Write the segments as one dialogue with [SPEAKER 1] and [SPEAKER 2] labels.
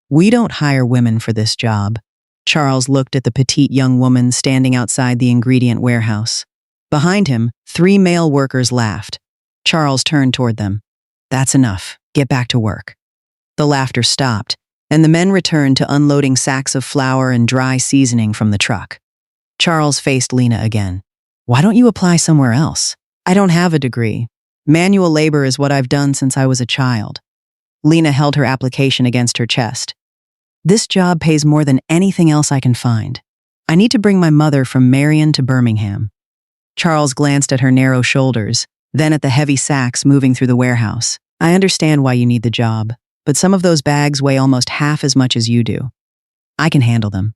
[SPEAKER 1] We don't hire women for this job. Charles looked at the petite young woman standing outside the ingredient warehouse. Behind him, 3 male workers laughed. Charles turned toward them. That's enough. Get back to work. The laughter stopped, and the men returned to unloading sacks of flour and dry seasoning from the truck. Charles faced Lena again. Why don't you apply somewhere else? I don't have a degree. Manual labor is what I've done since I was a child. Lena held her application against her chest. This job pays more than anything else I can find. I need to bring my mother from Marion to Birmingham. Charles glanced at her narrow shoulders, then at the heavy sacks moving through the warehouse. I understand why you need the job, but some of those bags weigh almost half as much as you do. I can handle them.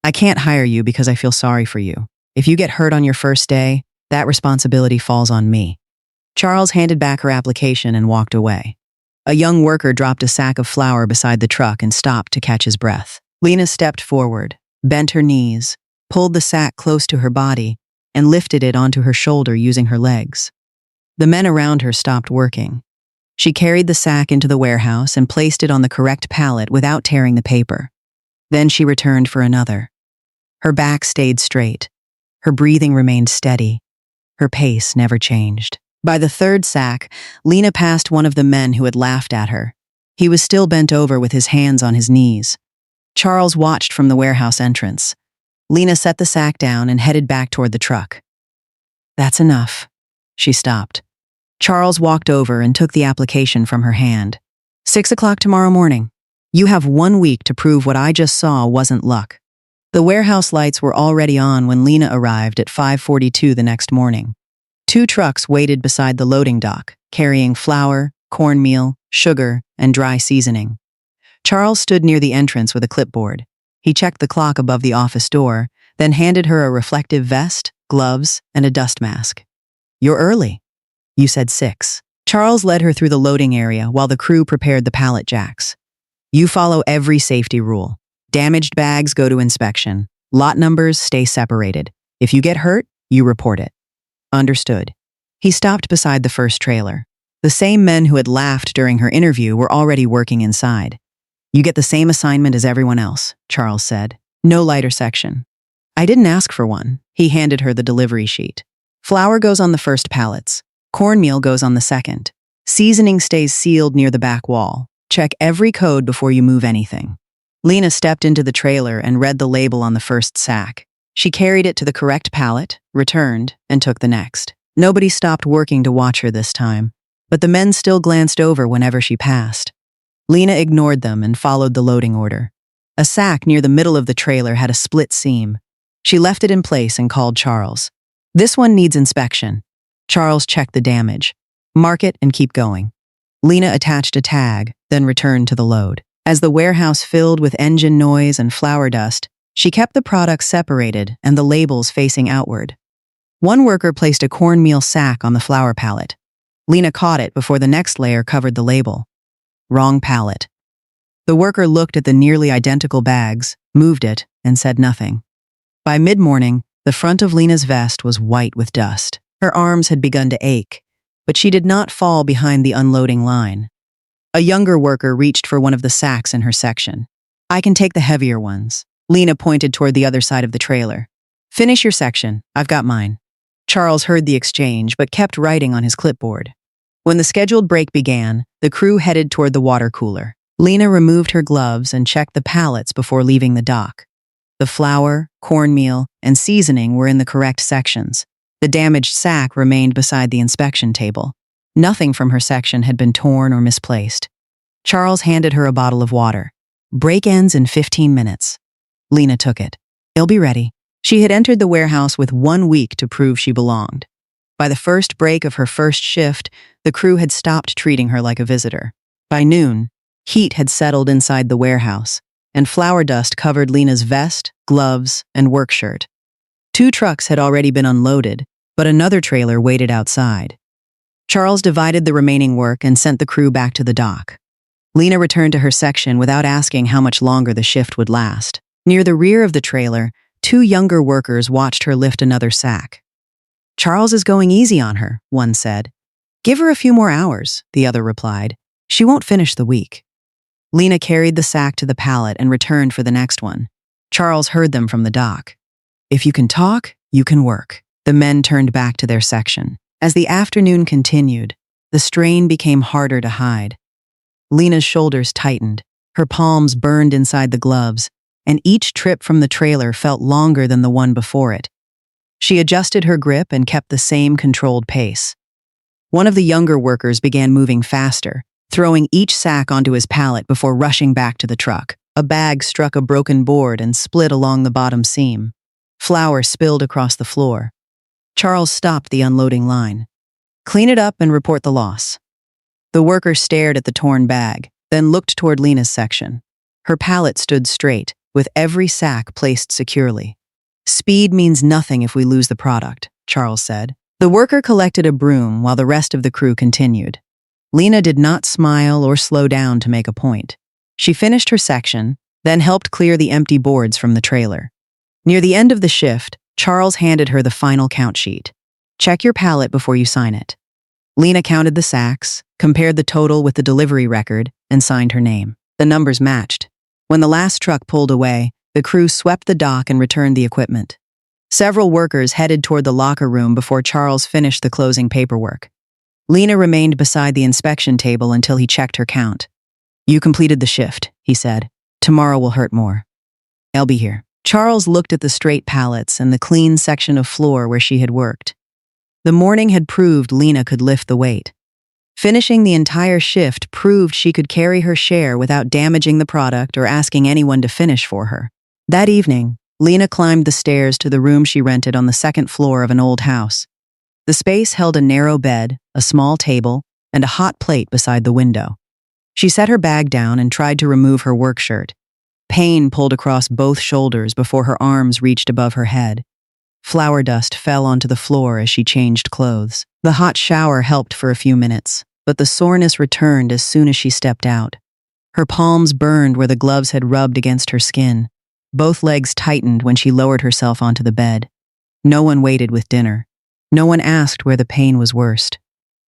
[SPEAKER 1] I can't hire you because I feel sorry for you. If you get hurt on your first day, that responsibility falls on me. Charles handed back her application and walked away. A young worker dropped a sack of flour beside the truck and stopped to catch his breath. Lena stepped forward, bent her knees, pulled the sack close to her body, and lifted it onto her shoulder using her legs. The men around her stopped working. She carried the sack into the warehouse and placed it on the correct pallet without tearing the paper. Then she returned for another. Her back stayed straight. Her breathing remained steady. Her pace never changed. By the third sack, Lena passed one of the men who had laughed at her. He was still bent over with his hands on his knees. Charles watched from the warehouse entrance. Lena set the sack down and headed back toward the truck. That's enough. She stopped. Charles walked over and took the application from her hand. 6 o'clock tomorrow morning. You have 1 week to prove what I just saw wasn't luck. The warehouse lights were already on when Lena arrived at 5:42 the next morning. 2 trucks waited beside the loading dock, carrying flour, cornmeal, sugar, and dry seasoning. Charles stood near the entrance with a clipboard. He checked the clock above the office door, then handed her a reflective vest, gloves, and a dust mask. You're early. You said 6. Charles led her through the loading area while the crew prepared the pallet jacks. You follow every safety rule. Damaged bags go to inspection. Lot numbers stay separated. If you get hurt, you report it. Understood. He stopped beside the first trailer. The same men who had laughed during her interview were already working inside. You get the same assignment as everyone else, Charles said. No lighter section. I didn't ask for one. He handed her the delivery sheet. Flour goes on the first pallets. Cornmeal goes on the second. Seasoning stays sealed near the back wall. Check every code before you move anything. Lena stepped into the trailer and read the label on the first sack. She carried it to the correct pallet, returned, and took the next. Nobody stopped working to watch her this time, but the men still glanced over whenever she passed. Lena ignored them and followed the loading order. A sack near the middle of the trailer had a split seam. She left it in place and called Charles. This one needs inspection. Charles checked the damage. Mark it and keep going. Lena attached a tag, then returned to the load. As the warehouse filled with engine noise and flour dust, she kept the products separated and the labels facing outward. One worker placed a cornmeal sack on the flour pallet. Lena caught it before the next layer covered the label. Wrong pallet. The worker looked at the nearly identical bags, moved it, and said nothing. By mid-morning, the front of Lena's vest was white with dust. Her arms had begun to ache, but she did not fall behind the unloading line. A younger worker reached for one of the sacks in her section. I can take the heavier ones. Lena pointed toward the other side of the trailer. Finish your section. I've got mine. Charles heard the exchange but kept writing on his clipboard. When the scheduled break began, the crew headed toward the water cooler. Lena removed her gloves and checked the pallets before leaving the dock. The flour, cornmeal, and seasoning were in the correct sections. The damaged sack remained beside the inspection table. Nothing from her section had been torn or misplaced. Charles handed her a bottle of water. Break ends in 15 minutes. Lena took it. It'll be ready. She had entered the warehouse with 1 week to prove she belonged. By the first break of her first shift, the crew had stopped treating her like a visitor. By noon, heat had settled inside the warehouse, and flour dust covered Lena's vest, gloves, and work shirt. 2 trucks had already been unloaded, but another trailer waited outside. Charles divided the remaining work and sent the crew back to the dock. Lena returned to her section without asking how much longer the shift would last. Near the rear of the trailer, 2 younger workers watched her lift another sack. Charles is going easy on her, one said. Give her a few more hours, the other replied. She won't finish the week. Lena carried the sack to the pallet and returned for the next one. Charles heard them from the dock. If you can talk, you can work. The men turned back to their section. As the afternoon continued, the strain became harder to hide. Lena's shoulders tightened, her palms burned inside the gloves, and each trip from the trailer felt longer than the one before it. She adjusted her grip and kept the same controlled pace. One of the younger workers began moving faster, throwing each sack onto his pallet before rushing back to the truck. A bag struck a broken board and split along the bottom seam. Flour spilled across the floor. Charles stopped the unloading line. "Clean it up and report the loss." The worker stared at the torn bag, then looked toward Lena's section. Her pallet stood straight, with every sack placed securely. "Speed means nothing if we lose the product," Charles said. The worker collected a broom while the rest of the crew continued. Lena did not smile or slow down to make a point. She finished her section, then helped clear the empty boards from the trailer. Near the end of the shift, Charles handed her the final count sheet. "Check your pallet before you sign it." Lena counted the sacks, compared the total with the delivery record, and signed her name. The numbers matched. When the last truck pulled away, the crew swept the dock and returned the equipment. Several workers headed toward the locker room before Charles finished the closing paperwork. Lena remained beside the inspection table until he checked her count. "You completed the shift," he said. "Tomorrow will hurt more. I'll be here." Charles looked at the straight pallets and the clean section of floor where she had worked. The morning had proved Lena could lift the weight. Finishing the entire shift proved she could carry her share without damaging the product or asking anyone to finish for her. That evening, Lena climbed the stairs to the room she rented on the second floor of an old house. The space held a narrow bed, a small table, and a hot plate beside the window. She set her bag down and tried to remove her work shirt. Pain pulled across both shoulders before her arms reached above her head. Flour dust fell onto the floor as she changed clothes. The hot shower helped for a few minutes, but the soreness returned as soon as she stepped out. Her palms burned where the gloves had rubbed against her skin. Both legs tightened when she lowered herself onto the bed. No one waited with dinner. No one asked where the pain was worst.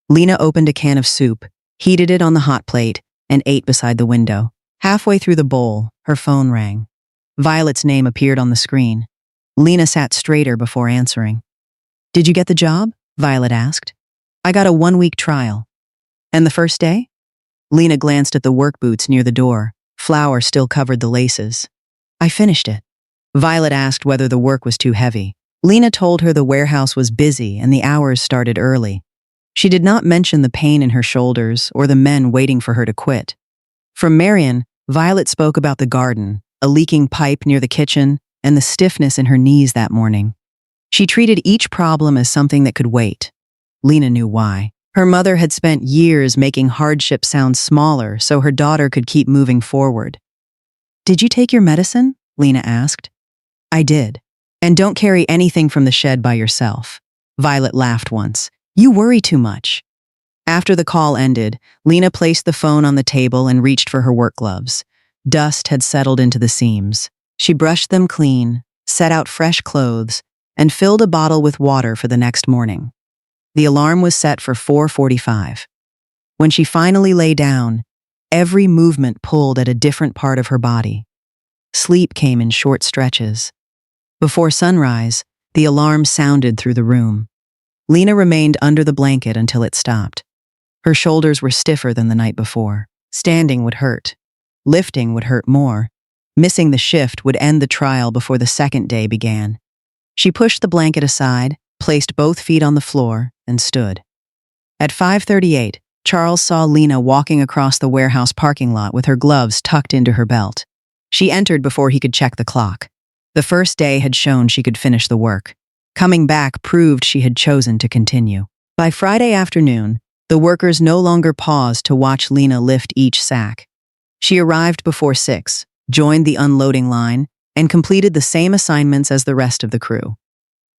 [SPEAKER 1] Lena opened a can of soup, heated it on the hot plate, and ate beside the window. Halfway through the bowl, her phone rang. Violet's name appeared on the screen. Lena sat straighter before answering. "Did you get the job?" Violet asked. "I got a 1-week trial." "And the first day?" Lena glanced at the work boots near the door. Flour still covered the laces. "I finished it." Violet asked whether the work was too heavy. Lena told her the warehouse was busy and the hours started early. She did not mention the pain in her shoulders or the men waiting for her to quit. From Marion, Violet spoke about the garden, a leaking pipe near the kitchen, and the stiffness in her knees that morning. She treated each problem as something that could wait. Lena knew why. Her mother had spent years making hardship sound smaller so her daughter could keep moving forward. "Did you take your medicine?" Lena asked. "I did. And don't carry anything from the shed by yourself." Violet laughed once. "You worry too much." After the call ended, Lena placed the phone on the table and reached for her work gloves. Dust had settled into the seams. She brushed them clean, set out fresh clothes, and filled a bottle with water for the next morning. The alarm was set for 4:45. When she finally lay down, every movement pulled at a different part of her body. Sleep came in short stretches. Before sunrise, the alarm sounded through the room. Lena remained under the blanket until it stopped. Her shoulders were stiffer than the night before. Standing would hurt. Lifting would hurt more. Missing the shift would end the trial before the second day began. She pushed the blanket aside, placed both feet on the floor, and stood. At 5:38, Charles saw Lena walking across the warehouse parking lot with her gloves tucked into her belt. She entered before he could check the clock. The first day had shown she could finish the work. Coming back proved she had chosen to continue. By Friday afternoon, the workers no longer paused to watch Lena lift each sack. She arrived before 6, joined the unloading line, and completed the same assignments as the rest of the crew.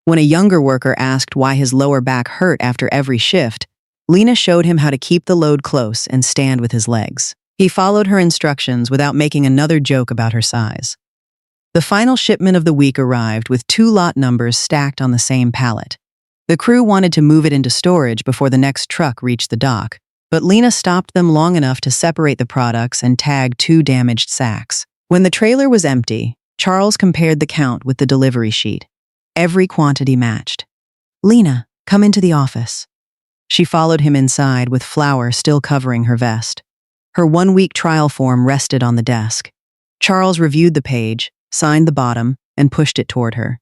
[SPEAKER 1] When a younger worker asked why his lower back hurt after every shift, Lena showed him how to keep the load close and stand with his legs. He followed her instructions without making another joke about her size. The final shipment of the week arrived with 2 lot numbers stacked on the same pallet. The crew wanted to move it into storage before the next truck reached the dock, but Lena stopped them long enough to separate the products and tag 2 damaged sacks. When the trailer was empty, Charles compared the count with the delivery sheet. Every quantity matched. "Lena, come into the office." She followed him inside with flour still covering her vest. Her 1-week trial form rested on the desk. Charles reviewed the page, signed the bottom, and pushed it toward her.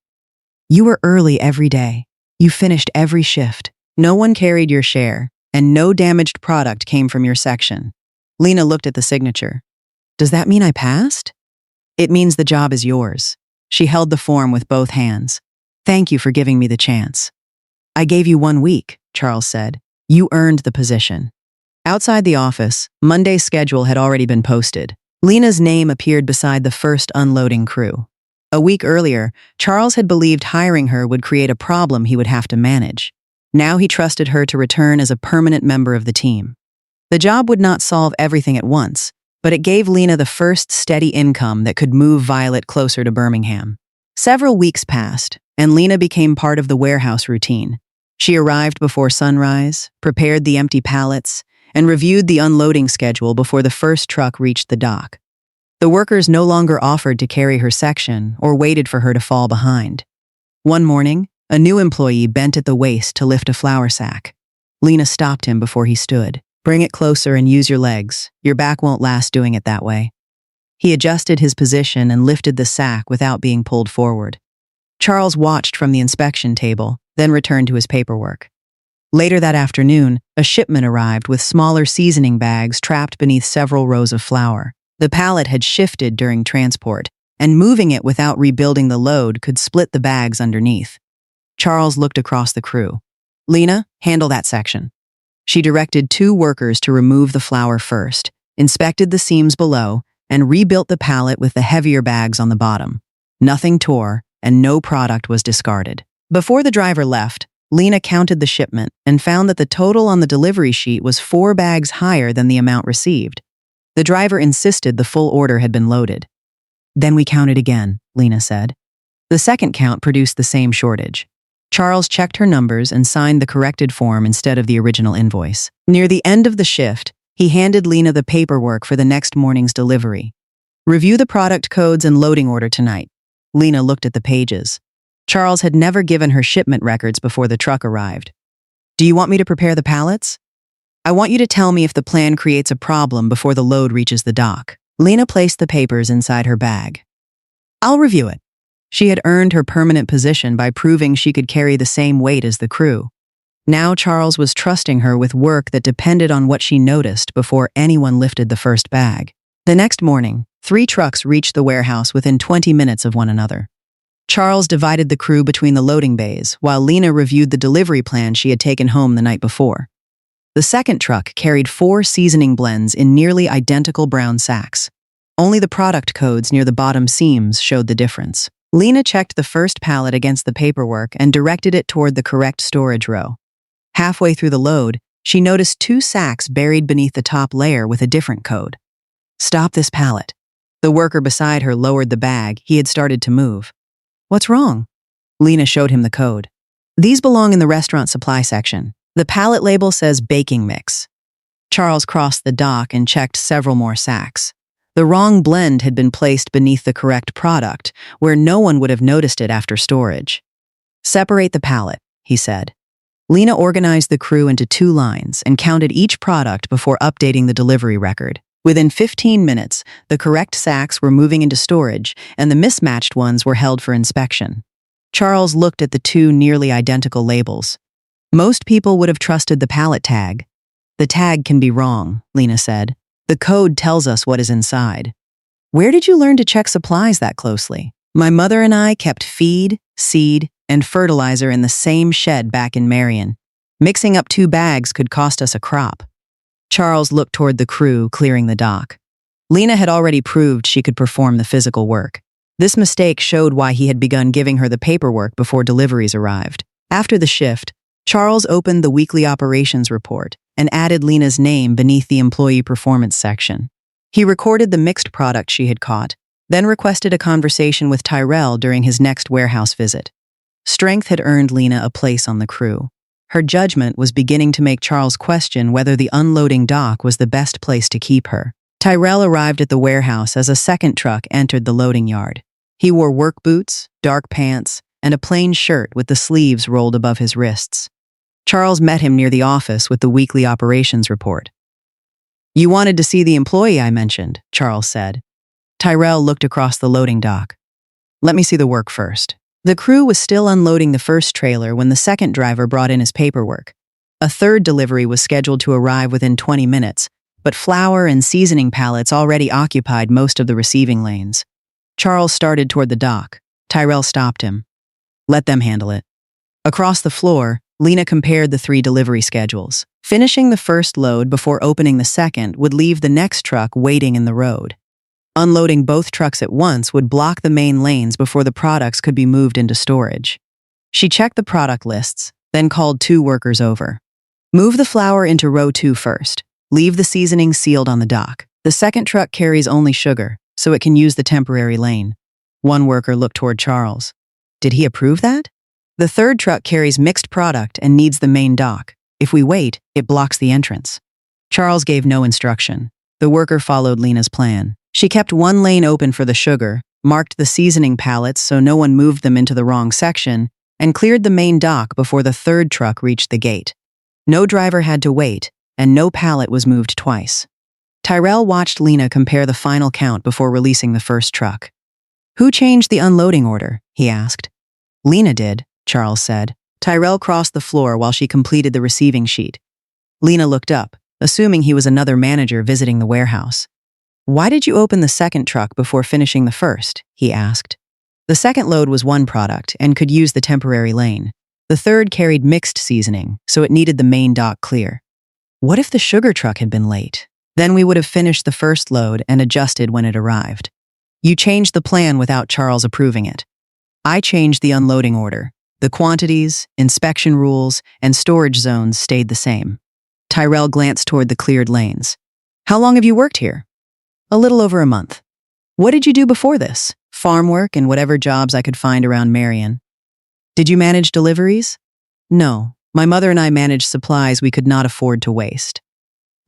[SPEAKER 1] "You were early every day. You finished every shift. No one carried your share, and no damaged product came from your section." Lena looked at the signature. "Does that mean I passed?" "It means the job is yours." She held the form with both hands. "Thank you for giving me the chance." "I gave you 1 week," Charles said. "You earned the position." Outside the office, Monday's schedule had already been posted. Lena's name appeared beside the first unloading crew. A week earlier, Charles had believed hiring her would create a problem he would have to manage. Now he trusted her to return as a permanent member of the team. The job would not solve everything at once, but it gave Lena the first steady income that could move Violet closer to Birmingham. Several weeks passed, and Lena became part of the warehouse routine. She arrived before sunrise, prepared the empty pallets, and reviewed the unloading schedule before the first truck reached the dock. The workers no longer offered to carry her section or waited for her to fall behind. One morning, a new employee bent at the waist to lift a flour sack. Lena stopped him before he stood. "Bring it closer and use your legs. Your back won't last doing it that way." He adjusted his position and lifted the sack without being pulled forward. Charles watched from the inspection table, then returned to his paperwork. Later that afternoon, a shipment arrived with smaller seasoning bags trapped beneath several rows of flour. The pallet had shifted during transport, and moving it without rebuilding the load could split the bags underneath. Charles looked across the crew. "Lena, handle that section." She directed 2 workers to remove the flour first, inspected the seams below, and rebuilt the pallet with the heavier bags on the bottom. Nothing tore, and no product was discarded. Before the driver left, Lena counted the shipment and found that the total on the delivery sheet was 4 bags higher than the amount received. The driver insisted the full order had been loaded. "Then we counted again," Lena said. The second count produced the same shortage. Charles checked her numbers and signed the corrected form instead of the original invoice. Near the end of the shift, he handed Lena the paperwork for the next morning's delivery. "Review the product codes and loading order tonight." Lena looked at the pages. Charles had never given her shipment records before the truck arrived. "Do you want me to prepare the pallets?" "I want you to tell me if the plan creates a problem before the load reaches the dock." Lena placed the papers inside her bag. "I'll review it." She had earned her permanent position by proving she could carry the same weight as the crew. Now Charles was trusting her with work that depended on what she noticed before anyone lifted the first bag. The next morning, 3 trucks reached the warehouse within 20 minutes of one another. Charles divided the crew between the loading bays, while Lena reviewed the delivery plan she had taken home the night before. The second truck carried 4 seasoning blends in nearly identical brown sacks. Only the product codes near the bottom seams showed the difference. Lena checked the first pallet against the paperwork and directed it toward the correct storage row. Halfway through the load, she noticed 2 sacks buried beneath the top layer with a different code. "Stop this pallet." The worker beside her lowered the bag he had started to move. "What's wrong?" Lena showed him the code. "These belong in the restaurant supply section. The pallet label says baking mix." Charles crossed the dock and checked several more sacks. The wrong blend had been placed beneath the correct product, where no one would have noticed it after storage. "Separate the pallet," he said. Lena organized the crew into 2 lines and counted each product before updating the delivery record. Within 15 minutes, the correct sacks were moving into storage, and the mismatched ones were held for inspection. Charles looked at the 2 nearly identical labels. Most people would have trusted the pallet tag. "The tag can be wrong," Lena said. "The code tells us what is inside." "Where did you learn to check supplies that closely?" "My mother and I kept feed, seed, and fertilizer in the same shed back in Marion. Mixing up 2 bags could cost us a crop." Charles looked toward the crew clearing the dock. Lena had already proved she could perform the physical work. This mistake showed why he had begun giving her the paperwork before deliveries arrived. After the shift, Charles opened the weekly operations report and added Lena's name beneath the employee performance section. He recorded the mixed product she had caught, then requested a conversation with Tyrell during his next warehouse visit. Strength had earned Lena a place on the crew. Her judgment was beginning to make Charles question whether the unloading dock was the best place to keep her. Tyrell arrived at the warehouse as a second truck entered the loading yard. He wore work boots, dark pants, and a plain shirt with the sleeves rolled above his wrists. Charles met him near the office with the weekly operations report. "You wanted to see the employee I mentioned," Charles said. Tyrell looked across the loading dock. "Let me see the work first." The crew was still unloading the first trailer when the second driver brought in his paperwork. A third delivery was scheduled to arrive within 20 minutes, but flour and seasoning pallets already occupied most of the receiving lanes. Charles started toward the dock. Tyrell stopped him. "Let them handle it." Across the floor, Lena compared the 3 delivery schedules. Finishing the first load before opening the second would leave the next truck waiting in the road. Unloading both trucks at once would block the main lanes before the products could be moved into storage. She checked the product lists, then called 2 workers over. "Move the flour into row 2 first. Leave the seasoning sealed on the dock. The second truck carries only sugar, so it can use the temporary lane." One worker looked toward Charles. "Did he approve that?" "The third truck carries mixed product and needs the main dock. If we wait, it blocks the entrance." Charles gave no instruction. The worker followed Lena's plan. She kept one lane open for the sugar, marked the seasoning pallets so no one moved them into the wrong section, and cleared the main dock before the third truck reached the gate. No driver had to wait, and no pallet was moved twice. Tyrell watched Lena compare the final count before releasing the first truck. "Who changed the unloading order?" he asked. "Lena did," Charles said. Tyrell crossed the floor while she completed the receiving sheet. Lena looked up, assuming he was another manager visiting the warehouse. "Why did you open the second truck before finishing the first?" he asked. The second load was one product and could use the temporary lane. The third carried mixed seasoning, so it needed the main dock clear. "What if the sugar truck had been late? Then we would have finished the first load and adjusted when it arrived." "You changed the plan without Charles approving it." "I changed the unloading order. The quantities, inspection rules, and storage zones stayed the same." Tyrell glanced toward the cleared lanes. "How long have you worked here?" "A little over a month." "What did you do before this?" "Farm work and whatever jobs I could find around Marion." "Did you manage deliveries?" "No. My mother and I managed supplies we could not afford to waste."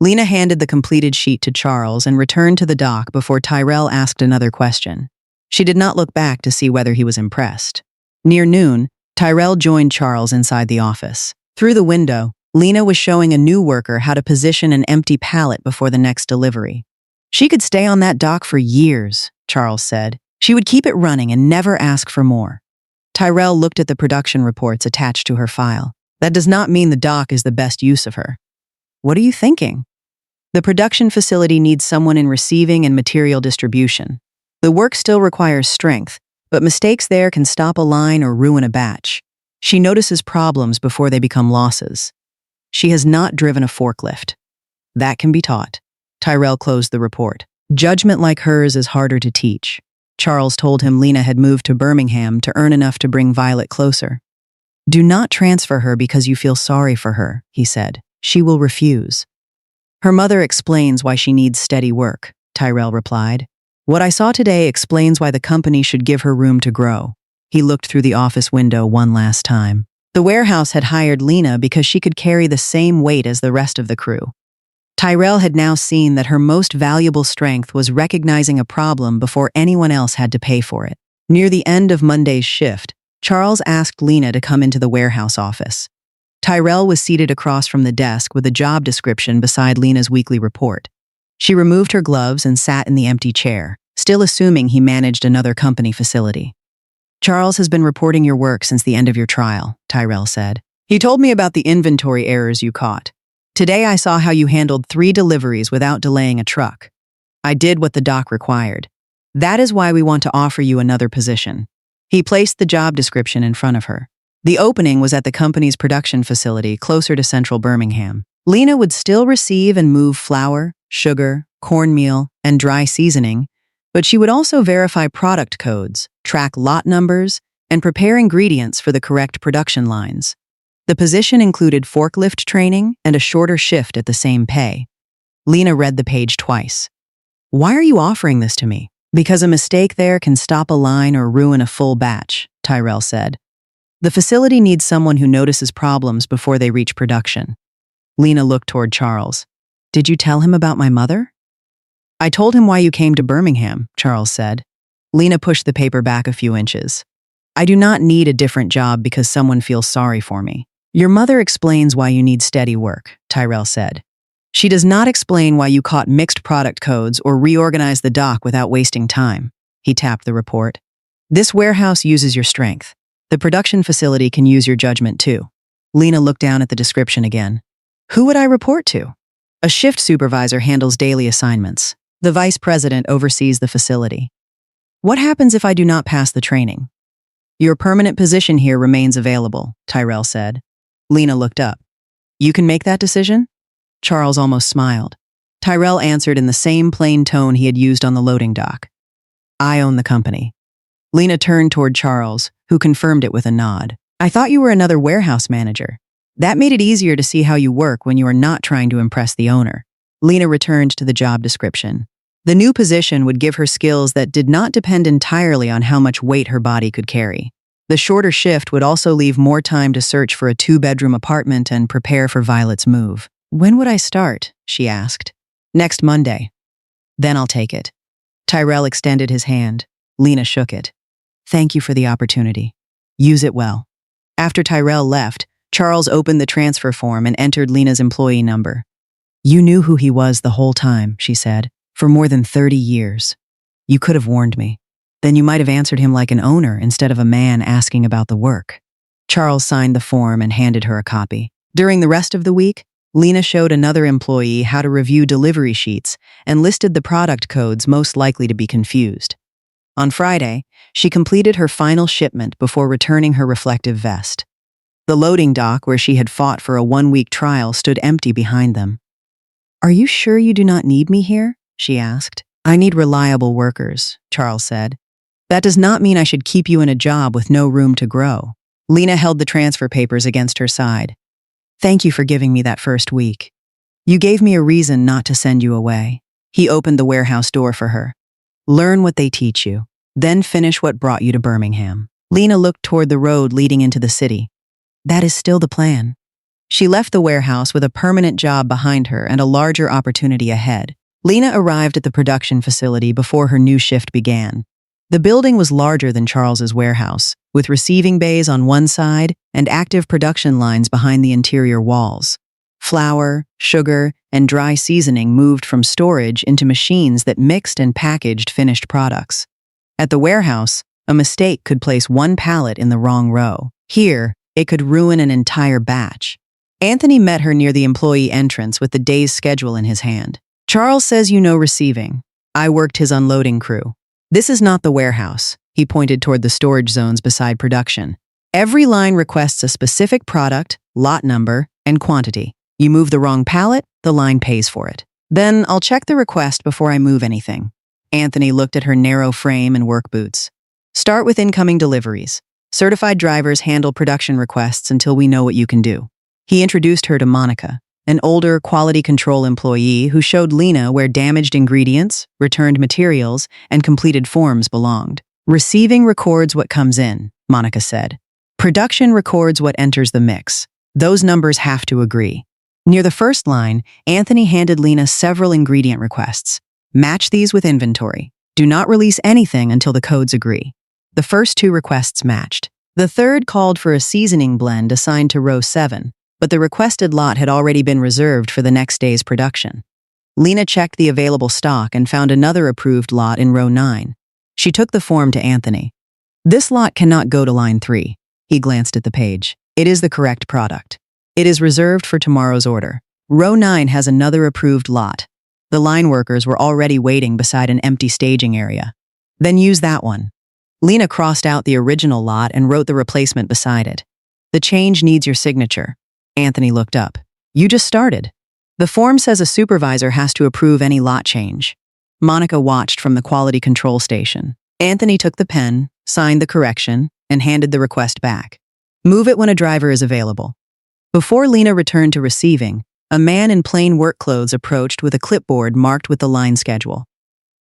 [SPEAKER 1] Lena handed the completed sheet to Charles and returned to the dock before Tyrell asked another question. She did not look back to see whether he was impressed. Near noon, Tyrell joined Charles inside the office. Through the window, Lena was showing a new worker how to position an empty pallet before the next delivery. "She could stay on that dock for years," Charles said. "She would keep it running and never ask for more." Tyrell looked at the production reports attached to her file. "That does not mean the dock is the best use of her." "What are you thinking?" "The production facility needs someone in receiving and material distribution. The work still requires strength, but mistakes there can stop a line or ruin a batch. She notices problems before they become losses. She has not driven a forklift." "That can be taught." Tyrell closed the report. "Judgment like hers is harder to teach." Charles told him Lena had moved to Birmingham to earn enough to bring Violet closer. "Do not transfer her because you feel sorry for her," he said. "She will refuse." "Her mother explains why she needs steady work," Tyrell replied. "What I saw today explains why the company should give her room to grow." He looked through the office window one last time. The warehouse had hired Lena because she could carry the same weight as the rest of the crew. Tyrell had now seen that her most valuable strength was recognizing a problem before anyone else had to pay for it. Near the end of Monday's shift, Charles asked Lena to come into the warehouse office. Tyrell was seated across from the desk with a job description beside Lena's weekly report. She removed her gloves and sat in the empty chair, still assuming he managed another company facility. "Charles has been reporting your work since the end of your trial," Tyrell said. "He told me about the inventory errors you caught. Today I saw how you handled 3 deliveries without delaying a truck. I did what the doc required. That is why we want to offer you another position." He placed the job description in front of her. The opening was at the company's production facility closer to central Birmingham. Lena would still receive and move flour, sugar, cornmeal, and dry seasoning, but she would also verify product codes, track lot numbers, and prepare ingredients for the correct production lines. The position included forklift training and a shorter shift at the same pay. Lena read the page twice. "Why are you offering this to me?" "Because a mistake there can stop a line or ruin a full batch," Tyrell said. The facility needs someone who notices problems before they reach production. Lena looked toward Charles. Did you tell him about my mother? I told him why you came to Birmingham, Charles said. Lena pushed the paper back a few inches. I do not need a different job because someone feels sorry for me. Your mother explains why you need steady work, Tyrell said. She does not explain why you caught mixed product codes or reorganized the dock without wasting time. He tapped the report. This warehouse uses your strength. The production facility can use your judgment too. Lena looked down at the description again. Who would I report to? A shift supervisor handles daily assignments. The vice president oversees the facility. What happens if I do not pass the training? Your permanent position here remains available, Tyrell said. Lena looked up. You can make that decision? Charles almost smiled. Tyrell answered in the same plain tone he had used on the loading dock. I own the company. Lena turned toward Charles, who confirmed it with a nod. I thought you were another warehouse manager. That made it easier to see how you work when you are not trying to impress the owner. Lena returned to the job description. The new position would give her skills that did not depend entirely on how much weight her body could carry. The shorter shift would also leave more time to search for a 2-bedroom apartment and prepare for Violet's move. When would I start? She asked. Next Monday. Then I'll take it. Tyrell extended his hand. Lena shook it. Thank you for the opportunity. Use it well. After Tyrell left, Charles opened the transfer form and entered Lena's employee number. You knew who he was the whole time, she said, for more than 30 years. You could have warned me. Then you might have answered him like an owner instead of a man asking about the work. Charles signed the form and handed her a copy. During the rest of the week, Lena showed another employee how to review delivery sheets and listed the product codes most likely to be confused. On Friday, she completed her final shipment before returning her reflective vest. The loading dock where she had fought for a 1-week trial stood empty behind them. Are you sure you do not need me here? She asked. I need reliable workers, Charles said. That does not mean I should keep you in a job with no room to grow. Lena held the transfer papers against her side. Thank you for giving me that first week. You gave me a reason not to send you away. He opened the warehouse door for her. Learn what they teach you, then finish what brought you to Birmingham. Lena looked toward the road leading into the city. That is still the plan. She left the warehouse with a permanent job behind her and a larger opportunity ahead. Lena arrived at the production facility before her new shift began. The building was larger than Charles's warehouse, with receiving bays on one side and active production lines behind the interior walls. Flour, sugar, and dry seasoning moved from storage into machines that mixed and packaged finished products. At the warehouse, a mistake could place one pallet in the wrong row. Here, it could ruin an entire batch. Anthony met her near the employee entrance with the day's schedule in his hand. Charles says you know receiving. I worked his unloading crew. This is not the warehouse. He pointed toward the storage zones beside production. Every line requests a specific product, lot number, and quantity. You move the wrong pallet, the line pays for it. Then I'll check the request before I move anything. Anthony looked at her narrow frame and work boots. Start with incoming deliveries. Certified drivers handle production requests until we know what you can do. He introduced her to Monica, an older quality control employee who showed Lena where damaged ingredients, returned materials, and completed forms belonged. Receiving records what comes in, Monica said. Production records what enters the mix. Those numbers have to agree. Near the first line, Anthony handed Lena several ingredient requests. Match these with inventory. Do not release anything until the codes agree. The first 2 requests matched. The third called for a seasoning blend assigned to row 7, but the requested lot had already been reserved for the next day's production. Lena checked the available stock and found another approved lot in row 9. She took the form to Anthony. This lot cannot go to line 3. He glanced at the page. It is the correct product. It is reserved for tomorrow's order. Row 9 has another approved lot. The line workers were already waiting beside an empty staging area. Then use that one. Lena crossed out the original lot and wrote the replacement beside it. The change needs your signature. Anthony looked up. You just started. The form says a supervisor has to approve any lot change. Monica watched from the quality control station. Anthony took the pen, signed the correction, and handed the request back. Move it when a driver is available. Before Lena returned to receiving, a man in plain work clothes approached with a clipboard marked with the line schedule.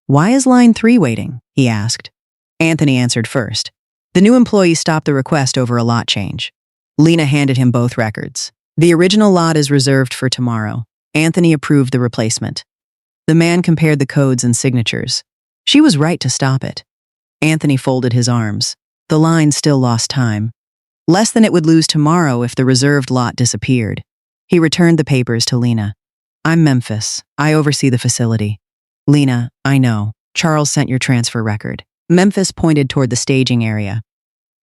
[SPEAKER 1] Why is line 3 waiting? He asked. Anthony answered first. The new employee stopped the request over a lot change. Lena handed him both records. The original lot is reserved for tomorrow. Anthony approved the replacement. The man compared the codes and signatures. She was right to stop it. Anthony folded his arms. The line still lost time. Less than it would lose tomorrow if the reserved lot disappeared. He returned the papers to Lena. I'm Memphis. I oversee the facility. Lena, I know. Charles sent your transfer record. Memphis pointed toward the staging area.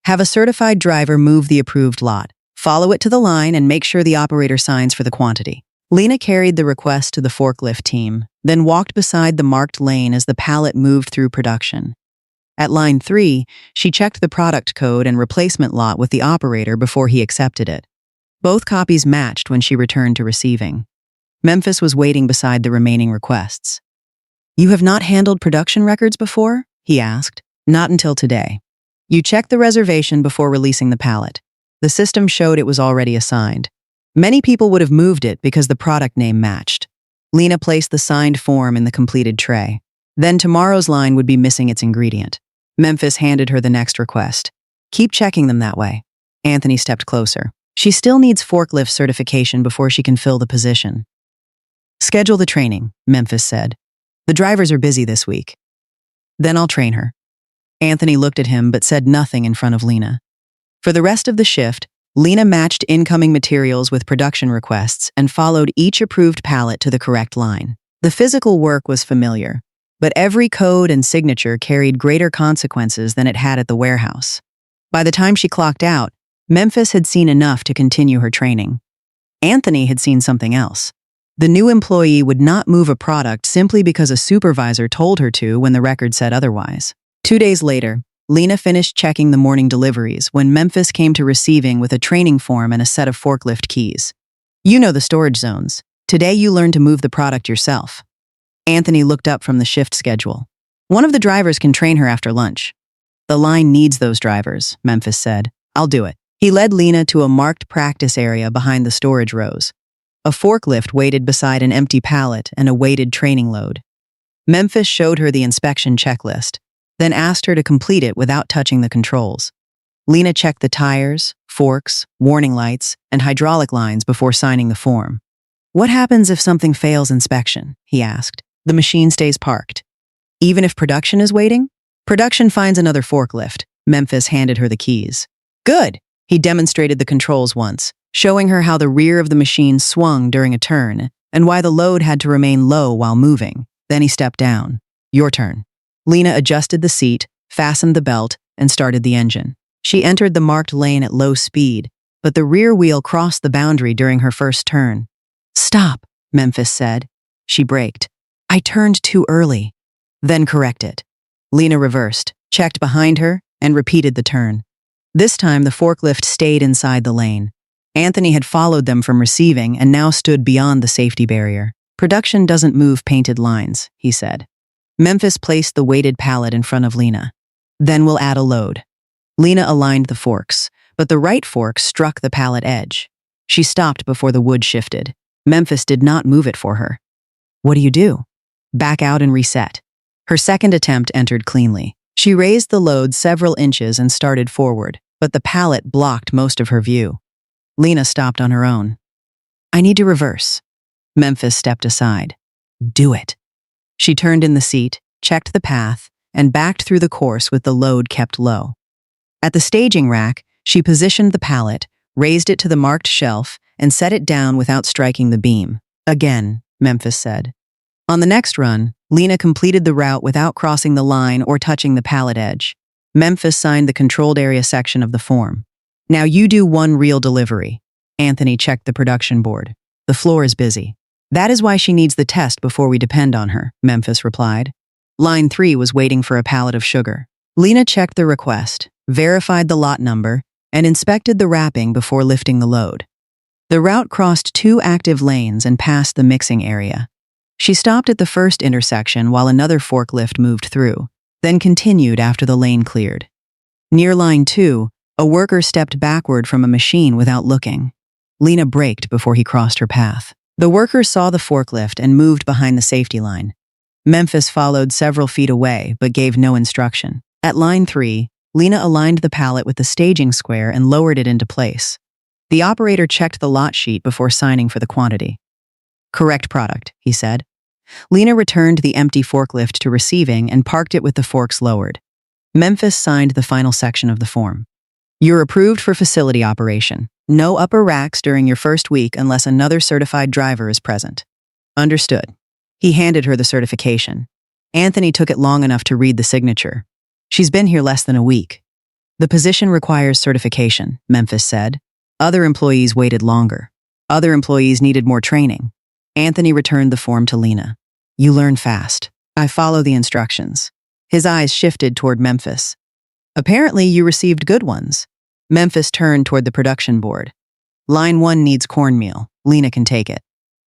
[SPEAKER 1] Have a certified driver move the approved lot. Follow it to the line and make sure the operator signs for the quantity. Lena carried the request to the forklift team, then walked beside the marked lane as the pallet moved through production. At line 3, she checked the product code and replacement lot with the operator before he accepted it. Both copies matched when she returned to receiving. Memphis was waiting beside the remaining requests. You have not handled production records before? He asked. Not until today. You checked the reservation before releasing the pallet. The system showed it was already assigned. Many people would have moved it because the product name matched. Lena placed the signed form in the completed tray. Then tomorrow's line would be missing its ingredient. Memphis handed her the next request. Keep checking them that way. Anthony stepped closer. She still needs forklift certification before she can fill the position. Schedule the training, Memphis said. The drivers are busy this week. Then I'll train her. Anthony looked at him but said nothing in front of Lena. For the rest of the shift, Lena matched incoming materials with production requests and followed each approved pallet to the correct line. The physical work was familiar, but every code and signature carried greater consequences than it had at the warehouse. By the time she clocked out, Memphis had seen enough to continue her training. Anthony had seen something else. The new employee would not move a product simply because a supervisor told her to when the record said otherwise. 2 days later, Lena finished checking the morning deliveries when Memphis came to receiving with a training form and a set of forklift keys. You know the storage zones. Today you learn to move the product yourself. Anthony looked up from the shift schedule. One of the drivers can train her after lunch. The line needs those drivers, Memphis said. I'll do it. He led Lena to a marked practice area behind the storage rows. A forklift waited beside an empty pallet and awaited training load. Memphis showed her the inspection checklist, then asked her to complete it without touching the controls. Lena checked the tires, forks, warning lights, and hydraulic lines before signing the form. What happens if something fails inspection? He asked. The machine stays parked. Even if production is waiting? Production finds another forklift. Memphis handed her the keys. Good! He demonstrated the controls once, showing her how the rear of the machine swung during a turn and why the load had to remain low while moving. Then he stepped down. Your turn. Lena adjusted the seat, fastened the belt, and started the engine. She entered the marked lane at low speed, but the rear wheel crossed the boundary during her first turn. Stop, Memphis said. She braked. I turned too early. Then corrected. Lena reversed, checked behind her, and repeated the turn. This time the forklift stayed inside the lane. Anthony had followed them from receiving and now stood beyond the safety barrier. Production doesn't move painted lines, he said. Memphis placed the weighted pallet in front of Lena. Then we'll add a load. Lena aligned the forks, but the right fork struck the pallet edge. She stopped before the wood shifted. Memphis did not move it for her. What do you do? Back out and reset. Her second attempt entered cleanly. She raised the load several inches and started forward, but the pallet blocked most of her view. Lena stopped on her own. I need to reverse. Memphis stepped aside. Do it. She turned in the seat, checked the path, and backed through the course with the load kept low. At the staging rack, she positioned the pallet, raised it to the marked shelf, and set it down without striking the beam. Again, Memphis said. On the next run, Lena completed the route without crossing the line or touching the pallet edge. Memphis signed the controlled area section of the form. Now you do one real delivery. Anthony checked the production board. The floor is busy. That is why she needs the test before we depend on her, Memphis replied. Line 3 was waiting for a pallet of sugar. Lena checked the request, verified the lot number, and inspected the wrapping before lifting the load. The route crossed 2 active lanes and passed the mixing area. She stopped at the first intersection while another forklift moved through, then continued after the lane cleared. Near line 2, a worker stepped backward from a machine without looking. Lena braked before he crossed her path. The worker saw the forklift and moved behind the safety line. Memphis followed several feet away but gave no instruction. At line 3, Lena aligned the pallet with the staging square and lowered it into place. The operator checked the lot sheet before signing for the quantity. "Correct product," he said. Lena returned the empty forklift to receiving and parked it with the forks lowered. Memphis signed the final section of the form. "You're approved for facility operation. No upper racks during your first week unless another certified driver is present." "Understood." He handed her the certification. Anthony took it long enough to read the signature. "She's been here less than a week." "The position requires certification," Memphis said. Other employees waited longer. Other employees needed more training. Anthony returned the form to Lena. "You learn fast. I follow the instructions." His eyes shifted toward Memphis. "Apparently you received good ones." Memphis turned toward the production board. "Line 1 needs cornmeal. Lena can take it."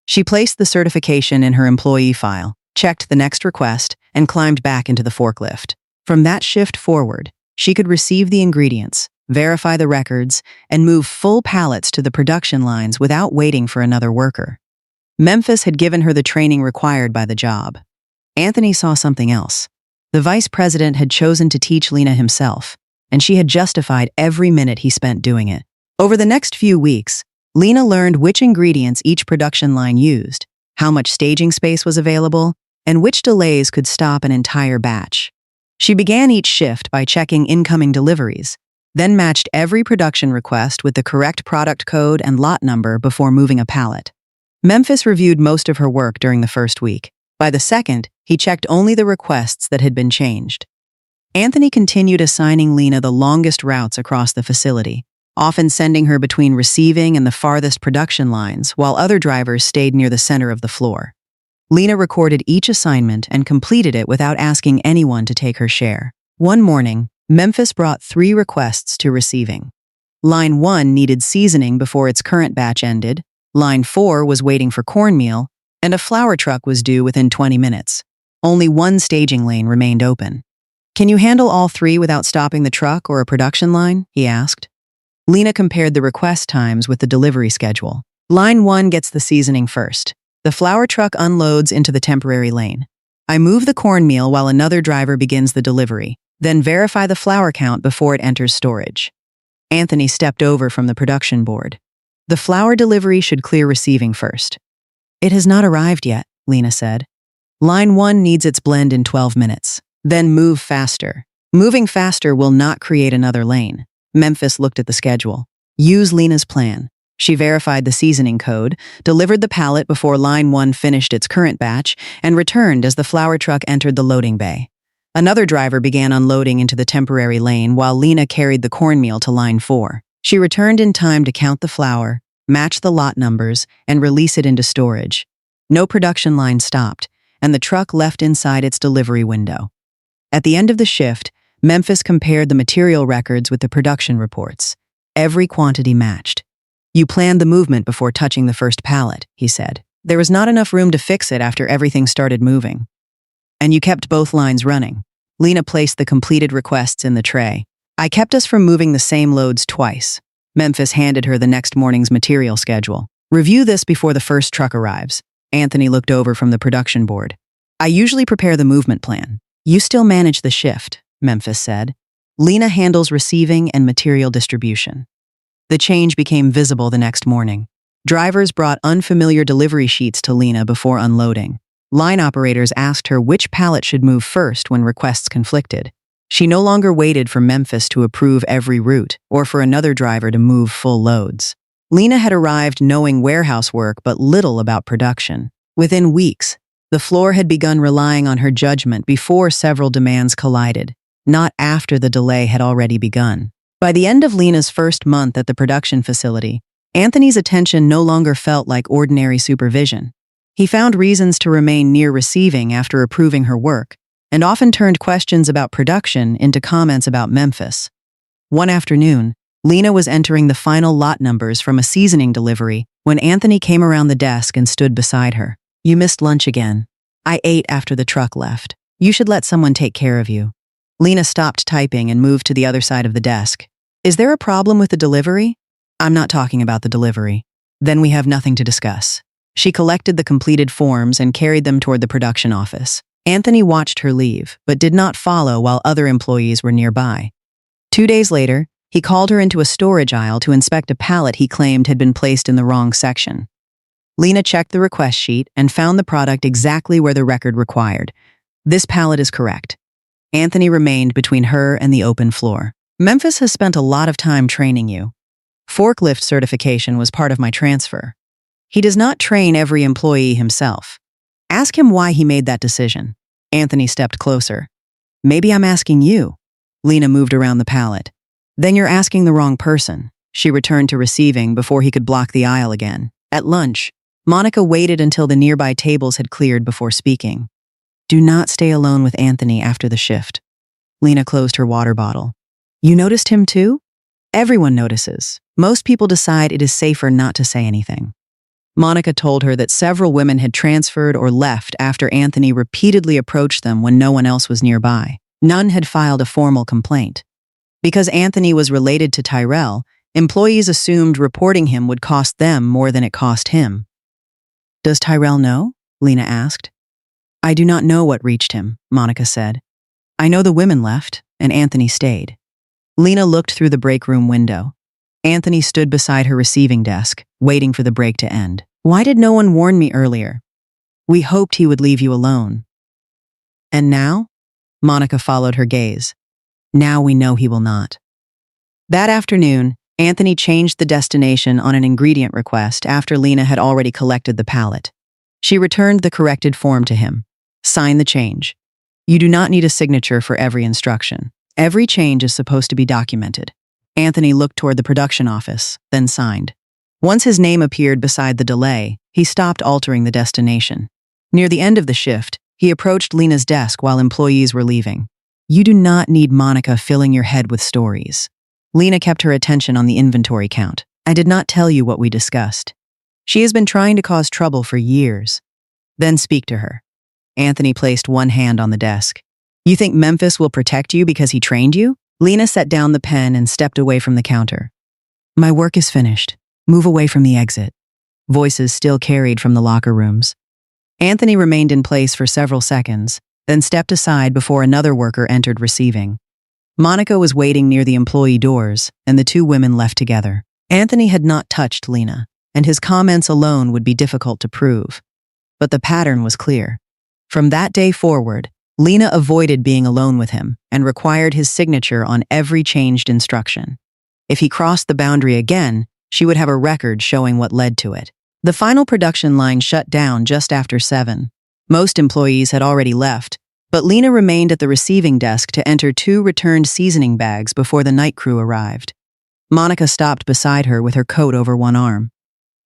[SPEAKER 1] She placed the certification in her employee file, checked the next request, and climbed back into the forklift. From that shift forward, she could receive the ingredients, verify the records, and move full pallets to the production lines without waiting for another worker. Memphis had given her the training required by the job. Anthony saw something else. The vice president had chosen to teach Lena himself, and she had justified every minute he spent doing it. Over the next few weeks, Lena learned which ingredients each production line used, how much staging space was available, and which delays could stop an entire batch. She began each shift by checking incoming deliveries, then matched every production request with the correct product code and lot number before moving a pallet. Memphis reviewed most of her work during the first week. By the second, he checked only the requests that had been changed. Anthony continued assigning Lena the longest routes across the facility, often sending her between receiving and the farthest production lines, while other drivers stayed near the center of the floor. Lena recorded each assignment and completed it without asking anyone to take her share. One morning, Memphis brought 3 requests to receiving. Line 1 needed seasoning before its current batch ended, Line 4 was waiting for cornmeal, and a flour truck was due within 20 minutes. Only one staging lane remained open. "Can you handle all 3 without stopping the truck or a production line?" he asked. Lena compared the request times with the delivery schedule. "Line 1 gets the seasoning first. The flour truck unloads into the temporary lane. I move the cornmeal while another driver begins the delivery, then verify the flour count before it enters storage." Anthony stepped over from the production board. "The flour delivery should clear receiving first." "It has not arrived yet," Lena said. "Line 1 needs its blend in 12 minutes. Then move faster. Moving faster will not create another lane." Memphis looked at the schedule. "Use Lena's plan." She verified the seasoning code, delivered the pallet before Line 1 finished its current batch, and returned as the flour truck entered the loading bay. Another driver began unloading into the temporary lane while Lena carried the cornmeal to Line 4. She returned in time to count the flour, match the lot numbers, and release it into storage. No production line stopped, and the truck left inside its delivery window. At the end of the shift, Memphis compared the material records with the production reports. Every quantity matched. "You planned the movement before touching the first pallet," he said. "There was not enough room to fix it after everything started moving. And you kept both lines running." Lena placed the completed requests in the tray. "I kept us from moving the same loads twice." Memphis handed her the next morning's material schedule. "Review this before the first truck arrives." Anthony looked over from the production board. "I usually prepare the movement plan." "You still manage the shift," Memphis said. "Lena handles receiving and material distribution." The change became visible the next morning. Drivers brought unfamiliar delivery sheets to Lena before unloading. Line operators asked her which pallet should move first when requests conflicted. She no longer waited for Memphis to approve every route or for another driver to move full loads. Lena had arrived knowing warehouse work but little about production. Within weeks, the floor had begun relying on her judgment before several demands collided, not after the delay had already begun. By the end of Lena's first month at the production facility, Anthony's attention no longer felt like ordinary supervision. He found reasons to remain near receiving after approving her work, and often turned questions about production into comments about Memphis. One afternoon, Lena was entering the final lot numbers from a seasoning delivery when Anthony came around the desk and stood beside her. "You missed lunch again. I ate after the truck left. You should let someone take care of you." Lena stopped typing and moved to the other side of the desk. "Is there a problem with the delivery?" "I'm not talking about the delivery." "Then we have nothing to discuss." She collected the completed forms and carried them toward the production office. Anthony watched her leave, but did not follow while other employees were nearby. 2 days later, he called her into a storage aisle to inspect a pallet he claimed had been placed in the wrong section. Lena checked the request sheet and found the product exactly where the record required. This pallet is correct. Anthony remained between her and the open floor. Memphis has spent a lot of time training you. Forklift certification was part of my transfer. He does not train every employee himself. Ask him why he made that decision. Anthony stepped closer. Maybe I'm asking you. Lena moved around the pallet. Then you're asking the wrong person. She returned to receiving before he could block the aisle again. At lunch, Monica waited until the nearby tables had cleared before speaking. Do not stay alone with Anthony after the shift. Lena closed her water bottle. You noticed him too? Everyone notices. Most people decide it is safer not to say anything. Monica told her that several women had transferred or left after Anthony repeatedly approached them when no one else was nearby. None had filed a formal complaint. Because Anthony was related to Tyrell, employees assumed reporting him would cost them more than it cost him. Does Tyrell know? Lena asked. I do not know what reached him, Monica said. I know the women left, and Anthony stayed. Lena looked through the break room window. Anthony stood beside her receiving desk, waiting for the break to end. Why did no one warn me earlier? We hoped he would leave you alone. And now? Monica followed her gaze. Now we know he will not. That afternoon, Anthony changed the destination on an ingredient request after Lena had already collected the pallet. She returned the corrected form to him. Sign the change. You do not need a signature for every instruction. Every change is supposed to be documented. Anthony looked toward the production office, then signed. Once his name appeared beside the delay, he stopped altering the destination. Near the end of the shift, he approached Lena's desk while employees were leaving. You do not need Monica filling your head with stories. Lena kept her attention on the inventory count. I did not tell you what we discussed. She has been trying to cause trouble for years. Then speak to her. Anthony placed one hand on the desk. You think Memphis will protect you because he trained you? Lena set down the pen and stepped away from the counter. My work is finished. Move away from the exit. Voices still carried from the locker rooms. Anthony remained in place for several seconds, then stepped aside before another worker entered receiving. Monica was waiting near the employee doors, and the two women left together. Anthony had not touched Lena, and his comments alone would be difficult to prove. But the pattern was clear. From that day forward, Lena avoided being alone with him and required his signature on every changed instruction. If he crossed the boundary again, she would have a record showing what led to it. The final production line shut down just after 7. Most employees had already left, but Lena remained at the receiving desk to enter 2 returned seasoning bags before the night crew arrived. Monica stopped beside her with her coat over one arm.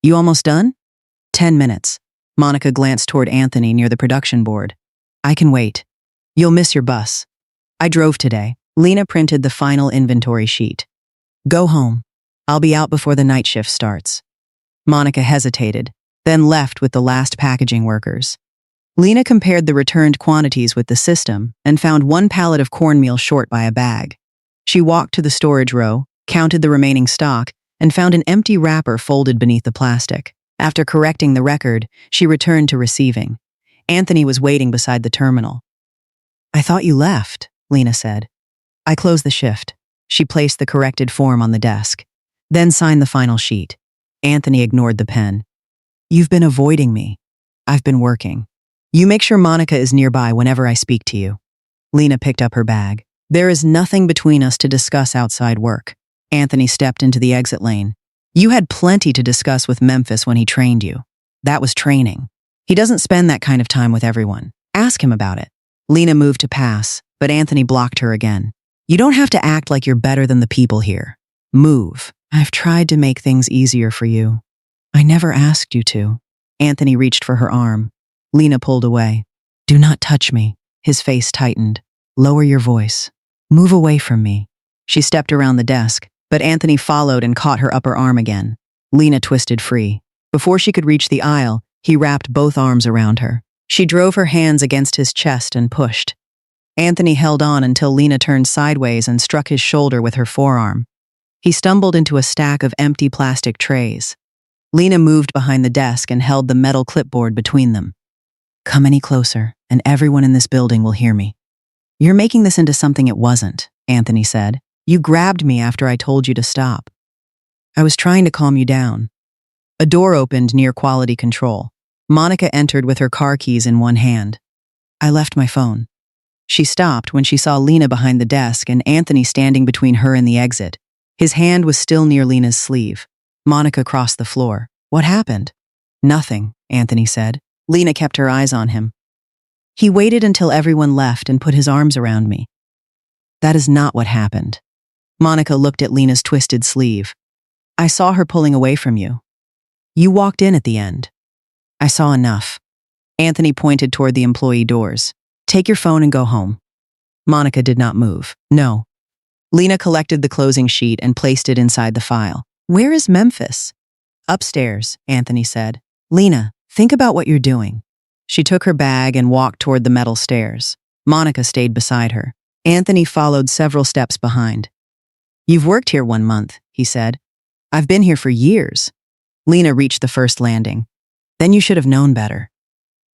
[SPEAKER 1] You almost done? 10 minutes. Monica glanced toward Anthony near the production board. I can wait. You'll miss your bus. I drove today. Lena printed the final inventory sheet. Go home. I'll be out before the night shift starts. Monica hesitated, then left with the last packaging workers. Lena compared the returned quantities with the system and found 1 pallet of cornmeal short by a bag. She walked to the storage row, counted the remaining stock, and found an empty wrapper folded beneath the plastic. After correcting the record, she returned to receiving. Anthony was waiting beside the terminal. I thought you left, Lena said. I closed the shift. She placed the corrected form on the desk, then signed the final sheet. Anthony ignored the pen. You've been avoiding me. I've been working. You make sure Monica is nearby whenever I speak to you. Lena picked up her bag. There is nothing between us to discuss outside work. Anthony stepped into the exit lane. You had plenty to discuss with Memphis when he trained you. That was training. He doesn't spend that kind of time with everyone. Ask him about it. Lena moved to pass, but Anthony blocked her again. You don't have to act like you're better than the people here. Move. I've tried to make things easier for you. I never asked you to. Anthony reached for her arm. Lena pulled away. Do not touch me. His face tightened. Lower your voice. Move away from me. She stepped around the desk, but Anthony followed and caught her upper arm again. Lena twisted free. Before she could reach the aisle, he wrapped both arms around her. She drove her hands against his chest and pushed. Anthony held on until Lena turned sideways and struck his shoulder with her forearm. He stumbled into a stack of empty plastic trays. Lena moved behind the desk and held the metal clipboard between them. Come any closer, and everyone in this building will hear me. You're making this into something it wasn't, Anthony said. You grabbed me after I told you to stop. I was trying to calm you down. A door opened near quality control. Monica entered with her car keys in one hand. I left my phone. She stopped when she saw Lena behind the desk and Anthony standing between her and the exit. His hand was still near Lena's sleeve. Monica crossed the floor. What happened? Nothing, Anthony said. Lena kept her eyes on him. He waited until everyone left and put his arms around me. That is not what happened. Monica looked at Lena's twisted sleeve. I saw her pulling away from you. You walked in at the end. I saw enough. Anthony pointed toward the employee doors. Take your phone and go home. Monica did not move. No. Lena collected the closing sheet and placed it inside the file. Where is Memphis? Upstairs, Anthony said. Lena, think about what you're doing. She took her bag and walked toward the metal stairs. Monica stayed beside her. Anthony followed several steps behind. You've worked here 1 month, he said. I've been here for years. Lena reached the first landing. Then you should have known better.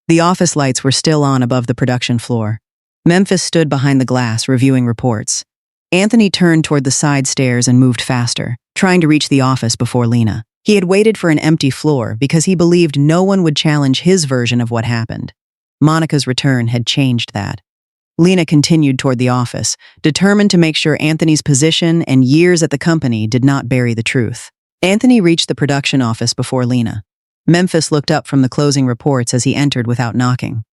[SPEAKER 1] The office lights were still on above the production floor. Memphis stood behind the glass, reviewing reports. Anthony turned toward the side stairs and moved faster, trying to reach the office before Lena. He had waited for an empty floor because he believed no one would challenge his version of what happened. Monica's return had changed that. Lena continued toward the office, determined to make sure Anthony's position and years at the company did not bury the truth. Anthony reached the production office before Lena. Memphis looked up from the closing reports as he entered without knocking.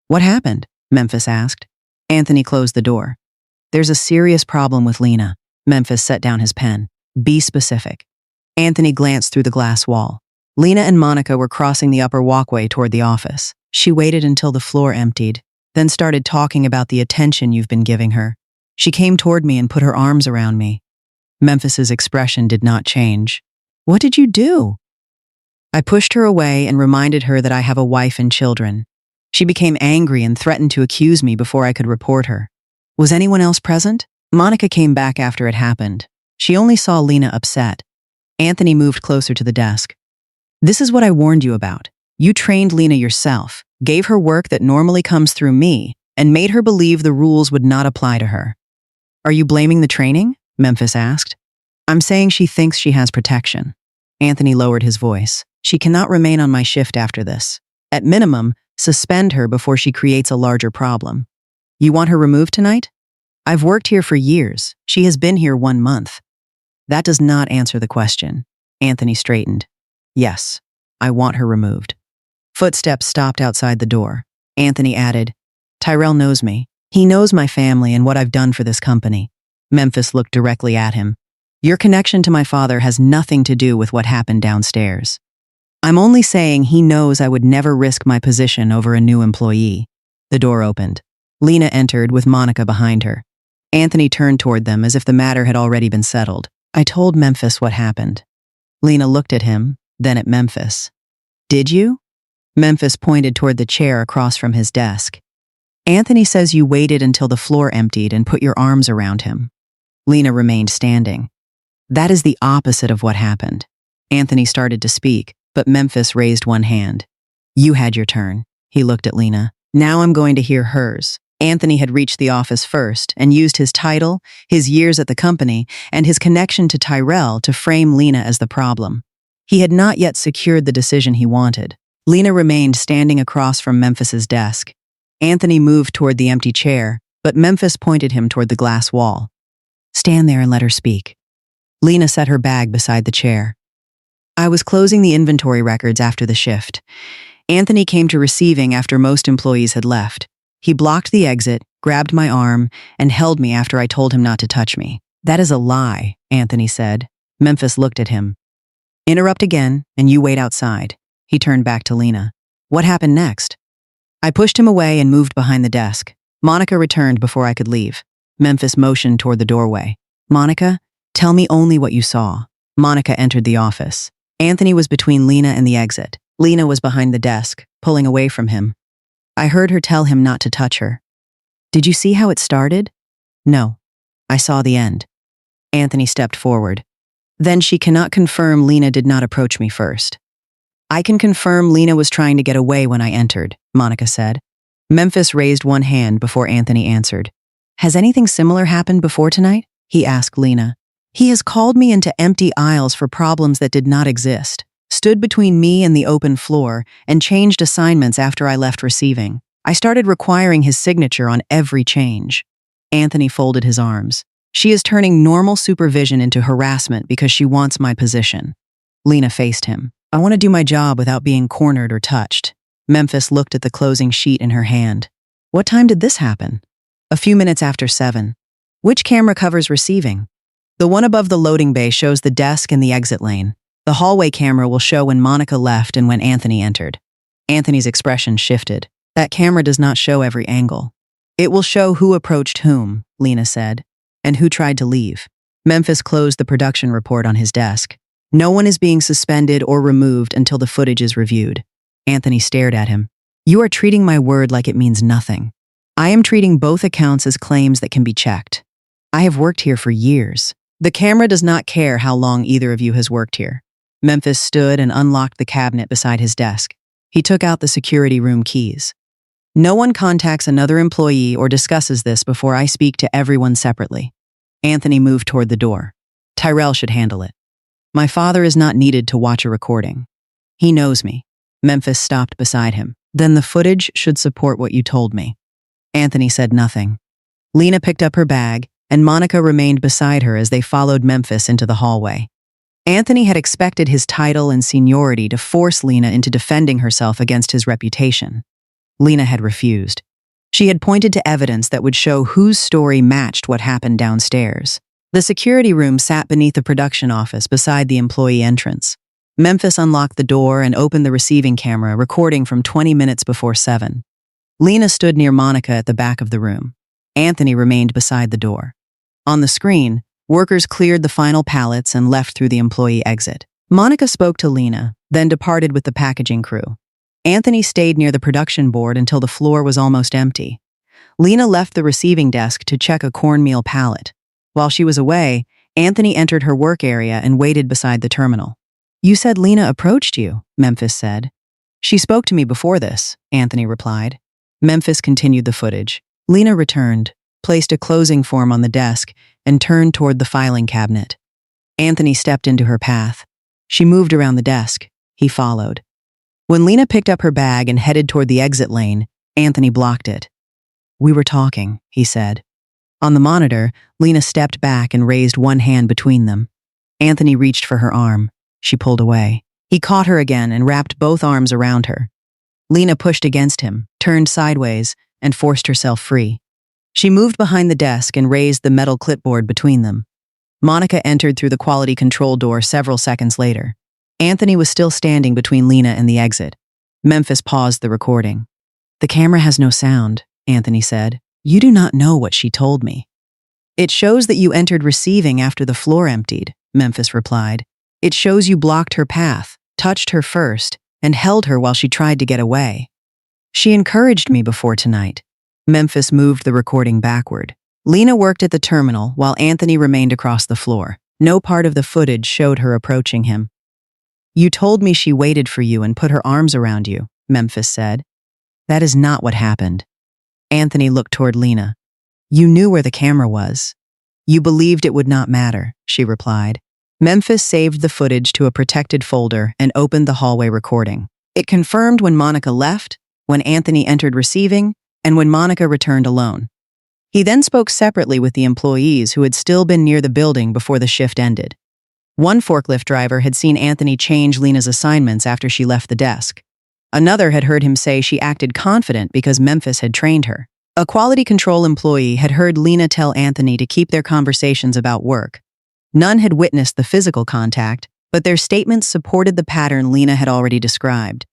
[SPEAKER 1] What happened? Memphis asked. Anthony closed the door. There's a serious problem with Lena. Memphis set down his pen. Be specific. Anthony glanced through the glass wall. Lena and Monica were crossing the upper walkway toward the office. She waited until the floor emptied, then started talking about the attention you've been giving her. She came toward me and put her arms around me. Memphis's expression did not change. What did you do? I pushed her away and reminded her that I have a wife and children. She became angry and threatened to accuse me before I could report her. Was anyone else present? Monica came back after it happened. She only saw Lena upset. Anthony moved closer to the desk. This is what I warned you about. You trained Lena yourself, gave her work that normally comes through me, and made her believe the rules would not apply to her. Are you blaming the training? Memphis asked. I'm saying she thinks she has protection. Anthony lowered his voice. She cannot remain on my shift after this. At minimum, suspend her before she creates a larger problem. You want her removed tonight? I've worked here for years. She has been here 1 month. That does not answer the question. Anthony straightened. Yes, I want her removed. Footsteps stopped outside the door. Anthony added, Tyrell knows me. He knows my family and what I've done for this company. Memphis looked directly at him. Your connection to my father has nothing to do with what happened downstairs. I'm only saying he knows I would never risk my position over a new employee. The door opened. Lena entered with Monica behind her. Anthony turned toward them as if the matter had already been settled. I told Memphis what happened. Lena looked at him, then at Memphis. Did you? Memphis pointed toward the chair across from his desk. Anthony says you waited until the floor emptied and put your arms around him. Lena remained standing. That is the opposite of what happened. Anthony started to speak, but Memphis raised one hand. You had your turn. He looked at Lena. Now I'm going to hear hers. Anthony had reached the office first and used his title, his years at the company, and his connection to Tyrell to frame Lena as the problem. He had not yet secured the decision he wanted. Lena remained standing across from Memphis's desk. Anthony moved toward the empty chair, but Memphis pointed him toward the glass wall. Stand there and let her speak. Lena set her bag beside the chair. I was closing the inventory records after the shift. Anthony came to receiving after most employees had left. He blocked the exit, grabbed my arm, and held me after I told him not to touch me. That is a lie, Anthony said. Memphis looked at him. Interrupt again, and you wait outside. He turned back to Lena. What happened next? I pushed him away and moved behind the desk. Monica returned before I could leave. Memphis motioned toward the doorway. Monica, tell me only what you saw. Monica entered the office. Anthony was between Lena and the exit. Lena was behind the desk, pulling away from him. I heard her tell him not to touch her. Did you see how it started? No. I saw the end. Anthony stepped forward. Then she cannot confirm Lena did not approach me first. I can confirm Lena was trying to get away when I entered, Monica said. Memphis raised one hand before Anthony answered. Has anything similar happened before tonight? he asked Lena. He has called me into empty aisles for problems that did not exist, stood between me and the open floor, and changed assignments after I left receiving. I started requiring his signature on every change. Anthony folded his arms. She is turning normal supervision into harassment because she wants my position. Lena faced him. I want to do my job without being cornered or touched. Memphis looked at the closing sheet in her hand. What time did this happen? A few minutes after 7. Which camera covers receiving? The one above the loading bay shows the desk and the exit lane. The hallway camera will show when Monica left and when Anthony entered. Anthony's expression shifted. That camera does not show every angle. It will show who approached whom, Lena said, and who tried to leave. Memphis closed the production report on his desk. No one is being suspended or removed until the footage is reviewed. Anthony stared at him. You are treating my word like it means nothing. I am treating both accounts as claims that can be checked. I have worked here for years. The camera does not care how long either of you has worked here. Memphis stood and unlocked the cabinet beside his desk. He took out the security room keys. No one contacts another employee or discusses this before I speak to everyone separately. Anthony moved toward the door. Tyrell should handle it. My father is not needed to watch a recording. He knows me. Memphis stopped beside him. Then the footage should support what you told me. Anthony said nothing. Lena picked up her bag, and Monica remained beside her as they followed Memphis into the hallway. Anthony had expected his title and seniority to force Lena into defending herself against his reputation. Lena had refused. She had pointed to evidence that would show whose story matched what happened downstairs. The security room sat beneath the production office beside the employee entrance. Memphis unlocked the door and opened the receiving camera, recording from 20 minutes before 7. Lena stood near Monica at the back of the room. Anthony remained beside the door. On the screen, workers cleared the final pallets and left through the employee exit. Monica spoke to Lena, then departed with the packaging crew. Anthony stayed near the production board until the floor was almost empty. Lena left the receiving desk to check a cornmeal pallet. While she was away, Anthony entered her work area and waited beside the terminal. You said Lena approached you, Memphis said. She spoke to me before this, Anthony replied. Memphis continued the footage. Lena returned, placed a closing form on the desk, and turned toward the filing cabinet. Anthony stepped into her path. She moved around the desk. He followed. When Lena picked up her bag and headed toward the exit lane, Anthony blocked it. We were talking, he said. On the monitor, Lena stepped back and raised one hand between them. Anthony reached for her arm. She pulled away. He caught her again and wrapped both arms around her. Lena pushed against him, turned sideways, and forced herself free. She moved behind the desk and raised the metal clipboard between them. Monica entered through the quality control door several seconds later. Anthony was still standing between Lena and the exit. Memphis paused the recording. The camera has no sound, Anthony said. You do not know what she told me. It shows that you entered receiving after the floor emptied, Memphis replied. It shows you blocked her path, touched her first, and held her while she tried to get away. She encouraged me before tonight. Memphis moved the recording backward. Lena worked at the terminal while Anthony remained across the floor. No part of the footage showed her approaching him. You told me she waited for you and put her arms around you, Memphis said. That is not what happened. Anthony looked toward Lena. You knew where the camera was. You believed it would not matter, she replied. Memphis saved the footage to a protected folder and opened the hallway recording. It confirmed when Monica left, when Anthony entered receiving, and when Monica returned alone. He then spoke separately with the employees who had still been near the building before the shift ended. One forklift driver had seen Anthony change Lena's assignments after she left the desk. Another had heard him say she acted confident because Memphis had trained her. A quality control employee had heard Lena tell Anthony to keep their conversations about work. None had witnessed the physical contact, but their statements supported the pattern Lena had already described.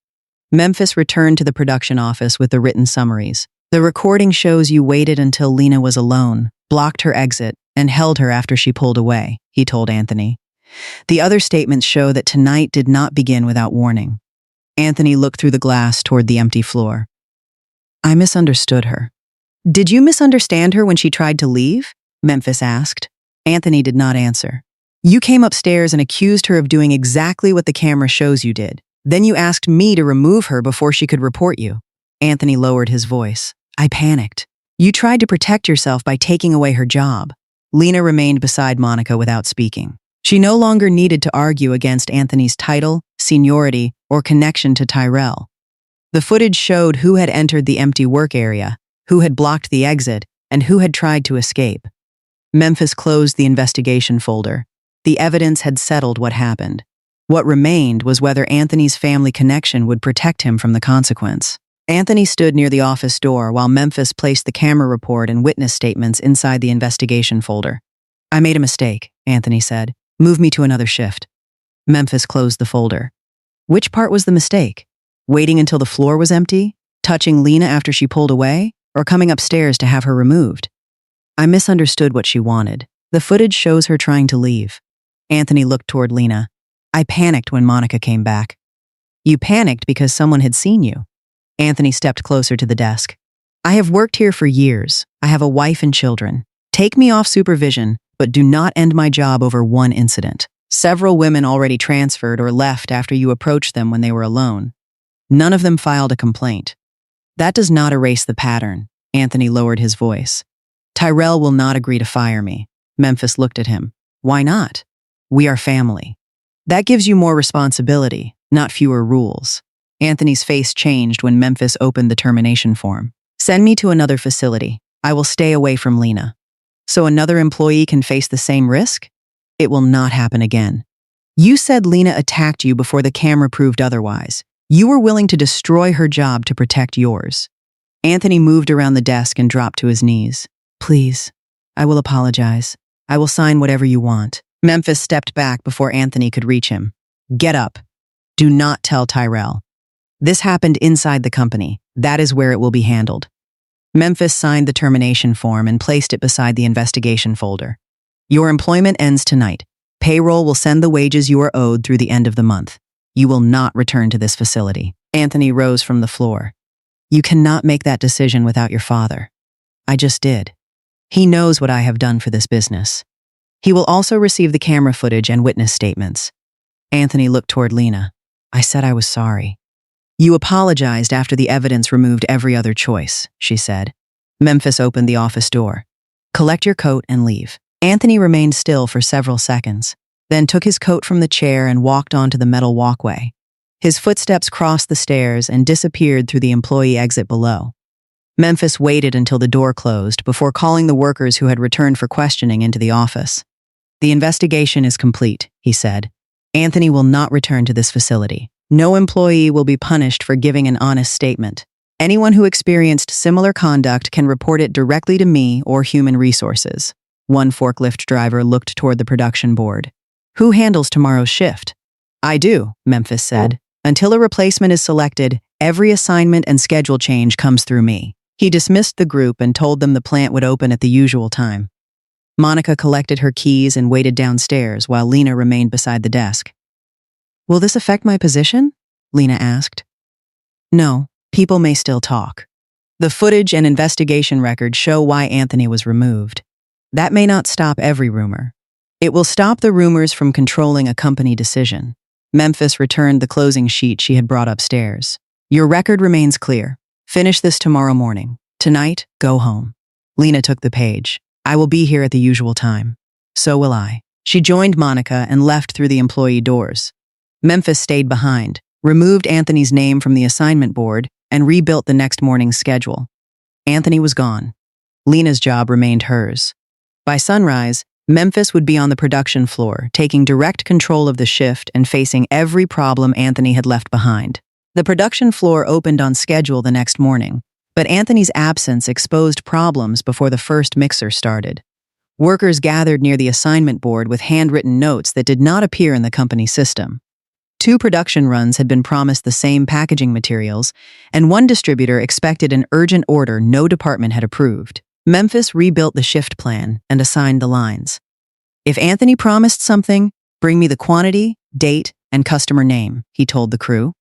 [SPEAKER 1] Memphis returned to the production office with the written summaries. The recording shows you waited until Lena was alone, blocked her exit, and held her after she pulled away, he told Anthony. The other statements show that tonight did not begin without warning. Anthony looked through the glass toward the empty floor. I misunderstood her. Did you misunderstand her when she tried to leave? Memphis asked. Anthony did not answer. You came upstairs and accused her of doing exactly what the camera shows you did. Then you asked me to remove her before she could report you. Anthony lowered his voice. I panicked. You tried to protect yourself by taking away her job. Lena remained beside Monica without speaking. She no longer needed to argue against Anthony's title, seniority, or connection to Tyrell. The footage showed who had entered the empty work area, who had blocked the exit, and who had tried to escape. Memphis closed the investigation folder. The evidence had settled what happened. What remained was whether Anthony's family connection would protect him from the consequence. Anthony stood near the office door while Memphis placed the camera report and witness statements inside the investigation folder. "I made a mistake," Anthony said. "Move me to another shift." Memphis closed the folder. Which part was the mistake? Waiting until the floor was empty? Touching Lena after she pulled away? Or coming upstairs to have her removed? "I misunderstood what she wanted. The footage shows her trying to leave." Anthony looked toward Lena. "I panicked when Monica came back." "You panicked because someone had seen you." Anthony stepped closer to the desk. "I have worked here for years. I have a wife and children. Take me off supervision, but do not end my job over one incident. Several women already transferred or left after you approached them when they were alone. None of them filed a complaint. That does not erase the pattern." Anthony lowered his voice. "Tyrell will not agree to fire me." Memphis looked at him. "Why not?" "We are family." "That gives you more responsibility, not fewer rules." Anthony's face changed when Memphis opened the termination form. "Send me to another facility. I will stay away from Lena." "So another employee can face the same risk?" "It will not happen again." "You said Lena attacked you before the camera proved otherwise. You were willing to destroy her job to protect yours." Anthony moved around the desk and dropped to his knees. "Please, I will apologize. I will sign whatever you want." Memphis stepped back before Anthony could reach him. "Get up. Do not tell Tyrell. This happened inside the company. That is where it will be handled." Memphis signed the termination form and placed it beside the investigation folder. "Your employment ends tonight. Payroll will send the wages you are owed through the end of the month. You will not return to this facility." Anthony rose from the floor. "You cannot make that decision without your father." "I just did. He knows what I have done for this business. He will also receive the camera footage and witness statements." Anthony looked toward Lena. "I said I was sorry." "You apologized after the evidence removed every other choice," she said. Memphis opened the office door. "Collect your coat and leave." Anthony remained still for several seconds, then took his coat from the chair and walked onto the metal walkway. His footsteps crossed the stairs and disappeared through the employee exit below. Memphis waited until the door closed before calling the workers who had returned for questioning into the office. "The investigation is complete," he said. "Anthony will not return to this facility. No employee will be punished for giving an honest statement. Anyone who experienced similar conduct can report it directly to me or Human Resources." One forklift driver looked toward the production board. "Who handles tomorrow's shift?" "I do," Memphis said. "Until a replacement is selected, every assignment and schedule change comes through me." He dismissed the group and told them the plant would open at the usual time. Monica collected her keys and waited downstairs while Lena remained beside the desk. "Will this affect my position?" Lena asked. "No, people may still talk. The footage and investigation records show why Anthony was removed. That may not stop every rumor. It will stop the rumors from controlling a company decision." Memphis returned the closing sheet she had brought upstairs. "Your record remains clear. Finish this tomorrow morning. Tonight, go home." Lena took the page. "I will be here at the usual time." "So will I." She joined Monica and left through the employee doors. Memphis stayed behind, removed Anthony's name from the assignment board, and rebuilt the next morning's schedule. Anthony was gone. Lena's job remained hers. By sunrise, Memphis would be on the production floor, taking direct control of the shift and facing every problem Anthony had left behind. The production floor opened on schedule the next morning, but Anthony's absence exposed problems before the first mixer started. Workers gathered near the assignment board with handwritten notes that did not appear in the company system. 2 production runs had been promised the same packaging materials, and one distributor expected an urgent order no department had approved. Memphis rebuilt the shift plan and assigned the lines. "If Anthony promised something, bring me the quantity, date, and customer name," he told the crew.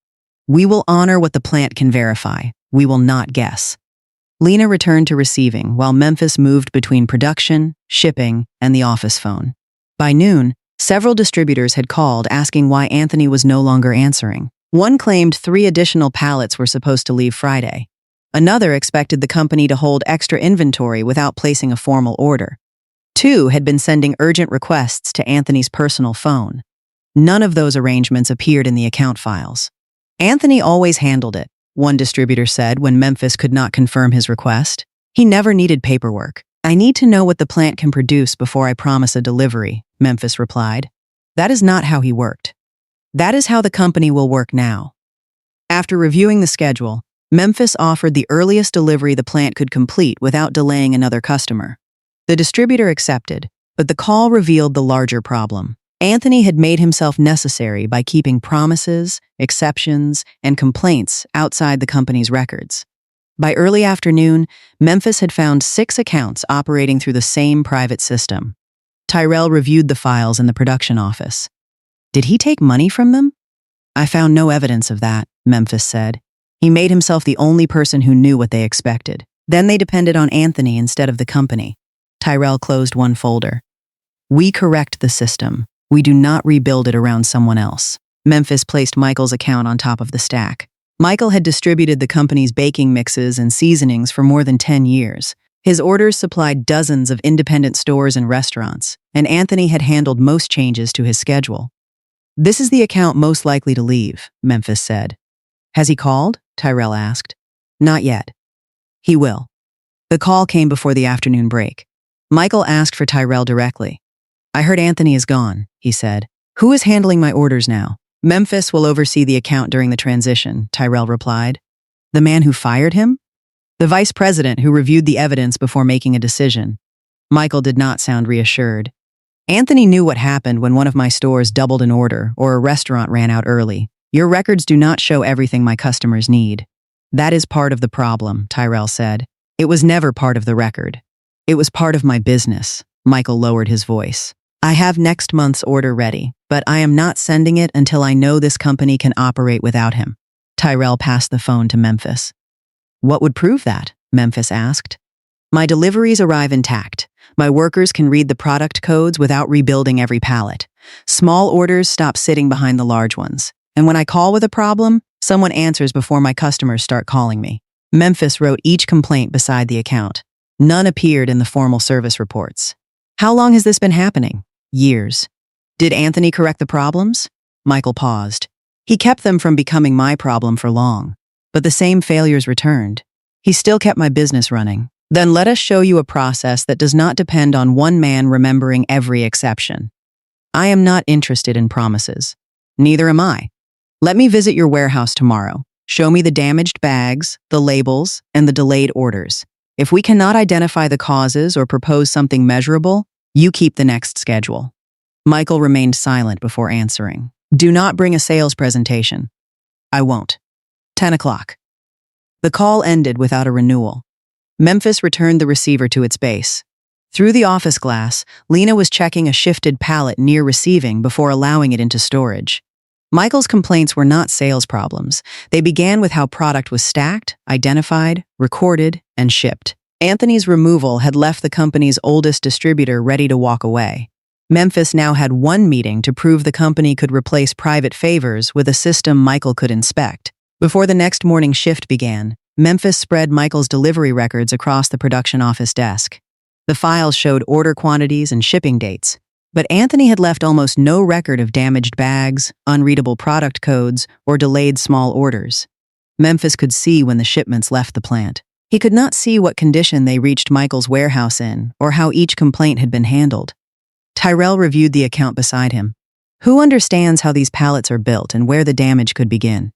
[SPEAKER 1] "We will honor what the plant can verify. We will not guess." Lena returned to receiving while Memphis moved between production, shipping, and the office phone. By noon, several distributors had called asking why Anthony was no longer answering. One claimed 3 additional pallets were supposed to leave Friday. Another expected the company to hold extra inventory without placing a formal order. Two had been sending urgent requests to Anthony's personal phone. None of those arrangements appeared in the account files. Anthony always handled it, one distributor said when Memphis could not confirm his request. He never needed paperwork. I need to know what the plant can produce before I promise a delivery, Memphis replied. That is not how he worked. That is how the company will work now. After reviewing the schedule, Memphis offered the earliest delivery the plant could complete without delaying another customer. The distributor accepted, but the call revealed the larger problem. Anthony had made himself necessary by keeping promises, exceptions, and complaints outside the company's records. By early afternoon, Memphis had found 6 accounts operating through the same private system. Tyrell reviewed the files in the production office. Did he take money from them? I found no evidence of that, Memphis said. He made himself the only person who knew what they expected. Then they depended on Anthony instead of the company. Tyrell closed one folder. We correct the system. We do not rebuild it around someone else. Memphis placed Michael's account on top of the stack. Michael had distributed the company's baking mixes and seasonings for more than 10 years. His orders supplied dozens of independent stores and restaurants, and Anthony had handled most changes to his schedule. This is the account most likely to leave, Memphis said. Has he called? Tyrell asked. Not yet. He will. The call came before the afternoon break. Michael asked for Tyrell directly. I heard Anthony is gone, he said. Who is handling my orders now? Memphis will oversee the account during the transition, Tyrell replied. The man who fired him? The vice president who reviewed the evidence before making a decision. Michael did not sound reassured. Anthony knew what happened when one of my stores doubled an order or a restaurant ran out early. Your records do not show everything my customers need. That is part of the problem, Tyrell said. It was never part of the record. It was part of my business. Michael lowered his voice. I have next month's order ready, but I am not sending it until I know this company can operate without him. Tyrell passed the phone to Memphis. What would prove that? Memphis asked. My deliveries arrive intact. My workers can read the product codes without rebuilding every pallet. Small orders stop sitting behind the large ones. And when I call with a problem, someone answers before my customers start calling me. Memphis wrote each complaint beside the account. None appeared in the formal service reports. How long has this been happening? Years. Did Anthony correct the problems? Michael paused. He kept them from becoming my problem for long. But the same failures returned. He still kept my business running. Then let us show you a process that does not depend on one man remembering every exception. I am not interested in promises. Neither am I. Let me visit your warehouse tomorrow. Show me the damaged bags, the labels, and the delayed orders. If we cannot identify the causes or propose something measurable, you keep the next schedule. Michael remained silent before answering. Do not bring a sales presentation. I won't. 10 o'clock. The call ended without a renewal. Memphis returned the receiver to its base. Through the office glass, Lena was checking a shifted pallet near receiving before allowing it into storage. Michael's complaints were not sales problems. They began with how product was stacked, identified, recorded, and shipped. Anthony's removal had left the company's oldest distributor ready to walk away. Memphis now had one meeting to prove the company could replace private favors with a system Michael could inspect. Before the next morning shift began, Memphis spread Michael's delivery records across the production office desk. The files showed order quantities and shipping dates, but Anthony had left almost no record of damaged bags, unreadable product codes, or delayed small orders. Memphis could see when the shipments left the plant. He could not see what condition they reached Michael's warehouse in, or how each complaint had been handled. Tyrell reviewed the account beside him. Who understands how these pallets are built and where the damage could begin?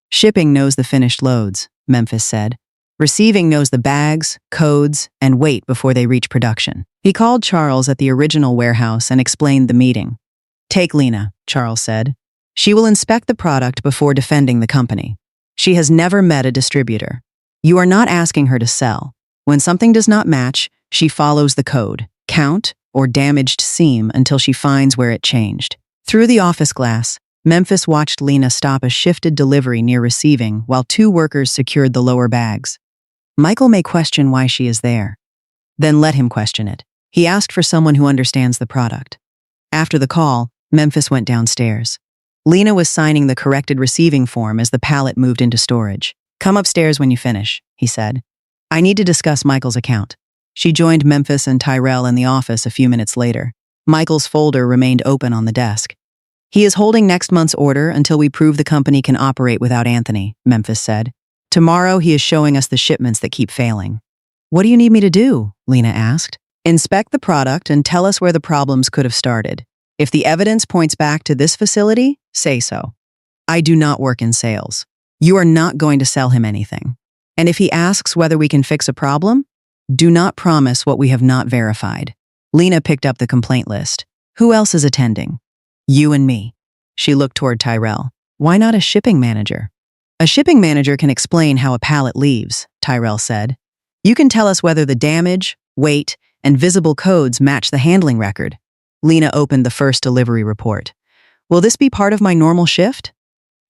[SPEAKER 1] Shipping knows the finished loads, Memphis said. Receiving knows the bags, codes, and weight before they reach production. He called Charles at the original warehouse and explained the meeting. Take Lena, Charles said. She will inspect the product before defending the company. She has never met a distributor. You are not asking her to sell. When something does not match, she follows the code, count, or damaged seam until she finds where it changed. Through the office glass, Memphis watched Lena stop a shifted delivery near receiving while 2 workers secured the lower bags. Michael may question why she is there. Then let him question it. He asked for someone who understands the product. After the call, Memphis went downstairs. Lena was signing the corrected receiving form as the pallet moved into storage. Come upstairs when you finish, he said. I need to discuss Michael's account. She joined Memphis and Tyrell in the office a few minutes later. Michael's folder remained open on the desk. "He is holding next month's order until we prove the company can operate without Anthony," Memphis said. "Tomorrow he is showing us the shipments that keep failing." "What do you need me to do?" Lena asked. "Inspect the product and tell us where the problems could have started. If the evidence points back to this facility, say so. I do not work in sales. You are not going to sell him anything. And if he asks whether we can fix a problem, do not promise what we have not verified." Lena picked up the complaint list. "Who else is attending?" "You and me." She looked toward Tyrell. "Why not a shipping manager?" "A shipping manager can explain how a pallet leaves," Tyrell said. "You can tell us whether the damage, weight, and visible codes match the handling record." Lena opened the first delivery report. "Will this be part of my normal shift?"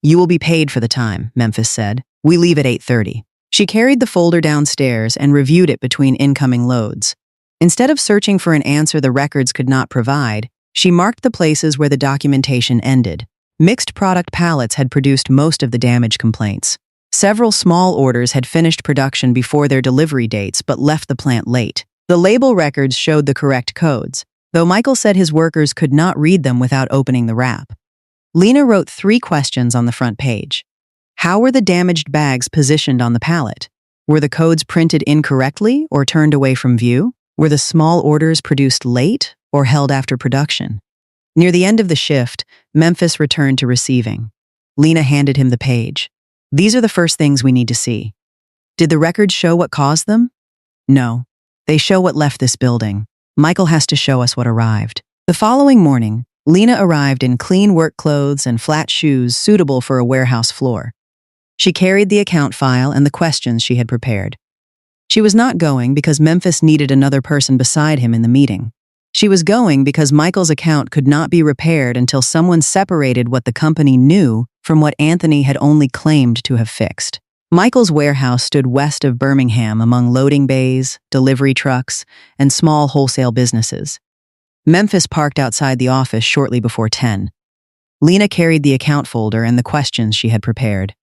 [SPEAKER 1] "You will be paid for the time," Memphis said. "We leave at 8:30. She carried the folder downstairs and reviewed it between incoming loads. Instead of searching for an answer the records could not provide, she marked the places where the documentation ended. Mixed product pallets had produced most of the damage complaints. Several small orders had finished production before their delivery dates but left the plant late. The label records showed the correct codes, though Michael said his workers could not read them without opening the wrap. Lena wrote 3 questions on the front page. How were the damaged bags positioned on the pallet? Were the codes printed incorrectly or turned away from view? Were the small orders produced late or held after production? Near the end of the shift, Memphis returned to receiving. Lena handed him the page. "These are the first things we need to see." "Did the records show what caused them?" "No. They show what left this building. Michael has to show us what arrived." The following morning, Lena arrived in clean work clothes and flat shoes suitable for a warehouse floor. She carried the account file and the questions she had prepared. She was not going because Memphis needed another person beside him in the meeting. She was going because Michael's account could not be repaired until someone separated what the company knew from what Anthony had only claimed to have fixed. Michael's warehouse stood west of Birmingham among loading bays, delivery trucks, and small wholesale businesses. Memphis parked outside the office shortly before 10. Lena carried the account folder and the questions she had prepared.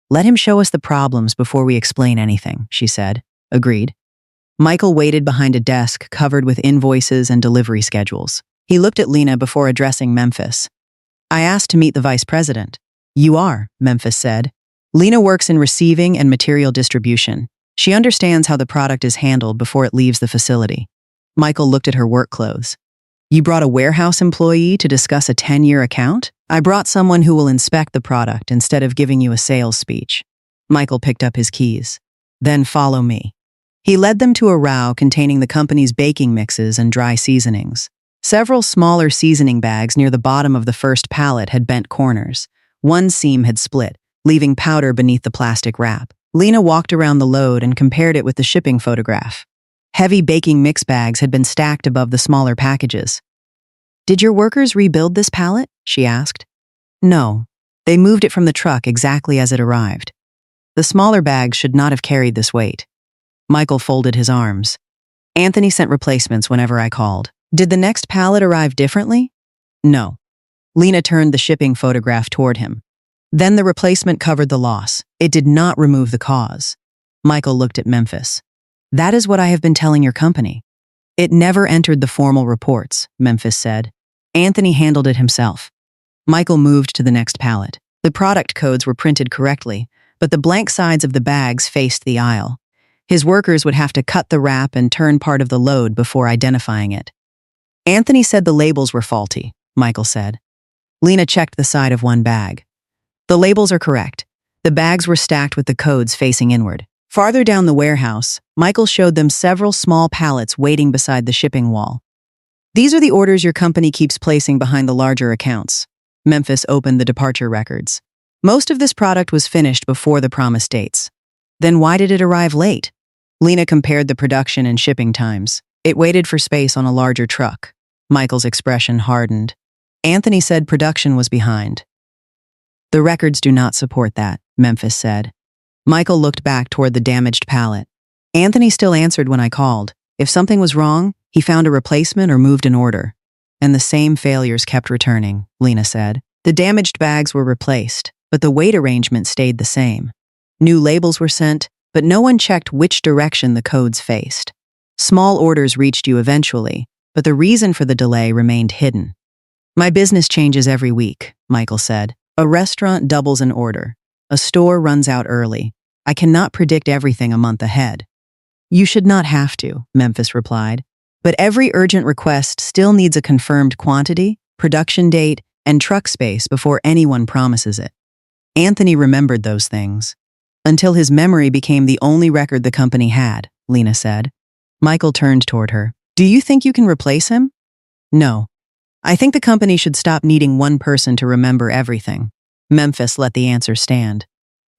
[SPEAKER 1] "Let him show us the problems before we explain anything," she said. "Agreed." Michael waited behind a desk covered with invoices and delivery schedules. He looked at Lena before addressing Memphis. "I asked to meet the vice president." "You are," Memphis said. "Lena works in receiving and material distribution. She understands how the product is handled before it leaves the facility." Michael looked at her work clothes. "You brought a warehouse employee to discuss a 10-year account?" "I brought someone who will inspect the product instead of giving you a sales speech." Michael picked up his keys. "Then follow me." He led them to a row containing the company's baking mixes and dry seasonings. Several smaller seasoning bags near the bottom of the first pallet had bent corners. One seam had split, leaving powder beneath the plastic wrap. Lena walked around the load and compared it with the shipping photograph. Heavy baking mix bags had been stacked above the smaller packages. "Did your workers rebuild this pallet?" she asked. "No. They moved it from the truck exactly as it arrived. The smaller bags should not have carried this weight." Michael folded his arms. "Anthony sent replacements whenever I called." "Did the next pallet arrive differently?" "No." Lena turned the shipping photograph toward him. "Then the replacement covered the loss. It did not remove the cause." Michael looked at Memphis. "That is what I have been telling your company." "It never entered the formal reports," Memphis said. "Anthony handled it himself." Michael moved to the next pallet. The product codes were printed correctly, but the blank sides of the bags faced the aisle. His workers would have to cut the wrap and turn part of the load before identifying it. "Anthony said the labels were faulty," Michael said. Lena checked the side of one bag. "The labels are correct. The bags were stacked with the codes facing inward." Farther down the warehouse, Michael showed them several small pallets waiting beside the shipping wall. "These are the orders your company keeps placing behind the larger accounts." Memphis opened the departure records. "Most of this product was finished before the promised dates." "Then why did it arrive late?" Lena compared the production and shipping times. "It waited for space on a larger truck." Michael's expression hardened. "Anthony said production was behind." "The records do not support that," Memphis said. Michael looked back toward the damaged pallet. "Anthony still answered when I called. If something was wrong, he found a replacement or moved an order." "And the same failures kept returning," Lena said. "The damaged bags were replaced, but the weight arrangement stayed the same. New labels were sent, but no one checked which direction the codes faced." Small orders reached you eventually, but the reason for the delay remained hidden. My business changes every week, Michael said. A restaurant doubles an order. A store runs out early. I cannot predict everything a month ahead. You should not have to, Memphis replied. But every urgent request still needs a confirmed quantity, production date, and truck space before anyone promises it. Anthony remembered those things. Until his memory became the only record the company had, Lena said. Michael turned toward her. Do you think you can replace him? No. I think the company should stop needing one person to remember everything. Memphis let the answer stand.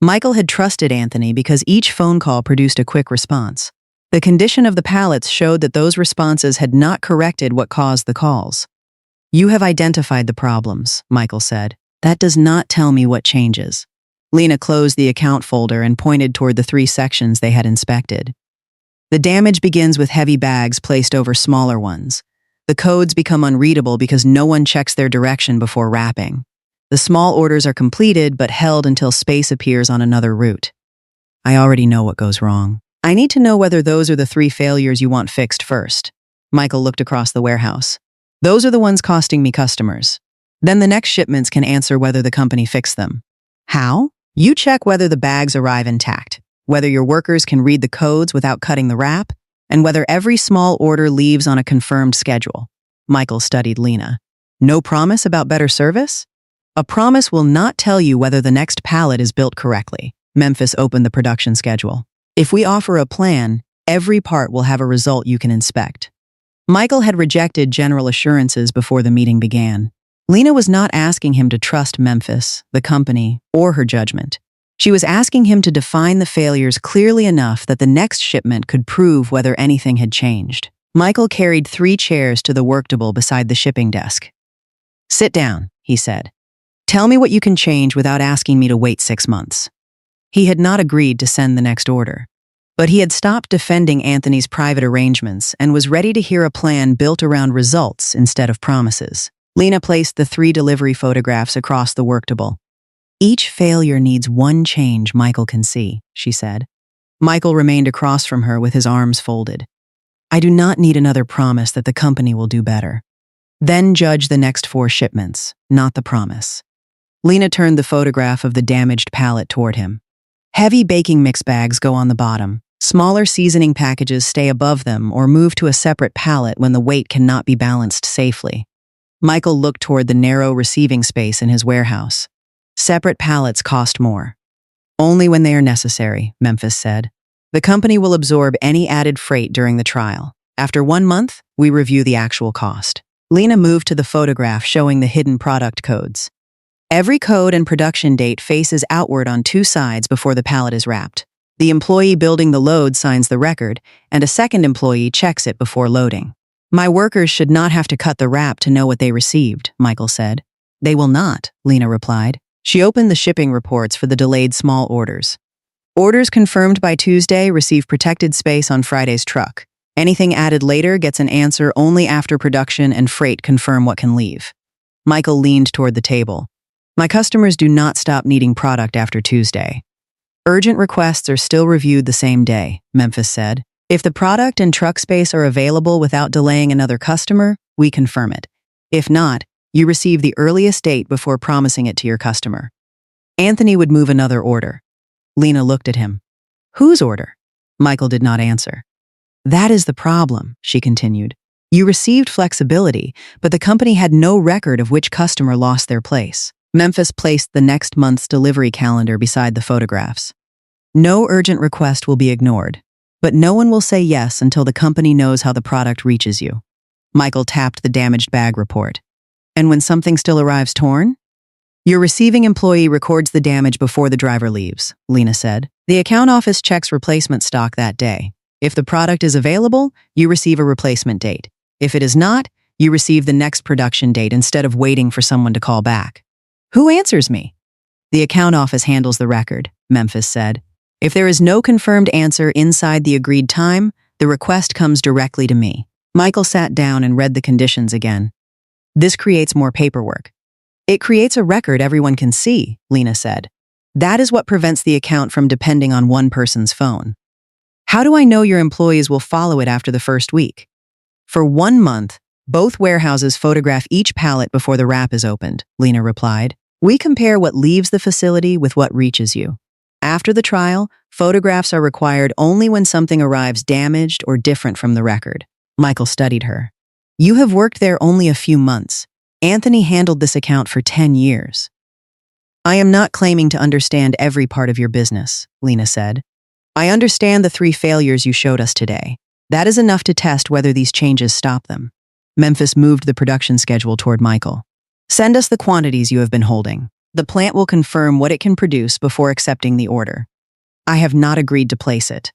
[SPEAKER 1] Michael had trusted Anthony because each phone call produced a quick response. The condition of the pallets showed that those responses had not corrected what caused the calls. You have identified the problems, Michael said. That does not tell me what changes. Lena closed the account folder and pointed toward the 3 sections they had inspected. The damage begins with heavy bags placed over smaller ones. The codes become unreadable because no one checks their direction before wrapping. The small orders are completed but held until space appears on another route. I already know what goes wrong. I need to know whether those are the 3 failures you want fixed first. Michael looked across the warehouse. Those are the ones costing me customers. Then the next shipments can answer whether the company fixed them. How? You check whether the bags arrive intact, whether your workers can read the codes without cutting the wrap, and whether every small order leaves on a confirmed schedule. Michael studied Lena. No promise about better service? A promise will not tell you whether the next pallet is built correctly. Memphis opened the production schedule. If we offer a plan, every part will have a result you can inspect. Michael had rejected general assurances before the meeting began. Lena was not asking him to trust Memphis, the company, or her judgment. She was asking him to define the failures clearly enough that the next shipment could prove whether anything had changed. Michael carried 3 chairs to the worktable beside the shipping desk. Sit down, he said. Tell me what you can change without asking me to wait 6 months. He had not agreed to send the next order. But he had stopped defending Anthony's private arrangements and was ready to hear a plan built around results instead of promises. Lena placed the 3 delivery photographs across the worktable. Each failure needs one change Michael can see, she said. Michael remained across from her with his arms folded. I do not need another promise that the company will do better. Then judge the next 4 shipments, not the promise. Lena turned the photograph of the damaged pallet toward him. Heavy baking mix bags go on the bottom. Smaller seasoning packages stay above them or move to a separate pallet when the weight cannot be balanced safely. Michael looked toward the narrow receiving space in his warehouse. Separate pallets cost more. Only when they are necessary, Memphis said. The company will absorb any added freight during the trial. After 1 month, we review the actual cost. Lena moved to the photograph showing the hidden product codes. Every code and production date faces outward on 2 sides before the pallet is wrapped. The employee building the load signs the record, and a second employee checks it before loading. My workers should not have to cut the wrap to know what they received, Michael said. They will not, Lena replied. She opened the shipping reports for the delayed small orders. Orders confirmed by Tuesday receive protected space on Friday's truck. Anything added later gets an answer only after production and freight confirm what can leave. Michael leaned toward the table. My customers do not stop needing product after Tuesday. Urgent requests are still reviewed the same day, Memphis said. If the product and truck space are available without delaying another customer, we confirm it. If not, you receive the earliest date before promising it to your customer. Anthony would move another order. Lena looked at him. Whose order? Michael did not answer. That is the problem, she continued. You received flexibility, but the company had no record of which customer lost their place. Memphis placed the next month's delivery calendar beside the photographs. No urgent request will be ignored, but no one will say yes until the company knows how the product reaches you. Michael tapped the damaged bag report. And when something still arrives torn? Your receiving employee records the damage before the driver leaves, Lena said. The account office checks replacement stock that day. If the product is available, you receive a replacement date. If it is not, you receive the next production date instead of waiting for someone to call back. Who answers me? The account office handles the record, Memphis said. If there is no confirmed answer inside the agreed time, the request comes directly to me. Michael sat down and read the conditions again. This creates more paperwork. It creates a record everyone can see, Lena said. That is what prevents the account from depending on one person's phone. How do I know your employees will follow it after the first week? For 1 month, both warehouses photograph each pallet before the wrap is opened, Lena replied. We compare what leaves the facility with what reaches you. After the trial, photographs are required only when something arrives damaged or different from the record. Michael studied her. You have worked there only a few months. Anthony handled this account for 10 years. I am not claiming to understand every part of your business, Lena said. I understand the 3 failures you showed us today. That is enough to test whether these changes stop them. Memphis moved the production schedule toward Michael. Send us the quantities you have been holding. The plant will confirm what it can produce before accepting the order. I have not agreed to place it.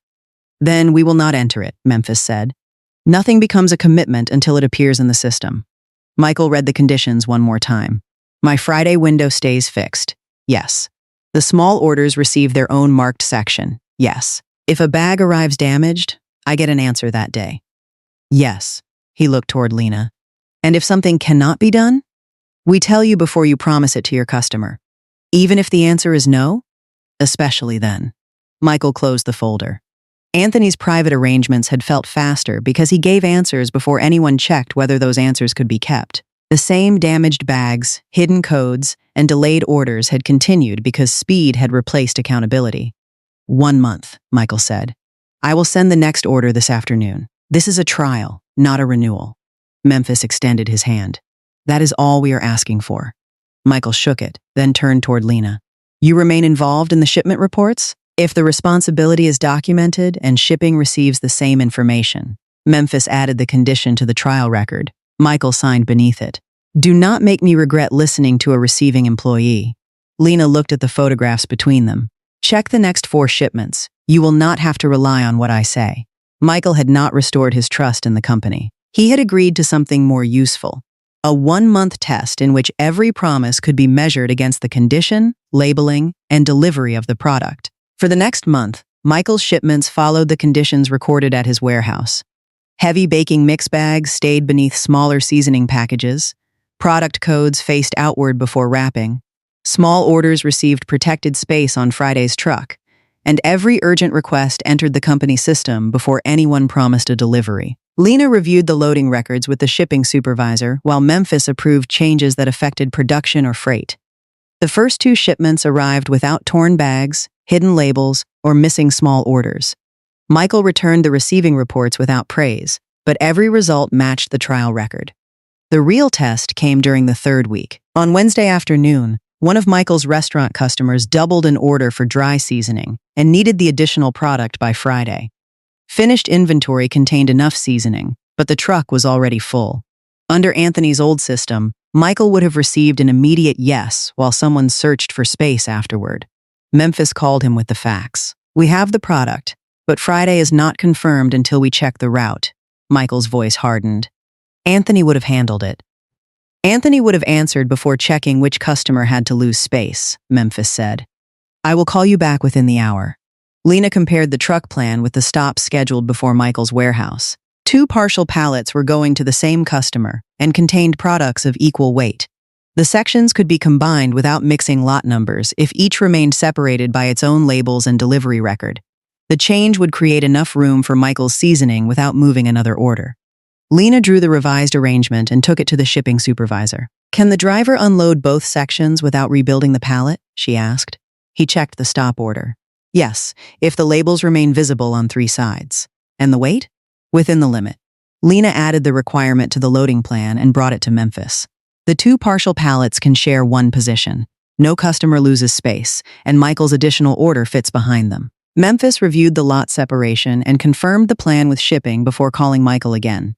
[SPEAKER 1] Then we will not enter it, Memphis said. Nothing becomes a commitment until it appears in the system. Michael read the conditions one more time. My Friday window stays fixed. Yes. The small orders receive their own marked section. Yes. If a bag arrives damaged, I get an answer that day. Yes. He looked toward Lena. And if something cannot be done? We tell you before you promise it to your customer. Even if the answer is no? Especially then. Michael closed the folder. Anthony's private arrangements had felt faster because he gave answers before anyone checked whether those answers could be kept. The same damaged bags, hidden codes, and delayed orders had continued because speed had replaced accountability. 1 month, Michael said. I will send the next order this afternoon. This is a trial, not a renewal. Memphis extended his hand. That is all we are asking for. Michael shook it, then turned toward Lena. You remain involved in the shipment reports? If the responsibility is documented and shipping receives the same information. Memphis added the condition to the trial record. Michael signed beneath it. Do not make me regret listening to a receiving employee. Lena looked at the photographs between them. Check the next 4 shipments. You will not have to rely on what I say. Michael had not restored his trust in the company. He had agreed to something more useful. A 1-month test in which every promise could be measured against the condition, labeling, and delivery of the product. For the next month, Michael's shipments followed the conditions recorded at his warehouse. Heavy baking mix bags stayed beneath smaller seasoning packages. Product codes faced outward before wrapping. Small orders received protected space on Friday's truck. And every urgent request entered the company system before anyone promised a delivery. Lena reviewed the loading records with the shipping supervisor, while Memphis approved changes that affected production or freight. The first 2 shipments arrived without torn bags, hidden labels, or missing small orders. Michael returned the receiving reports without praise, but every result matched the trial record. The real test came during the 3rd week. On Wednesday afternoon, one of Michael's restaurant customers doubled an order for dry seasoning and needed the additional product by Friday. Finished inventory contained enough seasoning, but the truck was already full. Under Anthony's old system, Michael would have received an immediate yes while someone searched for space afterward. Memphis called him with the facts. We have the product, but Friday is not confirmed until we check the route. Michael's voice hardened. Anthony would have handled it. Anthony would have answered before checking which customer had to lose space, Memphis said. I will call you back within the hour. Lena compared the truck plan with the stops scheduled before Michael's warehouse. 2 partial pallets were going to the same customer and contained products of equal weight. The sections could be combined without mixing lot numbers if each remained separated by its own labels and delivery record. The change would create enough room for Michael's seasoning without moving another order. Lena drew the revised arrangement and took it to the shipping supervisor. Can the driver unload both sections without rebuilding the pallet? She asked. He checked the stop order. Yes, if the labels remain visible on 3 sides. And the weight? Within the limit. Lena added the requirement to the loading plan and brought it to Memphis. The 2 partial pallets can share 1 position. No customer loses space, and Michael's additional order fits behind them. Memphis reviewed the lot separation and confirmed the plan with shipping before calling Michael again.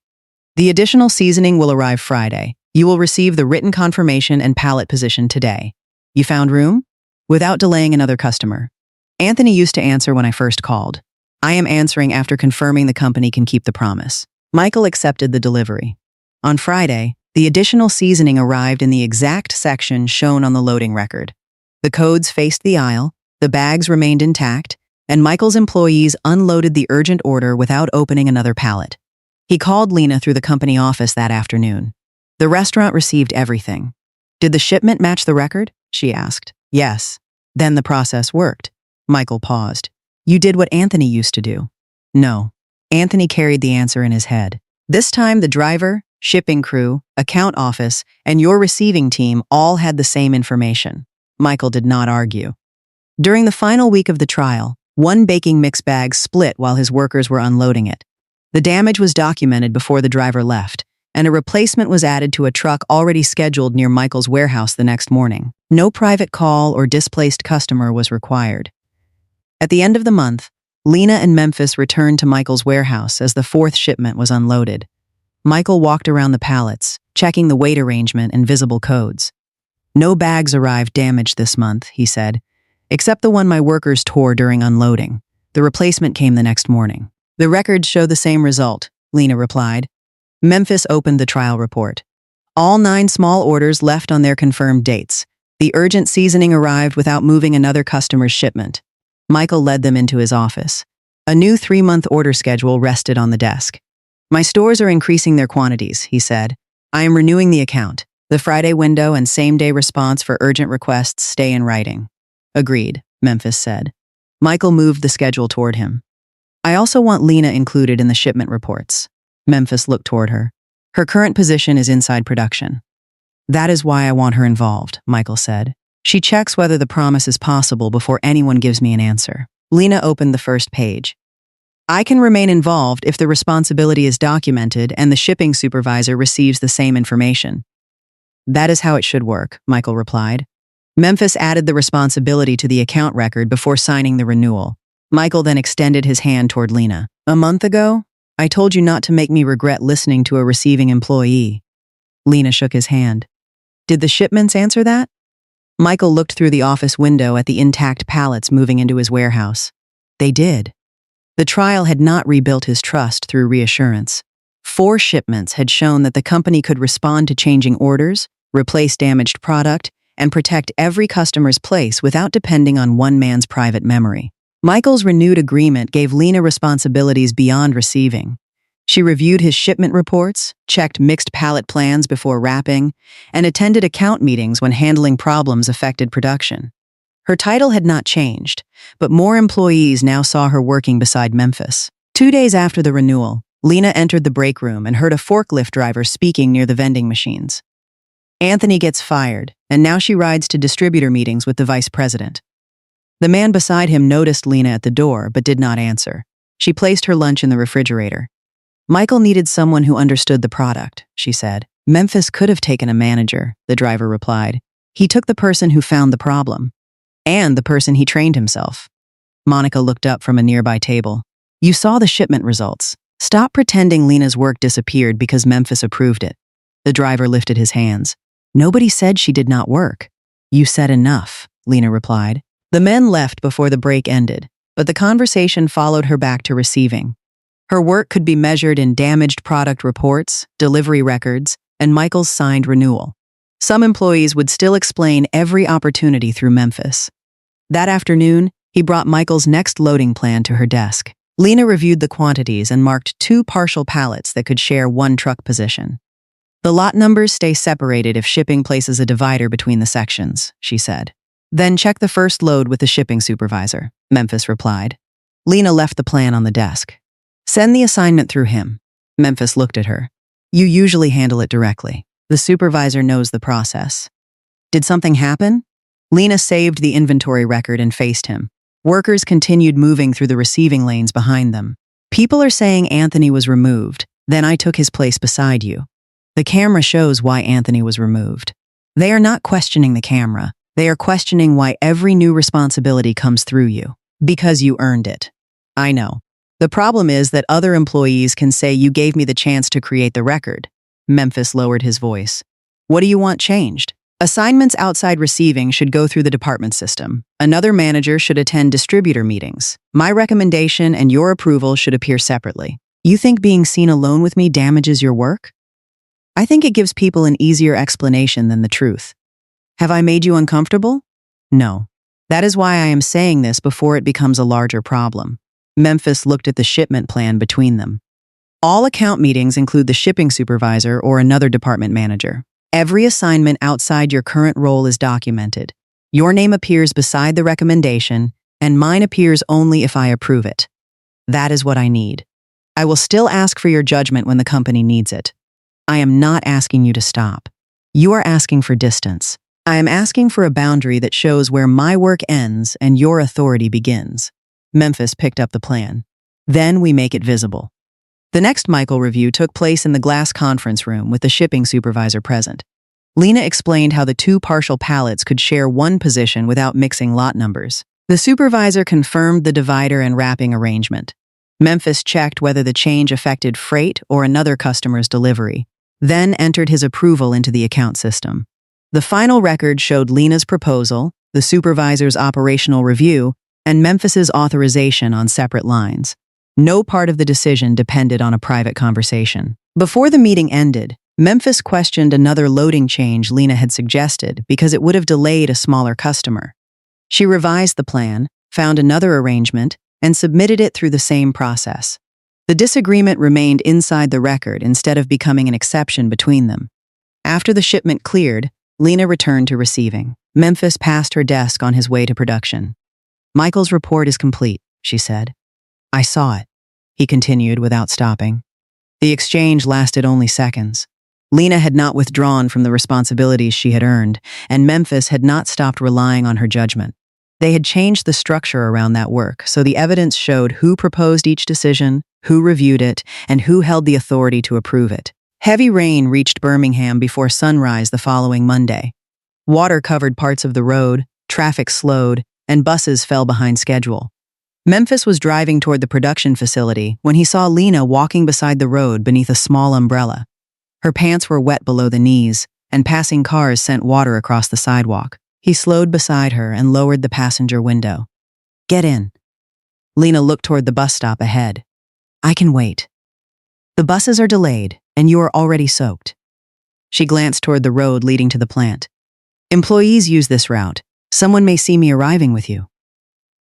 [SPEAKER 1] The additional seasoning will arrive Friday. You will receive the written confirmation and pallet position today. You found room? Without delaying another customer. Anthony used to answer when I first called. I am answering after confirming the company can keep the promise. Michael accepted the delivery. On Friday, the additional seasoning arrived in the exact section shown on the loading record. The codes faced the aisle, the bags remained intact, and Michael's employees unloaded the urgent order without opening another pallet. He called Lena through the company office that afternoon. The restaurant received everything. Did the shipment match the record? She asked. Yes. Then the process worked. Michael paused. You did what Anthony used to do. No. Anthony carried the answer in his head. This time the driver, shipping crew, account office, and your receiving team all had the same information. Michael did not argue. During the final week of the trial, one baking mix bag split while his workers were unloading it. The damage was documented before the driver left, and a replacement was added to a truck already scheduled near Michael's warehouse the next morning. No private call or displaced customer was required. At the end of the month, Lena and Memphis returned to Michael's warehouse as the fourth shipment was unloaded. Michael walked around the pallets, checking the weight arrangement and visible codes. No bags arrived damaged this month, he said, except the one my workers tore during unloading. The replacement came the next morning. The records show the same result, Lena replied. Memphis opened the trial report. All 9 small orders left on their confirmed dates. The urgent seasoning arrived without moving another customer's shipment. Michael led them into his office. A new 3-month order schedule rested on the desk. My stores are increasing their quantities, he said. I am renewing the account. The Friday window and same-day response for urgent requests stay in writing. Agreed, Memphis said. Michael moved the schedule toward him. I also want Lena included in the shipment reports. Memphis looked toward her. Her current position is inside production. That is why I want her involved, Michael said. She checks whether the promise is possible before anyone gives me an answer. Lena opened the first page. I can remain involved if the responsibility is documented and the shipping supervisor receives the same information. That is how it should work, Michael replied. Memphis added the responsibility to the account record before signing the renewal. Michael then extended his hand toward Lena. A month ago, I told you not to make me regret listening to a receiving employee. Lena shook his hand. Did the shipments answer that? Michael looked through the office window at the intact pallets moving into his warehouse. They did. The trial had not rebuilt his trust through reassurance. 4 shipments had shown that the company could respond to changing orders, replace damaged product, and protect every customer's place without depending on one man's private memory. Michael's renewed agreement gave Lena responsibilities beyond receiving. She reviewed his shipment reports, checked mixed pallet plans before wrapping, and attended account meetings when handling problems affected production. Her title had not changed, but more employees now saw her working beside Memphis. 2 days after the renewal, Lena entered the break room and heard a forklift driver speaking near the vending machines. Anthony gets fired, and now she rides to distributor meetings with the vice president. The man beside him noticed Lena at the door but did not answer. She placed her lunch in the refrigerator. Michael needed someone who understood the product, she said. Memphis could have taken a manager, the driver replied. He took the person who found the problem. And the person he trained himself. Monica looked up from a nearby table. You saw the shipment results. Stop pretending Lena's work disappeared because Memphis approved it. The driver lifted his hands. Nobody said she did not work. You said enough, Lena replied. The men left before the break ended, but the conversation followed her back to receiving. Her work could be measured in damaged product reports, delivery records, and Michael's signed renewal. Some employees would still explain every opportunity through Memphis. That afternoon, he brought Michael's next loading plan to her desk. Lena reviewed the quantities and marked 2 partial pallets that could share 1 truck position. The lot numbers stay separated if shipping places a divider between the sections, she said. Then check the first load with the shipping supervisor, Memphis replied. Lena left the plan on the desk. Send the assignment through him. Memphis looked at her. You usually handle it directly. The supervisor knows the process. Did something happen? Lena saved the inventory record and faced him. Workers continued moving through the receiving lanes behind them. People are saying Anthony was removed, then I took his place beside you. The camera shows why Anthony was removed. They are not questioning the camera. They are questioning why every new responsibility comes through you. Because you earned it. I know. The problem is that other employees can say you gave me the chance to create the record. Memphis lowered his voice. What do you want changed? Assignments outside receiving should go through the department system. Another manager should attend distributor meetings. My recommendation and your approval should appear separately. You think being seen alone with me damages your work? I think it gives people an easier explanation than the truth. Have I made you uncomfortable? No. That is why I am saying this before it becomes a larger problem. Memphis looked at the shipment plan between them. All account meetings include the shipping supervisor or another department manager. Every assignment outside your current role is documented. Your name appears beside the recommendation, and mine appears only if I approve it. That is what I need. I will still ask for your judgment when the company needs it. I am not asking you to stop. You are asking for distance. I am asking for a boundary that shows where my work ends and your authority begins. Memphis picked up the plan. Then we make it visible. The next Michael review took place in the glass conference room with the shipping supervisor present. Lena explained how the two partial pallets could share one position without mixing lot numbers. The supervisor confirmed the divider and wrapping arrangement. Memphis checked whether the change affected freight or another customer's delivery, then entered his approval into the account system. The final record showed Lena's proposal, the supervisor's operational review, and Memphis's authorization on separate lines. No part of the decision depended on a private conversation. Before the meeting ended, Memphis questioned another loading change Lena had suggested because it would have delayed a smaller customer. She revised the plan, found another arrangement, and submitted it through the same process. The disagreement remained inside the record instead of becoming an exception between them. After the shipment cleared, Lena returned to receiving. Memphis passed her desk on his way to production. Michael's report is complete, she said. I saw it, he continued without stopping. The exchange lasted only seconds. Lena had not withdrawn from the responsibilities she had earned, and Memphis had not stopped relying on her judgment. They had changed the structure around that work, so the evidence showed who proposed each decision, who reviewed it, and who held the authority to approve it. Heavy rain reached Birmingham before sunrise the following Monday. Water covered parts of the road, traffic slowed, and buses fell behind schedule. Memphis was driving toward the production facility when he saw Lena walking beside the road beneath a small umbrella. Her pants were wet below the knees, and passing cars sent water across the sidewalk. He slowed beside her and lowered the passenger window. Get in. Lena looked toward the bus stop ahead. I can wait. The buses are delayed, and you are already soaked. She glanced toward the road leading to the plant. Employees use this route. Someone may see me arriving with you.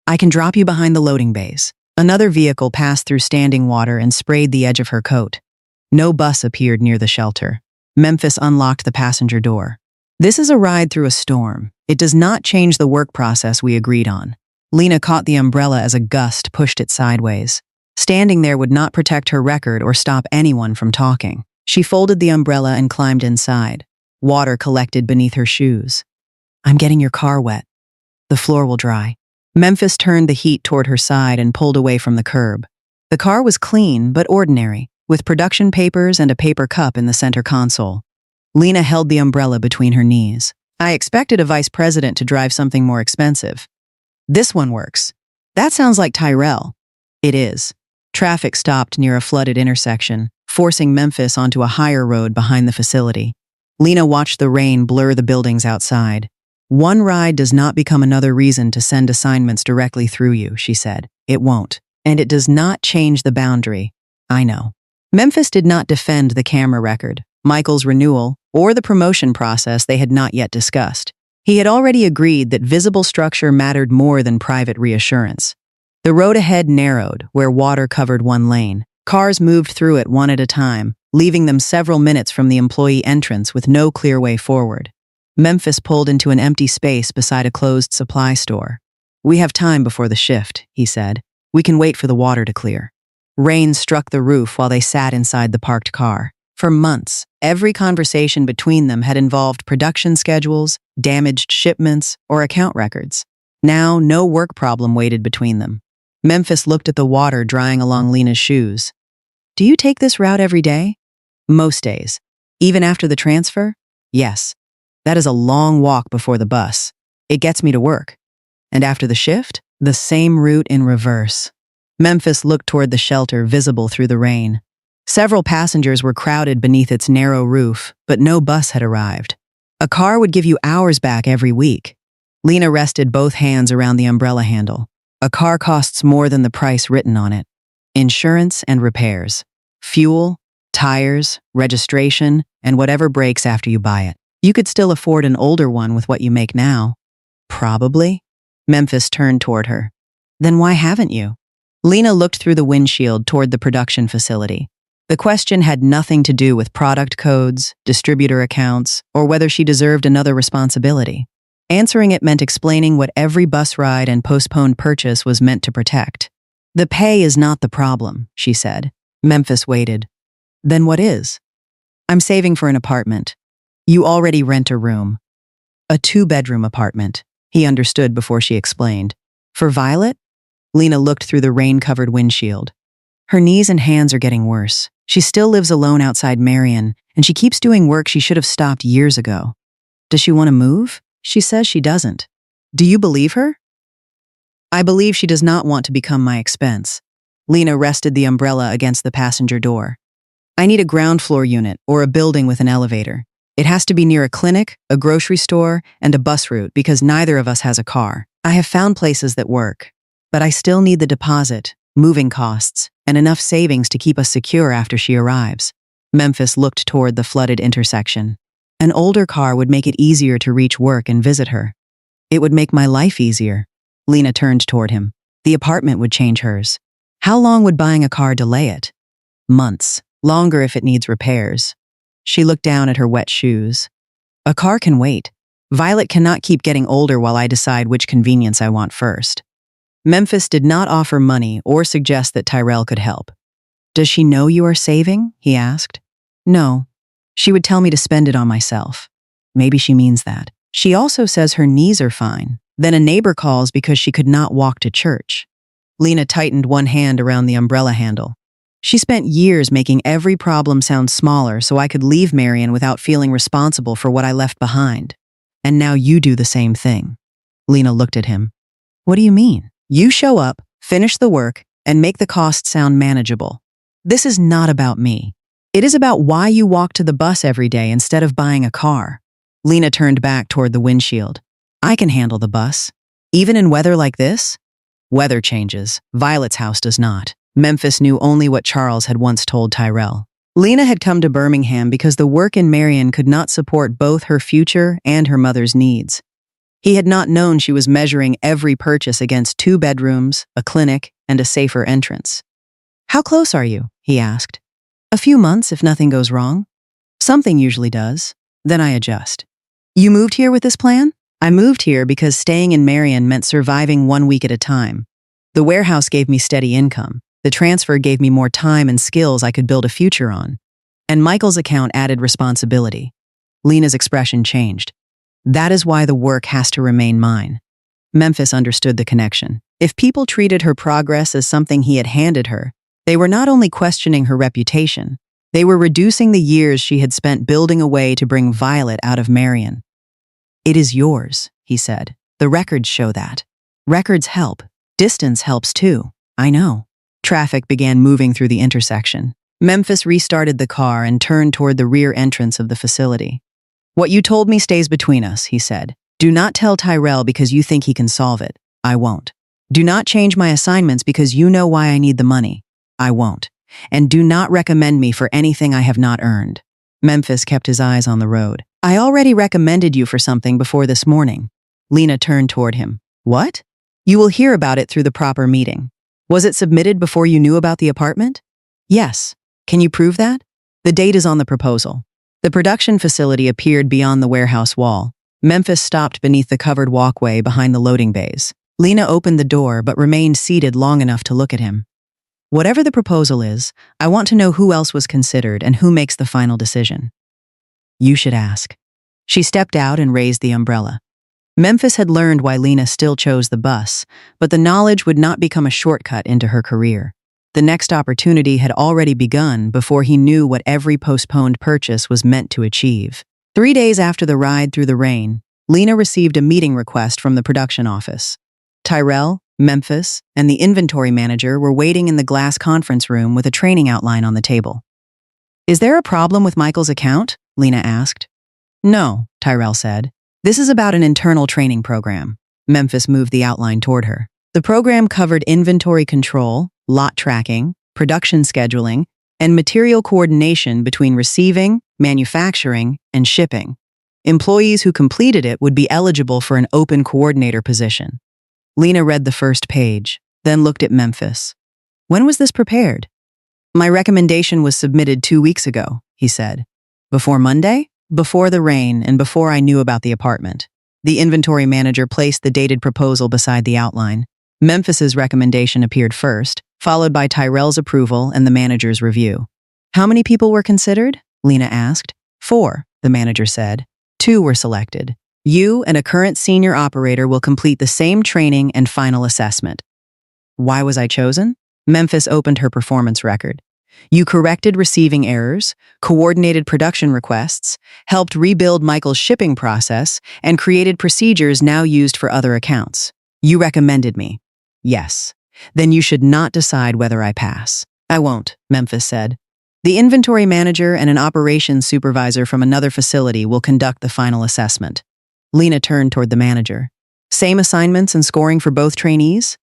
[SPEAKER 1] I can drop you behind the loading bays. Another vehicle passed through standing water and sprayed the edge of her coat. No bus appeared near the shelter. Memphis unlocked the passenger door. This is a ride through a storm. It does not change the work process we agreed on. Lena caught the umbrella as a gust pushed it sideways. Standing there would not protect her record or stop anyone from talking. She folded the umbrella and climbed inside. Water collected beneath her shoes. I'm getting your car wet. The floor will dry. Memphis turned the heat toward her side and pulled away from the curb. The car was clean but ordinary, with production papers and a paper cup in the center console. Lena held the umbrella between her knees. I expected a vice president to drive something more expensive. This one works. That sounds like Tyrell. It is. Traffic stopped near a flooded intersection, forcing Memphis onto a higher road behind the facility. Lena watched the rain blur the buildings outside. One ride does not become another reason to send assignments directly through you, she said. It won't. And it does not change the boundary. I know. Memphis did not defend the camera record, Michael's renewal, or the promotion process they had not yet discussed. He had already agreed that visible structure mattered more than private reassurance. The road ahead narrowed, where water covered one lane. Cars moved through it one at a time, leaving them several minutes from the employee entrance with no clear way forward. Memphis pulled into an empty space beside a closed supply store. We have time before the shift, he said. We can wait for the water to clear. Rain struck the roof while they sat inside the parked car. For months, every conversation between them had involved production schedules, damaged shipments, or account records. Now, no work problem waited between them. Memphis looked at the water drying along Lena's shoes. Do you take this route every day? Most days. Even after the transfer? Yes. That is a long walk before the bus. It gets me to work. And after the shift? The same route in reverse. Memphis looked toward the shelter visible through the rain. Several passengers were crowded beneath its narrow roof, but no bus had arrived. A car would give you hours back every week. Lena rested both hands around the umbrella handle. A car costs more than the price written on it. Insurance and repairs. Fuel, tires, registration, and whatever breaks after you buy it. You could still afford an older one with what you make now. Probably. Memphis turned toward her. Then why haven't you? Lena looked through the windshield toward the production facility. The question had nothing to do with product codes, distributor accounts, or whether she deserved another responsibility. Answering it meant explaining what every bus ride and postponed purchase was meant to protect. The pay is not the problem, she said. Memphis waited. Then what is? I'm saving for an apartment. You already rent a room. A 2-bedroom apartment. He understood before she explained. For Violet? Lena looked through the rain-covered windshield. Her knees and hands are getting worse. She still lives alone outside Marion, and she keeps doing work she should have stopped years ago. Does she want to move? She says she doesn't. Do you believe her? I believe she does not want to become my expense. Lena rested the umbrella against the passenger door. I need a ground floor unit or a building with an elevator. It has to be near a clinic, a grocery store, and a bus route because neither of us has a car. I have found places that work, but I still need the deposit, moving costs, and enough savings to keep us secure after she arrives. Memphis looked toward the flooded intersection. An older car would make it easier to reach work and visit her. It would make my life easier. Lena turned toward him. The apartment would change hers. How long would buying a car delay it? Months. Longer if it needs repairs. She looked down at her wet shoes. A car can wait. Violet cannot keep getting older while I decide which convenience I want first. Memphis did not offer money or suggest that Tyrell could help. Does she know you are saving? He asked. No. She would tell me to spend it on myself. Maybe she means that. She also says her knees are fine. Then a neighbor calls because she could not walk to church. Lena tightened one hand around the umbrella handle. She spent years making every problem sound smaller so I could leave Marion without feeling responsible for what I left behind. And now you do the same thing. Lena looked at him. What do you mean? You show up, finish the work, and make the cost sound manageable. This is not about me. It is about why you walk to the bus every day instead of buying a car. Lena turned back toward the windshield. I can handle the bus. Even in weather like this? Weather changes. Violet's house does not. Memphis knew only what Charles had once told Tyrell. Lena had come to Birmingham because the work in Marion could not support both her future and her mother's needs. He had not known she was measuring every purchase against 2 bedrooms, a clinic, and a safer entrance. How close are you? He asked. A few months if nothing goes wrong. Something usually does. Then I adjust. You moved here with this plan? I moved here because staying in Marion meant surviving 1 week at a time. The warehouse gave me steady income. The transfer gave me more time and skills I could build a future on. And Michael's account added responsibility. Lena's expression changed. That is why the work has to remain mine. Memphis understood the connection. If people treated her progress as something he had handed her, they were not only questioning her reputation, they were reducing the years she had spent building a way to bring Violet out of Marion. It is yours, he said. The records show that. Records help. Distance helps too. I know. Traffic began moving through the intersection. Memphis restarted the car and turned toward the rear entrance of the facility. What you told me stays between us, he said. Do not tell Tyrell because you think he can solve it. I won't. Do not change my assignments because you know why I need the money. I won't. And do not recommend me for anything I have not earned. Memphis kept his eyes on the road. I already recommended you for something before this morning. Lena turned toward him. What? You will hear about it through the proper meeting. Was it submitted before you knew about the apartment? Yes. Can you prove that? The date is on the proposal. The production facility appeared beyond the warehouse wall. Memphis stopped beneath the covered walkway behind the loading bays. Lena opened the door but remained seated long enough to look at him. Whatever the proposal is, I want to know who else was considered and who makes the final decision. You should ask. She stepped out and raised the umbrella. Memphis had learned why Lena still chose the bus, but the knowledge would not become a shortcut into her career. The next opportunity had already begun before he knew what every postponed purchase was meant to achieve. 3 days after the ride through the rain, Lena received a meeting request from the production office. Tyrell, Memphis, and the inventory manager were waiting in the glass conference room with a training outline on the table. Is there a problem with Michael's account? Lena asked. No, Tyrell said. This is about an internal training program. Memphis moved the outline toward her. The program covered inventory control, lot tracking, production scheduling, and material coordination between receiving, manufacturing, and shipping. Employees who completed it would be eligible for an open coordinator position. Lena read the first page, then looked at Memphis. When was this prepared? My recommendation was submitted 2 weeks ago, he said. Before Monday? Before the rain and before I knew about the apartment. The inventory manager placed the dated proposal beside the outline. Memphis's recommendation appeared first, followed by Tyrell's approval and the manager's review. How many people were considered? Lena asked. 4, the manager said. 2 were selected. You and a current senior operator will complete the same training and final assessment. Why was I chosen? Memphis opened her performance record. You corrected receiving errors, coordinated production requests, helped rebuild Michael's shipping process, and created procedures now used for other accounts. You recommended me. Yes. Then you should not decide whether I pass. I won't, Memphis said. The inventory manager and an operations supervisor from another facility will conduct the final assessment. Lena turned toward the manager. Same assignments and scoring for both trainees?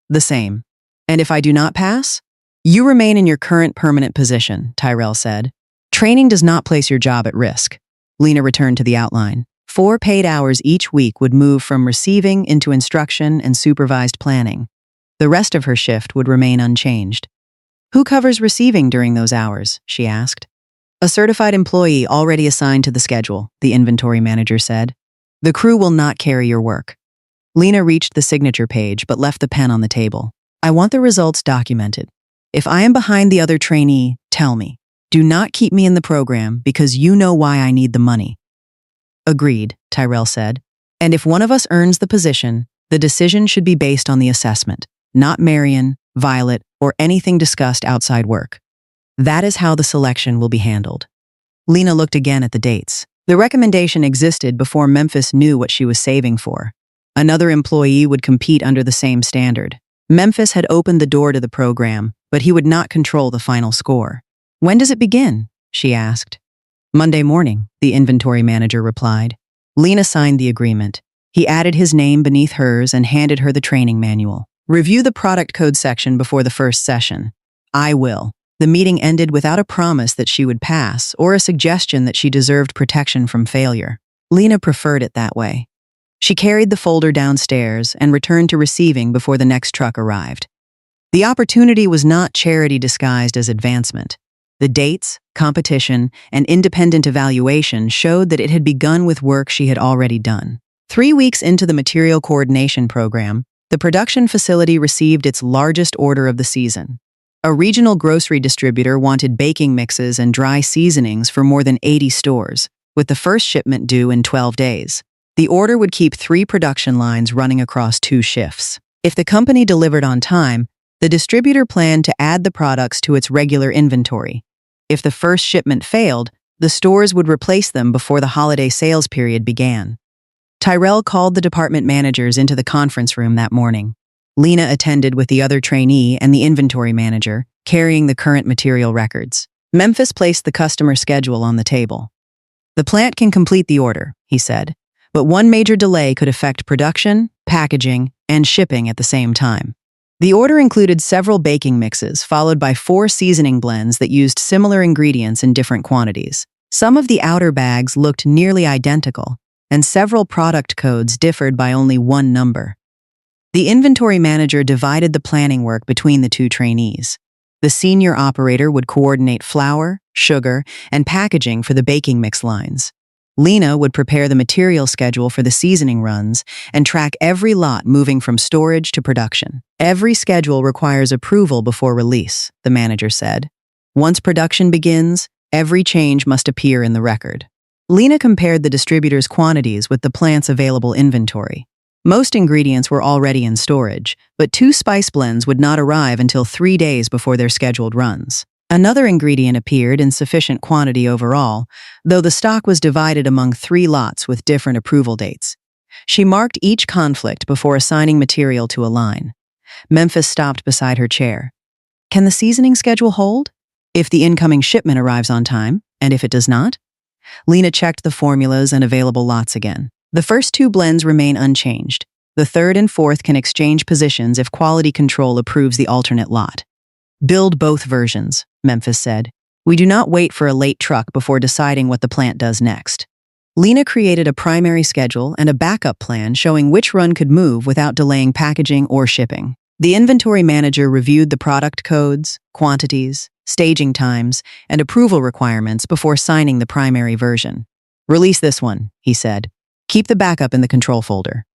[SPEAKER 1] The same. And if I do not pass? You remain in your current permanent position, Tyrell said. Training does not place your job at risk. Lena returned to the outline. 4 paid hours each week would move from receiving into instruction and supervised planning. The rest of her shift would remain unchanged. Who covers receiving during those hours? She asked. A certified employee already assigned to the schedule, the inventory manager said. The crew will not carry your work. Lena reached the signature page but left the pen on the table. I want the results documented. If I am behind the other trainee, tell me. Do not keep me in the program because you know why I need the money. Agreed, Tyrell said. And if one of us earns the position, the decision should be based on the assessment, not Marion, Violet, or anything discussed outside work. That is how the selection will be handled. Lena looked again at the dates. The recommendation existed before Memphis knew what she was saving for. Another employee would compete under the same standard. Memphis had opened the door to the program, but he would not control the final score. When does it begin? She asked. Monday morning, the inventory manager replied. Lena signed the agreement. He added his name beneath hers and handed her the training manual. Review the product code section before the first session. I will. The meeting ended without a promise that she would pass or a suggestion that she deserved protection from failure. Lena preferred it that way. She carried the folder downstairs and returned to receiving before the next truck arrived. The opportunity was not charity disguised as advancement. The dates, competition, and independent evaluation showed that it had begun with work she had already done. 3 weeks into the material coordination program, the production facility received its largest order of the season. A regional grocery distributor wanted baking mixes and dry seasonings for more than 80 stores, with the first shipment due in 12 days. The order would keep 3 production lines running across 2 shifts. If the company delivered on time, the distributor planned to add the products to its regular inventory. If the first shipment failed, the stores would replace them before the holiday sales period began. Tyrell called the department managers into the conference room that morning. Lena attended with the other trainee and the inventory manager, carrying the current material records. Memphis placed the customer schedule on the table. The plant can complete the order, he said, but one major delay could affect production, packaging, and shipping at the same time. The order included several baking mixes, followed by 4 seasoning blends that used similar ingredients in different quantities. Some of the outer bags looked nearly identical, and several product codes differed by only 1 number. The inventory manager divided the planning work between the 2 trainees. The senior operator would coordinate flour, sugar, and packaging for the baking mix lines. Lena would prepare the material schedule for the seasoning runs and track every lot moving from storage to production. Every schedule requires approval before release, the manager said. Once production begins, every change must appear in the record. Lena compared the distributor's quantities with the plant's available inventory. Most ingredients were already in storage, but 2 spice blends would not arrive until 3 days before their scheduled runs. Another ingredient appeared in sufficient quantity overall, though the stock was divided among 3 lots with different approval dates. She marked each conflict before assigning material to a line. Memphis stopped beside her chair. Can the seasoning schedule hold? If the incoming shipment arrives on time, and if it does not? Lena checked the formulas and available lots again. The first 2 blends remain unchanged. The 3rd and 4th can exchange positions if quality control approves the alternate lot. Build both versions, Memphis said. We do not wait for a late truck before deciding what the plant does next. Lena created a primary schedule and a backup plan showing which run could move without delaying packaging or shipping. The inventory manager reviewed the product codes, quantities, staging times, and approval requirements before signing the primary version. Release this one, he said. Keep the backup in the control folder.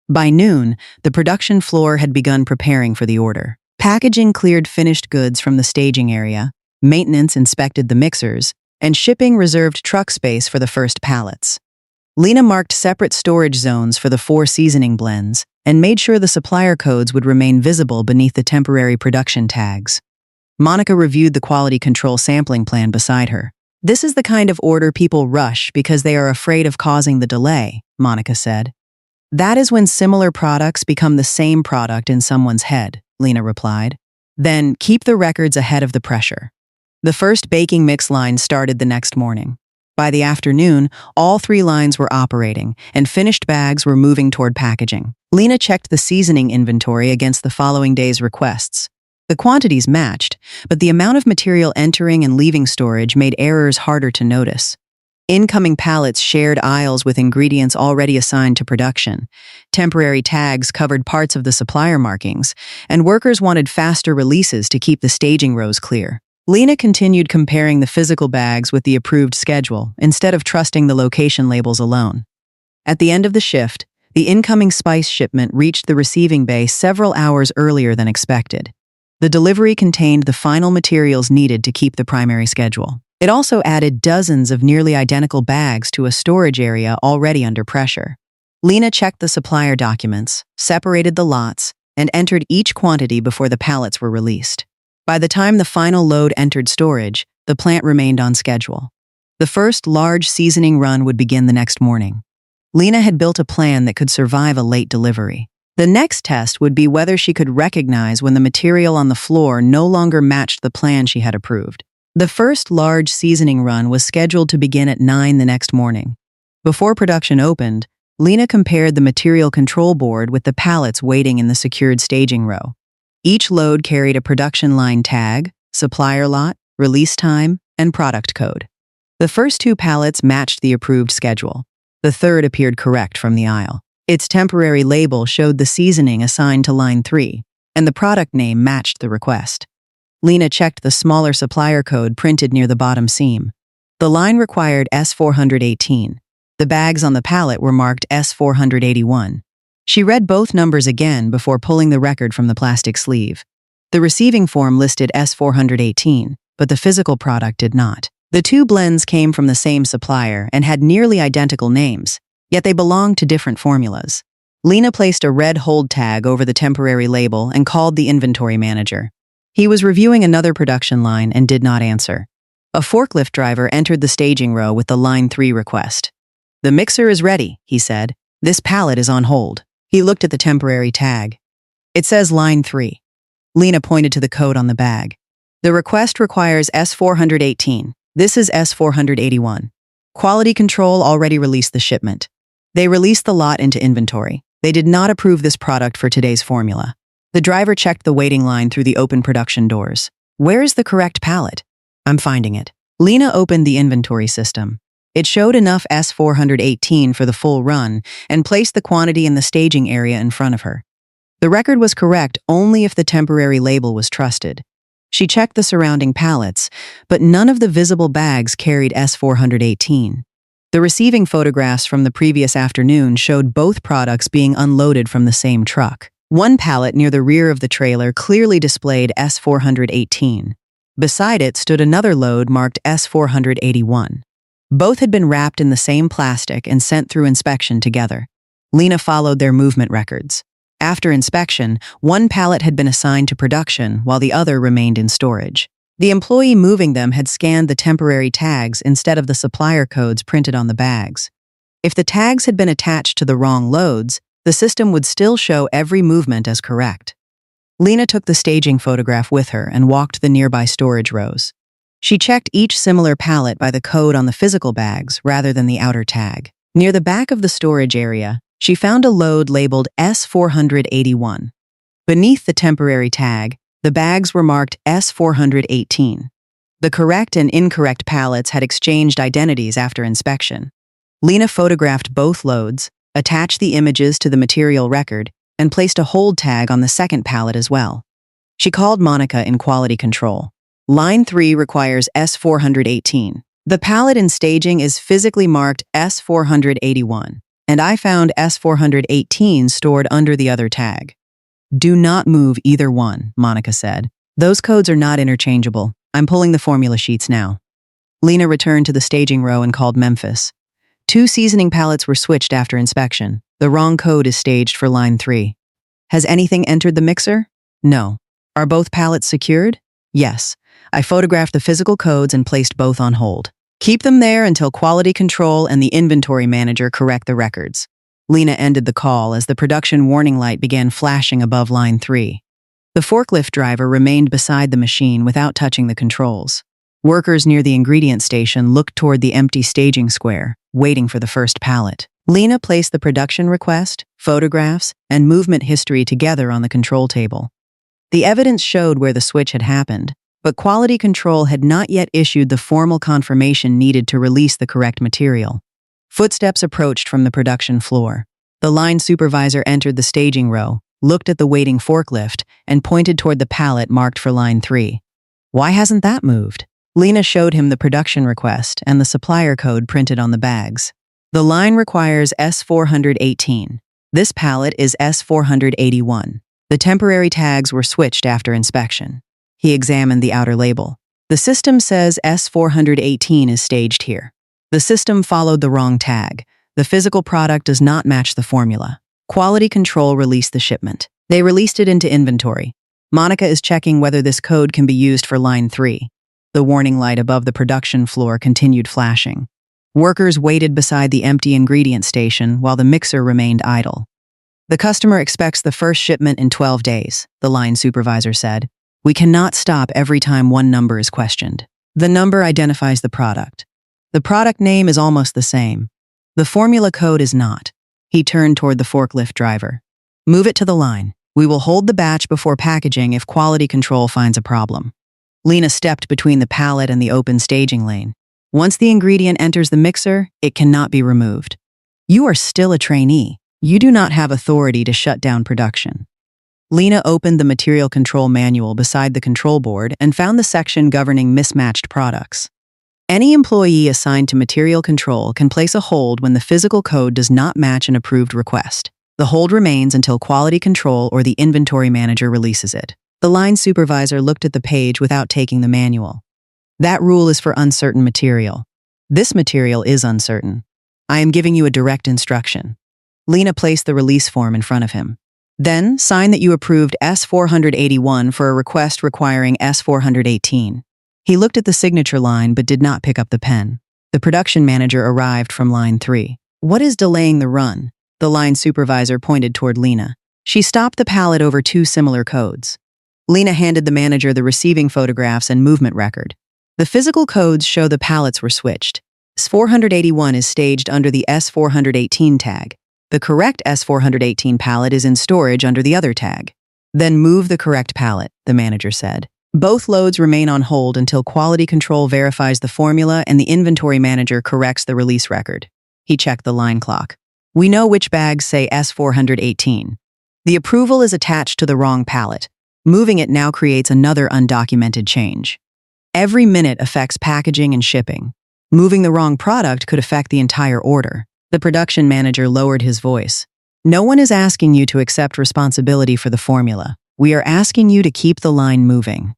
[SPEAKER 1] By noon, the production floor had begun preparing for the order. Packaging cleared finished goods from the staging area, maintenance inspected the mixers, and shipping reserved truck space for the first pallets. Lena marked separate storage zones for the 4 seasoning blends and made sure the supplier codes would remain visible beneath the temporary production tags. Monica reviewed the quality control sampling plan beside her. "This is the kind of order people rush because they are afraid of causing the delay," Monica said. "That is when similar products become the same product in someone's head," Lena replied. "Then keep the records ahead of the pressure." The first baking mix line started the next morning. By the afternoon, all 3 lines were operating, and finished bags were moving toward packaging. Lena checked the seasoning inventory against the following day's requests. The quantities matched, but the amount of material entering and leaving storage made errors harder to notice. Incoming pallets shared aisles with ingredients already assigned to production. Temporary tags covered parts of the supplier markings, and workers wanted faster releases to keep the staging rows clear. Lena continued comparing the physical bags with the approved schedule, instead of trusting the location labels alone. At the end of the shift, the incoming spice shipment reached the receiving bay several hours earlier than expected. The delivery contained the final materials needed to keep the primary schedule. It also added dozens of nearly identical bags to a storage area already under pressure. Lena checked the supplier documents, separated the lots, and entered each quantity before the pallets were released. By the time the final load entered storage, the plant remained on schedule. The first large seasoning run would begin the next morning. Lena had built a plan that could survive a late delivery. The next test would be whether she could recognize when the material on the floor no longer matched the plan she had approved. The first large seasoning run was scheduled to begin at 9 the next morning. Before production opened, Lena compared the material control board with the pallets waiting in the secured staging row. Each load carried a production line tag, supplier lot, release time, and product code. The first 2 pallets matched the approved schedule. The third appeared correct from the aisle. Its temporary label showed the seasoning assigned to line 3, and the product name matched the request. Lena checked the smaller supplier code printed near the bottom seam. The line required S418. The bags on the pallet were marked S481. She read both numbers again before pulling the record from the plastic sleeve. The receiving form listed S418, but the physical product did not. The 2 blends came from the same supplier and had nearly identical names, yet they belonged to different formulas. Lena placed a red hold tag over the temporary label and called the inventory manager. He was reviewing another production line and did not answer. A forklift driver entered the staging row with the line 3 request. "The mixer is ready," he said. "This pallet is on hold." He looked at the temporary tag. "It says line 3. Lena pointed to the code on the bag. "The request requires S418. This is S481. Quality control already released the shipment. They released the lot into inventory. They did not approve this product for today's formula." The driver checked the waiting line through the open production doors. "Where is the correct pallet?" "I'm finding it." Lena opened the inventory system. It showed enough S418 for the full run and placed the quantity in the staging area in front of her. The record was correct only if the temporary label was trusted. She checked the surrounding pallets, but none of the visible bags carried S418. The receiving photographs from the previous afternoon showed both products being unloaded from the same truck. One pallet near the rear of the trailer clearly displayed S418. Beside it stood another load marked S481. Both had been wrapped in the same plastic and sent through inspection together. Lena followed their movement records. After inspection, one pallet had been assigned to production while the other remained in storage. The employee moving them had scanned the temporary tags instead of the supplier codes printed on the bags. If the tags had been attached to the wrong loads, the system would still show every movement as correct. Lena took the staging photograph with her and walked the nearby storage rows. She checked each similar pallet by the code on the physical bags rather than the outer tag. Near the back of the storage area, she found a load labeled S481. Beneath the temporary tag, the bags were marked S418. The correct and incorrect pallets had exchanged identities after inspection. Lena photographed both loads, attached the images to the material record, and placed a hold tag on the second pallet as well. She called Monica in quality control. Line 3 requires S418. The pallet in staging is physically marked S481. and I found S418 stored under the other tag. Do not move either one, Monica said. Those codes are not interchangeable. I'm pulling the formula sheets now. Lena returned to the staging row and called Memphis. 2 seasoning pallets were switched after inspection. The wrong code is staged for line 3. Has anything entered the mixer? No. Are both pallets secured? Yes. I photographed the physical codes and placed both on hold. Keep them there until quality control and the inventory manager correct the records. Lena ended the call as the production warning light began flashing above line 3. The forklift driver remained beside the machine without touching the controls. Workers near the ingredient station looked toward the empty staging square, waiting for the first pallet. Lena placed the production request, photographs, and movement history together on the control table. The evidence showed where the switch had happened, but quality control had not yet issued the formal confirmation needed to release the correct material. Footsteps approached from the production floor. The line supervisor entered the staging row, looked at the waiting forklift, and pointed toward the pallet marked for line 3. Why hasn't that moved? Lena showed him the production request and the supplier code printed on the bags. The line requires S418. This pallet is S481. The temporary tags were switched after inspection. He examined the outer label. The system says S418 is staged here. The system followed the wrong tag. The physical product does not match the formula. Quality control released the shipment. They released it into inventory. Monica is checking whether this code can be used for line 3. The warning light above the production floor continued flashing. Workers waited beside the empty ingredient station while the mixer remained idle. The customer expects the first shipment in 12 days, the line supervisor said. We cannot stop every time one number is questioned. The number identifies the product. The product name is almost the same. The formula code is not. He turned toward the forklift driver. Move it to the line. We will hold the batch before packaging if quality control finds a problem. Lena stepped between the pallet and the open staging lane. Once the ingredient enters the mixer, it cannot be removed. You are still a trainee. You do not have authority to shut down production. Lena opened the material control manual beside the control board and found the section governing mismatched products. Any employee assigned to material control can place a hold when the physical code does not match an approved request. The hold remains until quality control or the inventory manager releases it. The line supervisor looked at the page without taking the manual. That rule is for uncertain material. This material is uncertain. I am giving you a direct instruction. Lena placed the release form in front of him. Then, sign that you approved S481 for a request requiring S418. He looked at the signature line but did not pick up the pen. The production manager arrived from line 3. What is delaying the run? The line supervisor pointed toward Lena. She stopped the pallet over 2 similar codes. Lena handed the manager the receiving photographs and movement record. The physical codes show the pallets were switched. S481 is staged under the S418 tag. The correct S418 pallet is in storage under the other tag. Then move the correct pallet, the manager said. Both loads remain on hold until quality control verifies the formula and the inventory manager corrects the release record. He checked the line clock. We know which bags say S418. The approval is attached to the wrong pallet. Moving it now creates another undocumented change. Every minute affects packaging and shipping. Moving the wrong product could affect the entire order. The production manager lowered his voice. No one is asking you to accept responsibility for the formula. We are asking you to keep the line moving.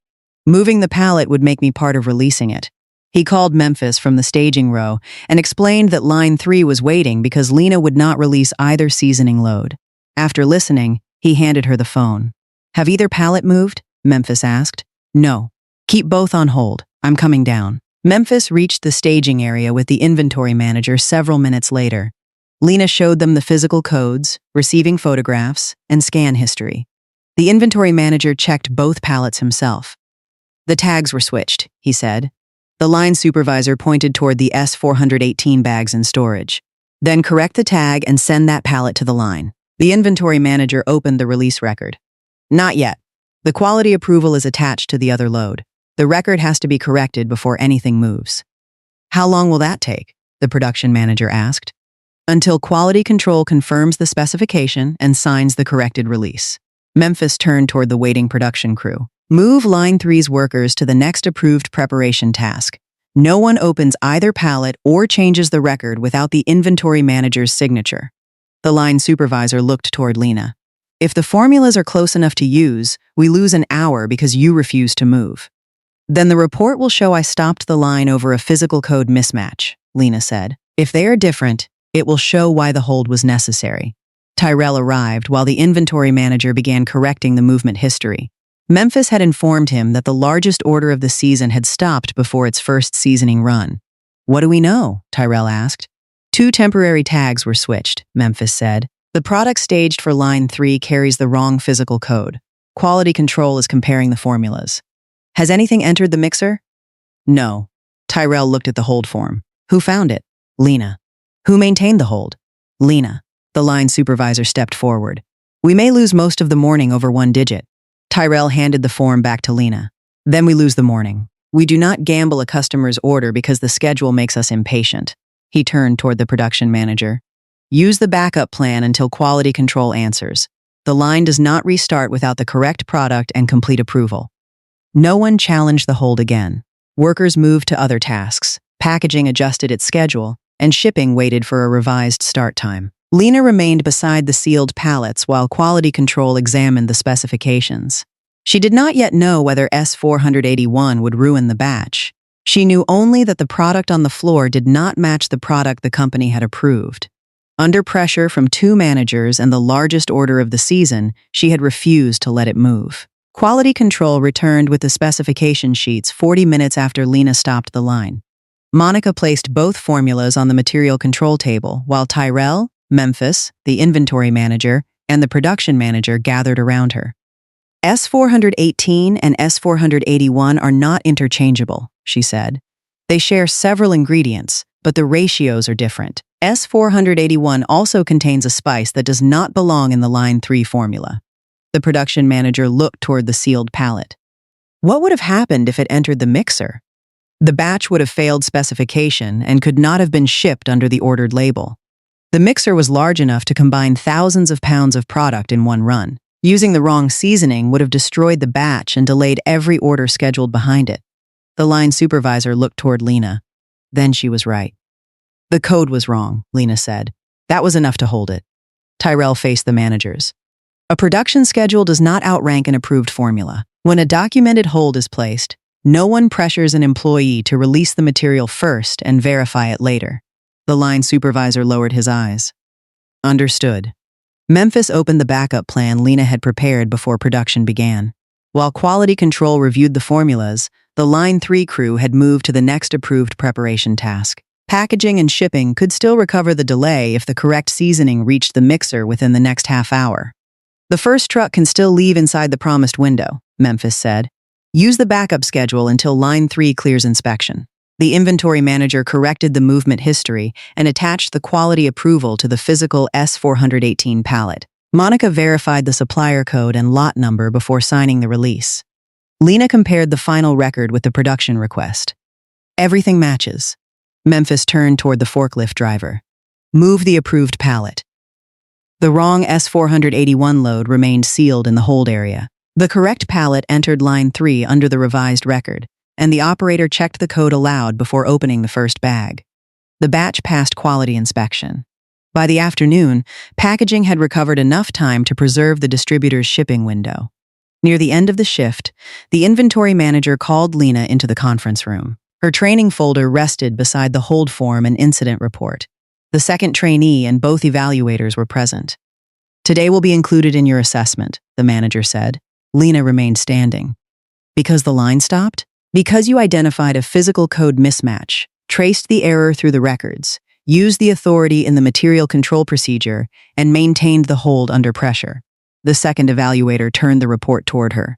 [SPEAKER 1] Moving the pallet would make me part of releasing it. He called Memphis from the staging row and explained that line 3 was waiting because Lena would not release either seasoning load. After listening, he handed her the phone. Have either pallet moved? Memphis asked. No. Keep both on hold. I'm coming down. Memphis reached the staging area with the inventory manager several minutes later. Lena showed them the physical codes, receiving photographs, and scan history. The inventory manager checked both pallets himself. The tags were switched, he said. The line supervisor pointed toward the S418 bags in storage. Then correct the tag and send that pallet to the line. The inventory manager opened the release record. Not yet. The quality approval is attached to the other load. The record has to be corrected before anything moves. How long will that take? The production manager asked. Until quality control confirms the specification and signs the corrected release. Memphis turned toward the waiting production crew. Move line 3's workers to the next approved preparation task. No one opens either pallet or changes the record without the inventory manager's signature. The line supervisor looked toward Lena. If the formulas are close enough to use, we lose an hour because you refuse to move. Then the report will show I stopped the line over a physical code mismatch, Lena said. If they are different, it will show why the hold was necessary. Tyrell arrived while the inventory manager began correcting the movement history. Memphis had informed him that the largest order of the season had stopped before its first seasoning run. What do we know? Tyrell asked. 2 temporary tags were switched, Memphis said. The product staged for line 3 carries the wrong physical code. Quality control is comparing the formulas. Has anything entered the mixer? No. Tyrell looked at the hold form. Who found it? Lena. Who maintained the hold? Lena. The line supervisor stepped forward. We may lose most of the morning over 1 digit. Tyrell handed the form back to Lena. Then we lose the morning. We do not gamble a customer's order because the schedule makes us impatient. He turned toward the production manager. Use the backup plan until quality control answers. The line does not restart without the correct product and complete approval. No one challenged the hold again. Workers moved to other tasks. Packaging adjusted its schedule, and shipping waited for a revised start time. Lena remained beside the sealed pallets while quality control examined the specifications. She did not yet know whether S481 would ruin the batch. She knew only that the product on the floor did not match the product the company had approved. Under pressure from 2 managers and the largest order of the season, she had refused to let it move. Quality control returned with the specification sheets 40 minutes after Lena stopped the line. Monica placed both formulas on the material control table, while Tyrell, Memphis, the inventory manager, and the production manager gathered around her. S418 and S481 are not interchangeable, she said. They share several ingredients, but the ratios are different. S481 also contains a spice that does not belong in the line 3 formula. The production manager looked toward the sealed pallet. What would have happened if it entered the mixer? The batch would have failed specification and could not have been shipped under the ordered label. The mixer was large enough to combine thousands of pounds of product in one run. Using the wrong seasoning would have destroyed the batch and delayed every order scheduled behind it. The line supervisor looked toward Lena. Then she was right. The code was wrong, Lena said. That was enough to hold it. Tyrell faced the managers. A production schedule does not outrank an approved formula. When a documented hold is placed, no one pressures an employee to release the material first and verify it later. The line supervisor lowered his eyes. Understood. Memphis opened the backup plan Lena had prepared before production began. While quality control reviewed the formulas, the line 3 crew had moved to the next approved preparation task. Packaging and shipping could still recover the delay if the correct seasoning reached the mixer within the next half hour. The first truck can still leave inside the promised window, Memphis said. Use the backup schedule until line 3 clears inspection. The inventory manager corrected the movement history and attached the quality approval to the physical S418 pallet. Monica verified the supplier code and lot number before signing the release. Lena compared the final record with the production request. Everything matches. Memphis turned toward the forklift driver. Move the approved pallet. The wrong S481 load remained sealed in the hold area. The correct pallet entered line 3 under the revised record, and the operator checked the code aloud before opening the first bag. The batch passed quality inspection. By the afternoon, packaging had recovered enough time to preserve the distributor's shipping window. Near the end of the shift, the inventory manager called Lena into the conference room. Her training folder rested beside the hold form and incident report. The second trainee and both evaluators were present. Today will be included in your assessment, the manager said. Lena remained standing. Because the line stopped? Because you identified a physical code mismatch, traced the error through the records, used the authority in the material control procedure, and maintained the hold under pressure. The second evaluator turned the report toward her.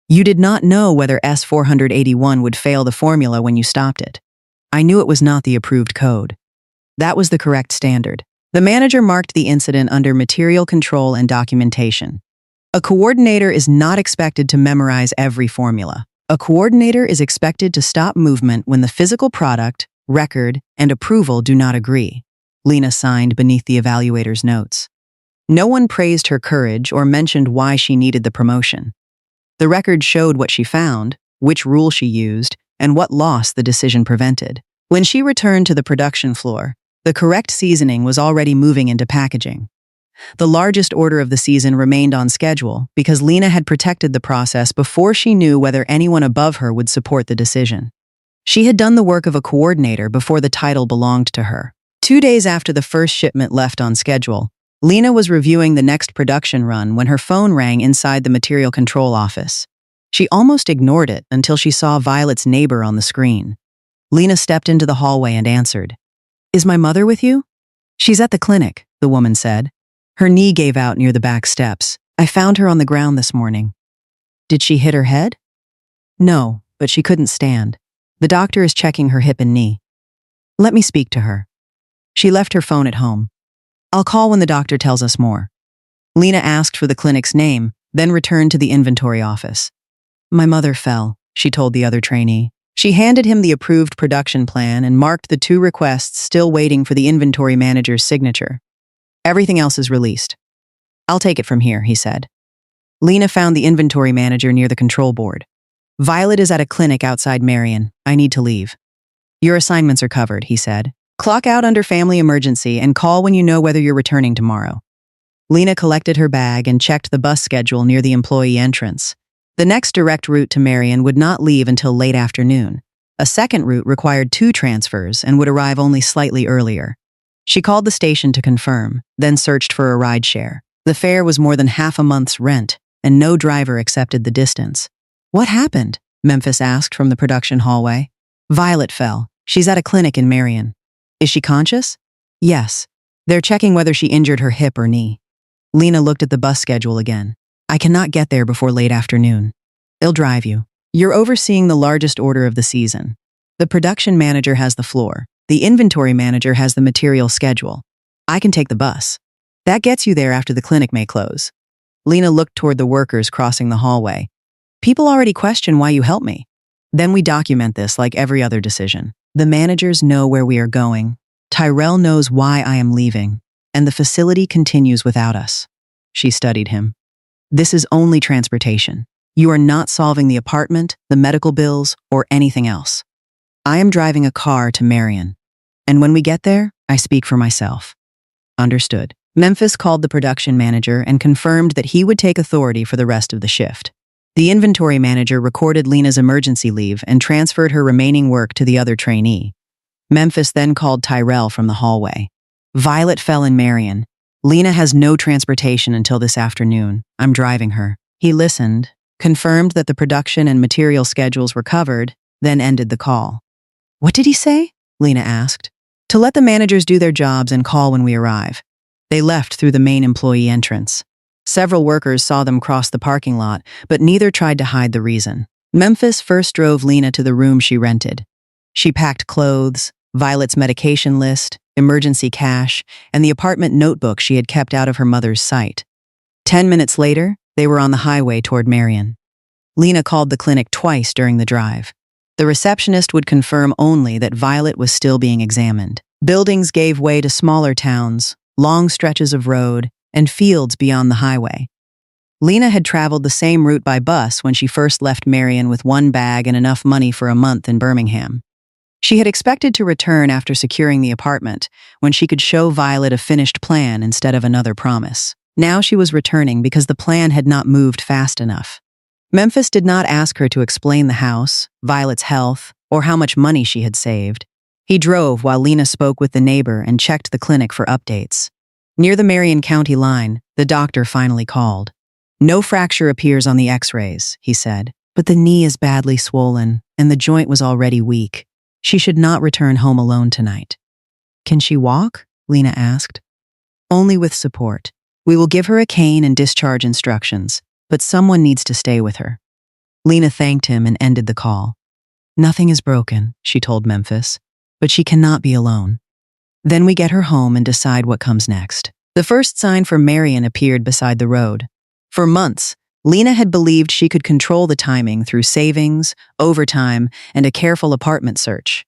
[SPEAKER 1] You did not know whether S481 would fail the formula when you stopped it. I knew it was not the approved code. That was the correct standard. The manager marked the incident under material control and documentation. A coordinator is not expected to memorize every formula. A coordinator is expected to stop movement when the physical product, record, and approval do not agree. Lena signed beneath the evaluator's notes. No one praised her courage or mentioned why she needed the promotion. The record showed what she found, which rule she used, and what loss the decision prevented. When she returned to the production floor, The correct seasoning was already moving into packaging. The largest order of the season remained on schedule because Lena had protected the process before she knew whether anyone above her would support the decision. She had done the work of a coordinator before the title belonged to her. 2 days after the first shipment left on schedule, Lena was reviewing the next production run when her phone rang inside the material control office. She almost ignored it until she saw Violet's neighbor on the screen. Lena stepped into the hallway and answered. "Is my mother with you?" "She's at the clinic," the woman said. Her knee gave out near the back steps. "I found her on the ground this morning." "Did she hit her head?" "No, but she couldn't stand. The doctor is checking her hip and knee." "Let me speak to her." She left her phone at home. "I'll call when the doctor tells us more." Lena asked for the clinic's name, then returned to the inventory office. "My mother fell," she told the other trainee. She handed him the approved production plan and marked the 2 requests still waiting for the inventory manager's signature. "Everything else is released." "I'll take it from here," he said. Lena found the inventory manager near the control board. "Violet is at a clinic outside Marion. I need to leave." "Your assignments are covered," he said. "Clock out under family emergency and call when you know whether you're returning tomorrow." Lena collected her bag and checked the bus schedule near the employee entrance. The next direct route to Marion would not leave until late afternoon. A second route required 2 transfers and would arrive only slightly earlier. She called the station to confirm, then searched for a rideshare. The fare was more than half a month's rent, and no driver accepted the distance. "What happened?" Memphis asked from the production hallway. "Violet fell. She's at a clinic in Marion." "Is she conscious?" "Yes. They're checking whether she injured her hip or knee." Lena looked at the bus schedule again. "I cannot get there before late afternoon." "They'll drive you. You're overseeing the largest order of the season. The production manager has the floor. The inventory manager has the material schedule. I can take the bus. That gets you there after the clinic may close." Lena looked toward the workers crossing the hallway. "People already question why you help me." "Then we document this like every other decision. The managers know where we are going. Tyrell knows why I am leaving. And the facility continues without us." She studied him. "This is only transportation. You are not solving the apartment, the medical bills, or anything else. I am driving a car to Marion. And when we get there, I speak for myself." "Understood." Memphis called the production manager and confirmed that he would take authority for the rest of the shift. The inventory manager recorded Lena's emergency leave and transferred her remaining work to the other trainee. Memphis then called Tyrell from the hallway. "Violet fell in Marion. Lena has no transportation until this afternoon. I'm driving her." He listened, confirmed that the production and material schedules were covered, then ended the call. "What did he say?" Lena asked. "To let the managers do their jobs and call when we arrive." They left through the main employee entrance. Several workers saw them cross the parking lot, but neither tried to hide the reason. Memphis first drove Lena to the room she rented. She packed clothes, Violet's medication list, emergency cash, and the apartment notebook she had kept out of her mother's sight. 10 minutes later, they were on the highway toward Marion. Lena called the clinic twice during the drive. The receptionist would confirm only that Violet was still being examined. Buildings gave way to smaller towns, long stretches of road, and fields beyond the highway. Lena had traveled the same route by bus when she first left Marion with 1 bag and enough money for a month in Birmingham. She had expected to return after securing the apartment, when she could show Violet a finished plan instead of another promise. Now she was returning because the plan had not moved fast enough. Memphis did not ask her to explain the house, Violet's health, or how much money she had saved. He drove while Lena spoke with the neighbor and checked the clinic for updates. Near the Marion County line, the doctor finally called. "No fracture appears on the x-rays," he said, "but the knee is badly swollen, and the joint was already weak. She should not return home alone tonight." "Can she walk?" Lena asked. "Only with support. We will give her a cane and discharge instructions, but someone needs to stay with her." Lena thanked him and ended the call. "Nothing is broken," she told Memphis, "but she cannot be alone. Then we get her home and decide what comes next." The first sign for Marion appeared beside the road. For months, Lena had believed she could control the timing through savings, overtime, and a careful apartment search.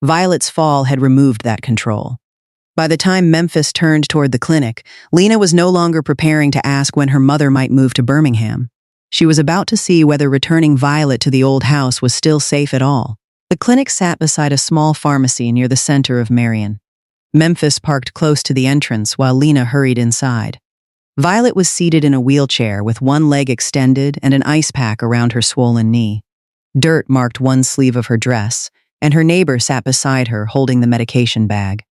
[SPEAKER 1] Violet's fall had removed that control. By the time Memphis turned toward the clinic, Lena was no longer preparing to ask when her mother might move to Birmingham. She was about to see whether returning Violet to the old house was still safe at all. The clinic sat beside a small pharmacy near the center of Marion. Memphis parked close to the entrance while Lena hurried inside. Violet was seated in a wheelchair with one leg extended and an ice pack around her swollen knee. Dirt marked one sleeve of her dress, and her neighbor sat beside her holding the medication bag.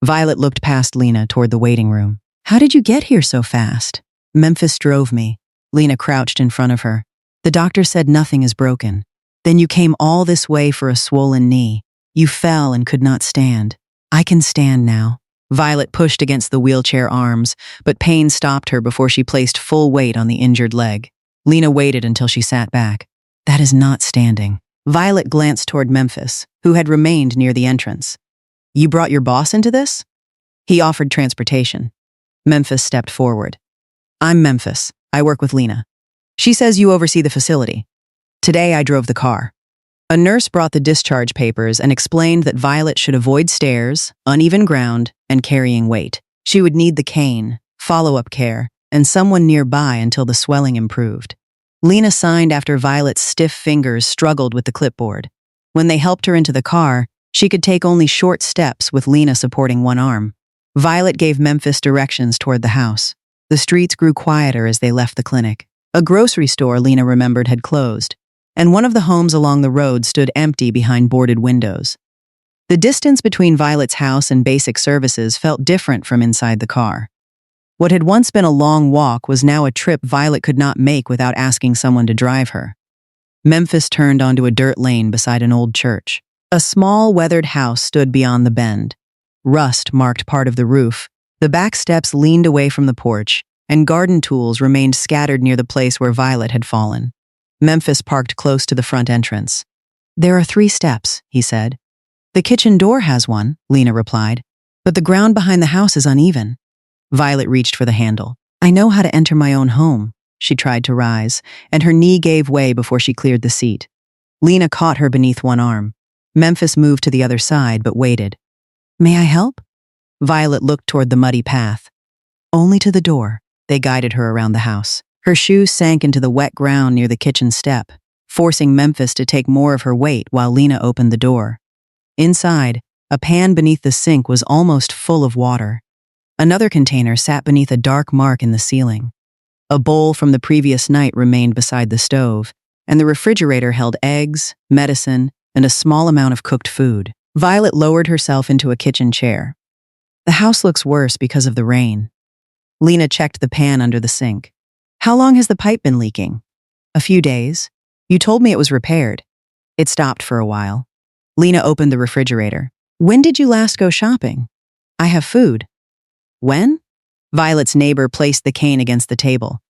[SPEAKER 1] Violet looked past Lena toward the waiting room. "How did you get here so fast?" "Memphis drove me." Lena crouched in front of her. "The doctor said nothing is broken." "Then you came all this way for a swollen knee. You fell and could not stand." "I can stand now." Violet pushed against the wheelchair arms, but pain stopped her before she placed full weight on the injured leg. Lena waited until she sat back. "That is not standing." Violet glanced toward Memphis, who had remained near the entrance. "You brought your boss into this?" He offered transportation. Memphis stepped forward. "I'm Memphis. I work with Lena. She says you oversee the facility. Today I drove the car." A nurse brought the discharge papers and explained that Violet should avoid stairs, uneven ground, and carrying weight. She would need the cane, follow-up care, and someone nearby until the swelling improved. Lena signed after Violet's stiff fingers struggled with the clipboard. When they helped her into the car, she could take only short steps with Lena supporting one arm. Violet gave Memphis directions toward the house. The streets grew quieter as they left the clinic. A grocery store, Lena remembered, had closed, and one of the homes along the road stood empty behind boarded windows. The distance between Violet's house and basic services felt different from inside the car. What had once been a long walk was now a trip Violet could not make without asking someone to drive her. Memphis turned onto a dirt lane beside an old church. A small, weathered house stood beyond the bend. Rust marked part of the roof, the back steps leaned away from the porch, and garden tools remained scattered near the place where Violet had fallen. Memphis parked close to the front entrance. "There are 3 steps," he said. "The kitchen door has one," Lena replied, "but the ground behind the house is uneven." Violet reached for the handle. "I know how to enter my own home." She tried to rise, and her knee gave way before she cleared the seat. Lena caught her beneath one arm. Memphis moved to the other side, but waited. "May I help?" Violet looked toward the muddy path. "Only to the door." They guided her around the house. Her shoes sank into the wet ground near the kitchen step, forcing Memphis to take more of her weight while Lena opened the door. Inside, a pan beneath the sink was almost full of water. Another container sat beneath a dark mark in the ceiling. A bowl from the previous night remained beside the stove, and the refrigerator held eggs, medicine, and a small amount of cooked food. Violet lowered herself into a kitchen chair. "The house looks worse because of the rain." Lena checked the pan under the sink. "How long has the pipe been leaking?" "A few days. You told me it was repaired." "It stopped for a while." Lena opened the refrigerator. "When did you last go shopping?" "I have food." "When?" Violet's neighbor placed the cane against the table.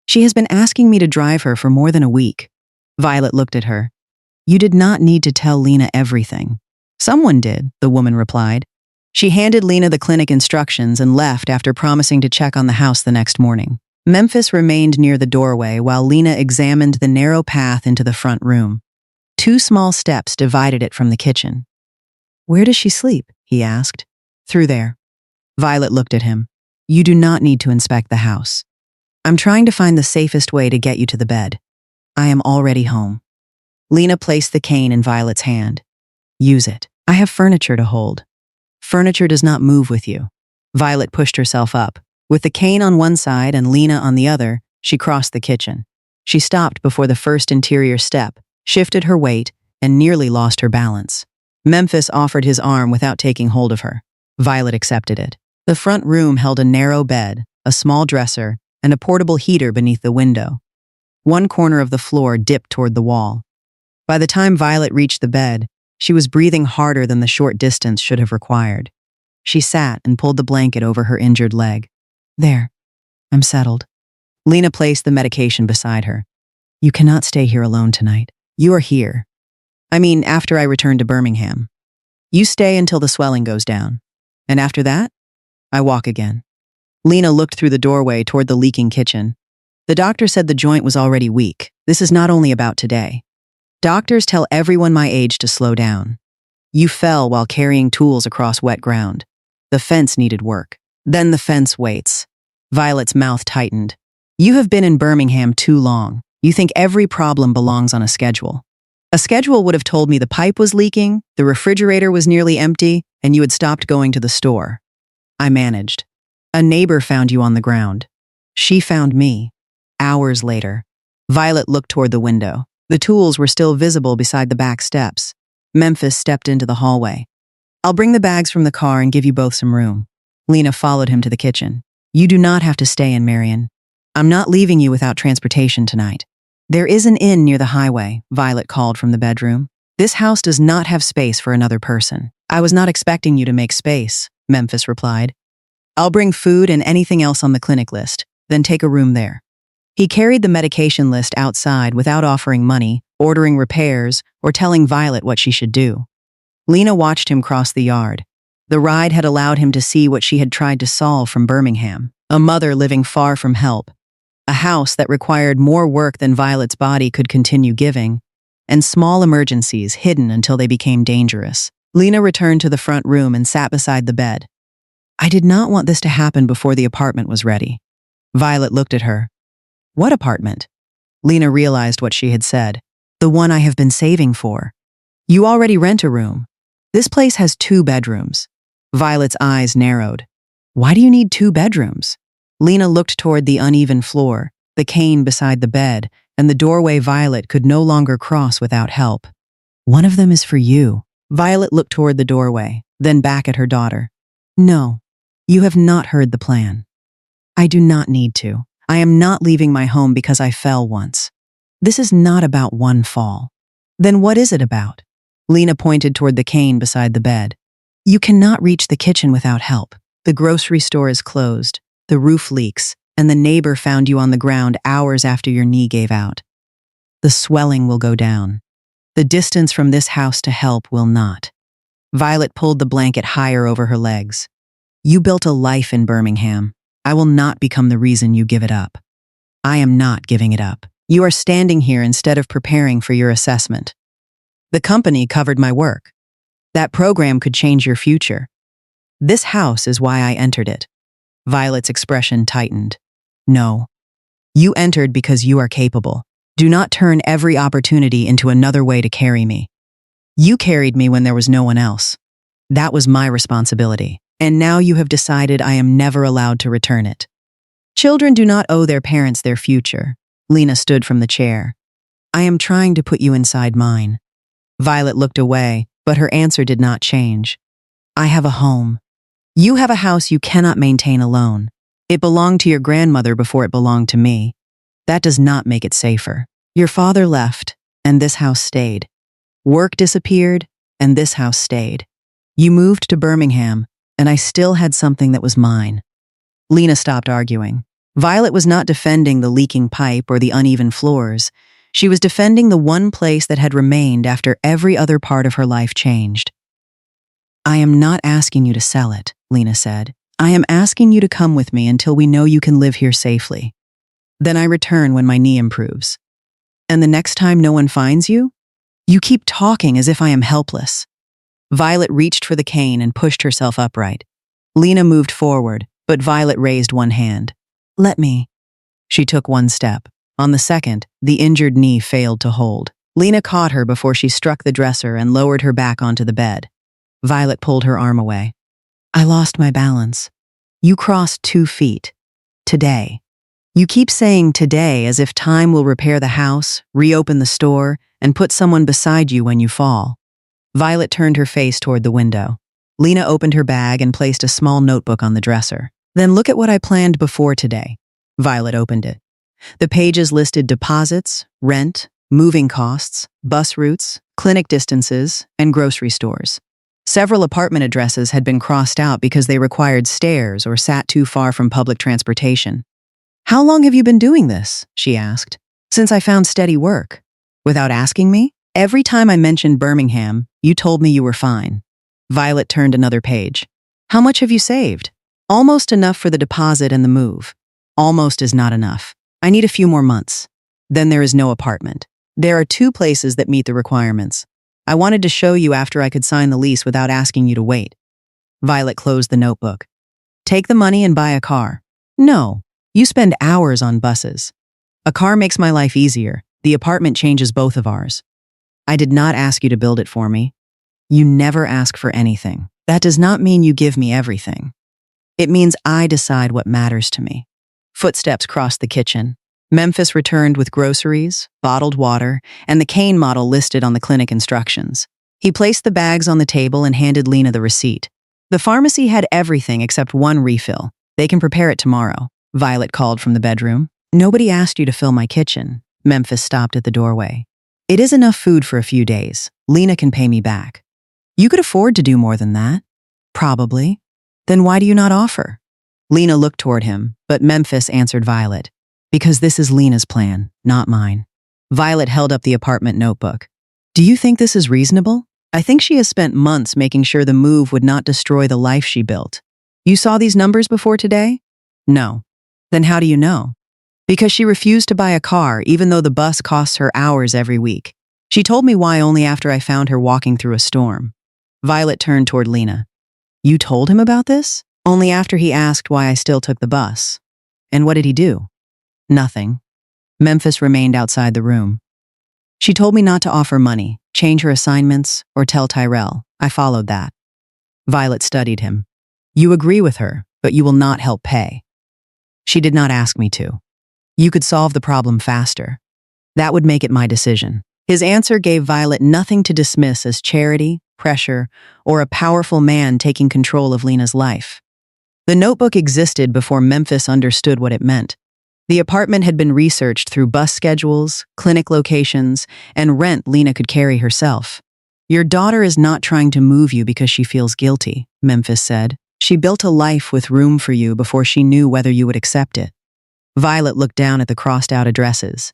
[SPEAKER 1] "She has been asking me to drive her for more than a week." Violet looked at her. "You did not need to tell Lena everything." "Someone did," the woman replied. She handed Lena the clinic instructions and left after promising to check on the house the next morning. Memphis remained near the doorway while Lena examined the narrow path into the front room. 2 small steps divided it from the kitchen. "Where does she sleep?" he asked. "Through there." Violet looked at him. "You do not need to inspect the house. I'm trying to find the safest way to get you to the bed. I am already home." Lena placed the cane in Violet's hand. "Use it. I have furniture to hold." "Furniture does not move with you." Violet pushed herself up. With the cane on one side and Lena on the other, she crossed the kitchen. She stopped before the first interior step, shifted her weight, and nearly lost her balance. Memphis offered his arm without taking hold of her. Violet accepted it. The front room held a narrow bed, a small dresser, and a portable heater beneath the window. One corner of the floor dipped toward the wall. By the time Violet reached the bed, she was breathing harder than the short distance should have required. She sat and pulled the blanket over her injured leg. "There. I'm settled." Lena placed the medication beside her. "You cannot stay here alone tonight. You are here. I mean, after I return to Birmingham. You stay until the swelling goes down. And after that, I walk again." Lena looked through the doorway toward the leaking kitchen. "The doctor said the joint was already weak. This is not only about today. Doctors tell everyone my age to slow down. You fell while carrying tools across wet ground. The fence needed work. Then the fence waits." Violet's mouth tightened. "You have been in Birmingham too long. You think every problem belongs on a schedule." A schedule would have told me the pipe was leaking, the refrigerator was nearly empty, and you had stopped going to the store. I managed. A neighbor found you on the ground. She found me. Hours later. Violet looked toward the window. The tools were still visible beside the back steps. Memphis stepped into the hallway. I'll bring the bags from the car and give you both some room. Lena followed him to the kitchen. You do not have to stay in, Marion. I'm not leaving you without transportation tonight. There is an inn near the highway, Violet called from the bedroom. This house does not have space for another person. I was not expecting you to make space, Memphis replied. I'll bring food and anything else on the clinic list, then take a room there. He carried the medication list outside without offering money, ordering repairs, or telling Violet what she should do. Lena watched him cross the yard. The ride had allowed him to see what she had tried to solve from Birmingham, a mother living far from help, a house that required more work than Violet's body could continue giving, and small emergencies hidden until they became dangerous. Lena returned to the front room and sat beside the bed. I did not want this to happen before the apartment was ready. Violet looked at her. What apartment? Lena realized what she had said. The one I have been saving for. You already rent a room. This place has 2 bedrooms. Violet's eyes narrowed. Why do you need 2 bedrooms? Lena looked toward the uneven floor, the cane beside the bed, and the doorway Violet could no longer cross without help. One of them is for you. Violet looked toward the doorway, then back at her daughter. No, you have not heard the plan. I do not need to. I am not leaving my home because I fell once. This is not about one fall. Then what is it about? Lena pointed toward the cane beside the bed. You cannot reach the kitchen without help. The grocery store is closed, the roof leaks, and the neighbor found you on the ground hours after your knee gave out. The swelling will go down. The distance from this house to help will not. Violet pulled the blanket higher over her legs. You built a life in Birmingham. I will not become the reason you give it up. I am not giving it up. You are standing here instead of preparing for your assessment. The company covered my work. That program could change your future. This house is why I entered it. Violet's expression tightened. No. You entered because you are capable. Do not turn every opportunity into another way to carry me. You carried me when there was no one else. That was my responsibility. And now you have decided I am never allowed to return it. Children do not owe their parents their future. Lena stood from the chair. I am trying to put you inside mine. Violet looked away, but her answer did not change. I have a home. You have a house you cannot maintain alone. It belonged to your grandmother before it belonged to me. That does not make it safer. Your father left, and this house stayed. Work disappeared, and this house stayed. You moved to Birmingham, and I still had something that was mine. Lena stopped arguing. Violet was not defending the leaking pipe or the uneven floors. She was defending the one place that had remained after every other part of her life changed. I am not asking you to sell it, Lena said. I am asking you to come with me until we know you can live here safely. Then I return when my knee improves. And the next time no one finds you? You keep talking as if I am helpless. Violet reached for the cane and pushed herself upright. Lena moved forward, but Violet raised one hand. Let me. She took one step. On the second, the injured knee failed to hold. Lena caught her before she struck the dresser and lowered her back onto the bed. Violet pulled her arm away. I lost my balance. You crossed 2 feet. Today. You keep saying today as if time will repair the house, reopen the store, and put someone beside you when you fall. Violet turned her face toward the window. Lena opened her bag and placed a small notebook on the dresser. Then look at what I planned before today. Violet opened it. The pages listed deposits, rent, moving costs, bus routes, clinic distances, and grocery stores. Several apartment addresses had been crossed out because they required stairs or sat too far from public transportation. How long have you been doing this? She asked. Since I found steady work. Without asking me? Every time I mentioned Birmingham, you told me you were fine. Violet turned another page. How much have you saved? Almost enough for the deposit and the move. Almost is not enough. I need a few more months. Then there is no apartment. There are 2 places that meet the requirements. I wanted to show you after I could sign the lease without asking you to wait. Violet closed the notebook. Take the money and buy a car. No, you spend hours on buses. A car makes my life easier. The apartment changes both of ours. I did not ask you to build it for me. You never ask for anything. That does not mean you give me everything. It means I decide what matters to me. Footsteps crossed the kitchen. Memphis returned with groceries, bottled water, and the cane model listed on the clinic instructions. He placed the bags on the table and handed Lena the receipt. The pharmacy had everything except one refill. They can prepare it tomorrow, Violet called from the bedroom. Nobody asked you to fill my kitchen. Memphis stopped at the doorway. It is enough food for a few days. Lena can pay me back. You could afford to do more than that. Probably. Then why do you not offer? Lena looked toward him, but Memphis answered Violet. Because this is Lena's plan, not mine. Violet held up the apartment notebook. Do you think this is reasonable? I think she has spent months making sure the move would not destroy the life she built. You saw these numbers before today? No. Then how do you know? Because she refused to buy a car even though the bus costs her hours every week. She told me why only after I found her walking through a storm. Violet turned toward Lena. You told him about this? Only after he asked why I still took the bus. And what did he do? Nothing. Memphis remained outside the room. She told me not to offer money, change her assignments, or tell Tyrell. I followed that. Violet studied him. You agree with her, but you will not help pay. She did not ask me to. You could solve the problem faster. That would make it my decision. His answer gave Violet nothing to dismiss as charity, pressure, or a powerful man taking control of Lena's life. The notebook existed before Memphis understood what it meant. The apartment had been researched through bus schedules, clinic locations, and rent Lena could carry herself. Your daughter is not trying to move you because she feels guilty, Memphis said. She built a life with room for you before she knew whether you would accept it. Violet looked down at the crossed-out addresses.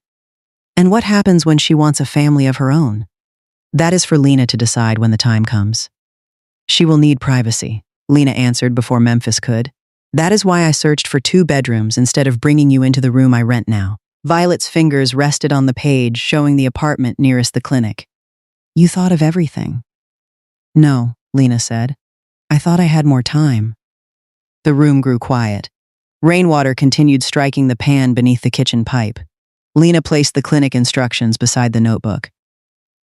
[SPEAKER 1] And what happens when she wants a family of her own? That is for Lena to decide when the time comes. She will need privacy, Lena answered before Memphis could. That is why I searched for 2 bedrooms instead of bringing you into the room I rent now. Violet's fingers rested on the page showing the apartment nearest the clinic. You thought of everything. No, Lena said. I thought I had more time. The room grew quiet. Rainwater continued striking the pan beneath the kitchen pipe. Lena placed the clinic instructions beside the notebook.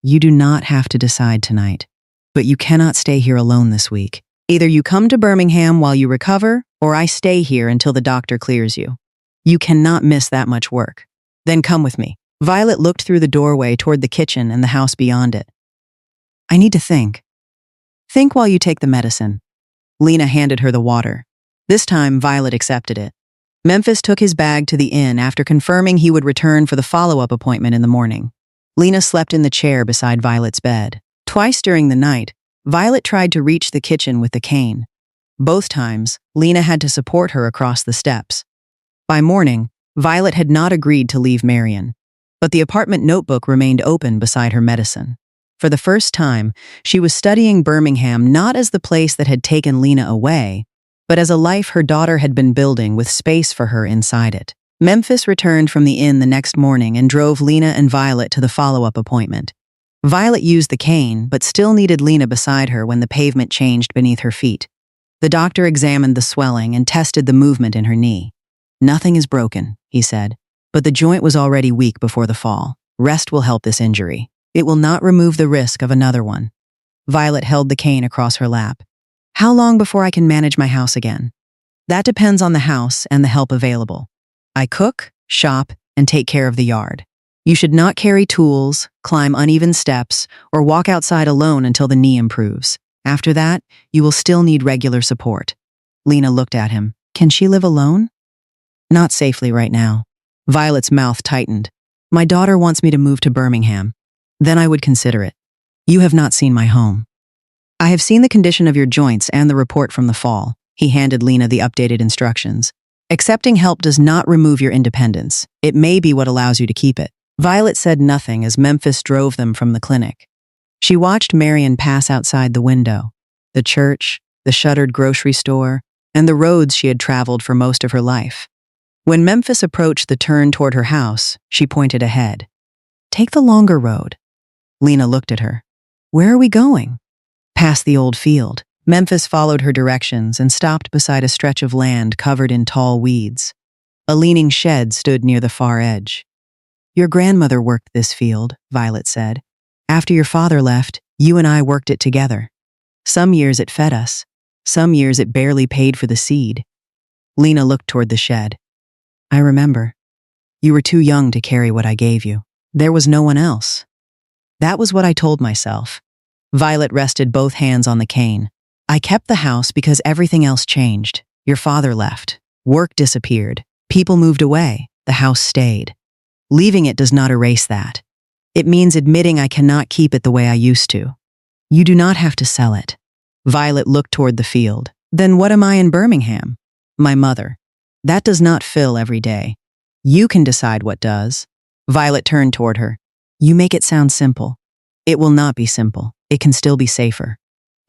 [SPEAKER 1] You do not have to decide tonight, but you cannot stay here alone this week. Either you come to Birmingham while you recover, or I stay here until the doctor clears you. You cannot miss that much work. Then come with me. Violet looked through the doorway toward the kitchen and the house beyond it. I need to think. Think while you take the medicine. Lena handed her the water. This time, Violet accepted it. Memphis took his bag to the inn after confirming he would return for the follow-up appointment in the morning. Lena slept in the chair beside Violet's bed. Twice during the night, Violet tried to reach the kitchen with the cane. Both times, Lena had to support her across the steps. By morning, Violet had not agreed to leave Marion, but the apartment notebook remained open beside her medicine. For the first time, she was studying Birmingham not as the place that had taken Lena away, but as a life her daughter had been building with space for her inside it. Memphis returned from the inn the next morning and drove Lena and Violet to the follow-up appointment. Violet used the cane, but still needed Lena beside her when the pavement changed beneath her feet. The doctor examined the swelling and tested the movement in her knee. Nothing is broken, he said, but the joint was already weak before the fall. Rest will help this injury. It will not remove the risk of another one. Violet held the cane across her lap. How long before I can manage my house again? That depends on the house and the help available. I cook, shop, and take care of the yard. You should not carry tools, climb uneven steps, or walk outside alone until the knee improves. After that, you will still need regular support. Lena looked at him. Can she live alone? Not safely right now. Violet's mouth tightened. My daughter wants me to move to Birmingham. Then I would consider it. You have not seen my home. I have seen the condition of your joints and the report from the fall. He handed Lena the updated instructions. Accepting help does not remove your independence. It may be what allows you to keep it. Violet said nothing as Memphis drove them from the clinic. She watched Marion pass outside the window, the church, the shuttered grocery store, and the roads she had traveled for most of her life. When Memphis approached the turn toward her house, she pointed ahead. Take the longer road. Lena looked at her. Where are we going? Past the old field. Memphis followed her directions and stopped beside a stretch of land covered in tall weeds. A leaning shed stood near the far edge. Your grandmother worked this field, Violet said. After your father left, you and I worked it together. Some years it fed us. Some years it barely paid for the seed. Lena looked toward the shed. I remember. You were too young to carry what I gave you. There was no one else. That was what I told myself. Violet rested both hands on the cane. I kept the house because everything else changed. Your father left. Work disappeared. People moved away. The house stayed. Leaving it does not erase that. It means admitting I cannot keep it the way I used to. You do not have to sell it. Violet looked toward the field. Then what am I in Birmingham? My mother. That does not fill every day. You can decide what does. Violet turned toward her. You make it sound simple. It will not be simple. It can still be safer.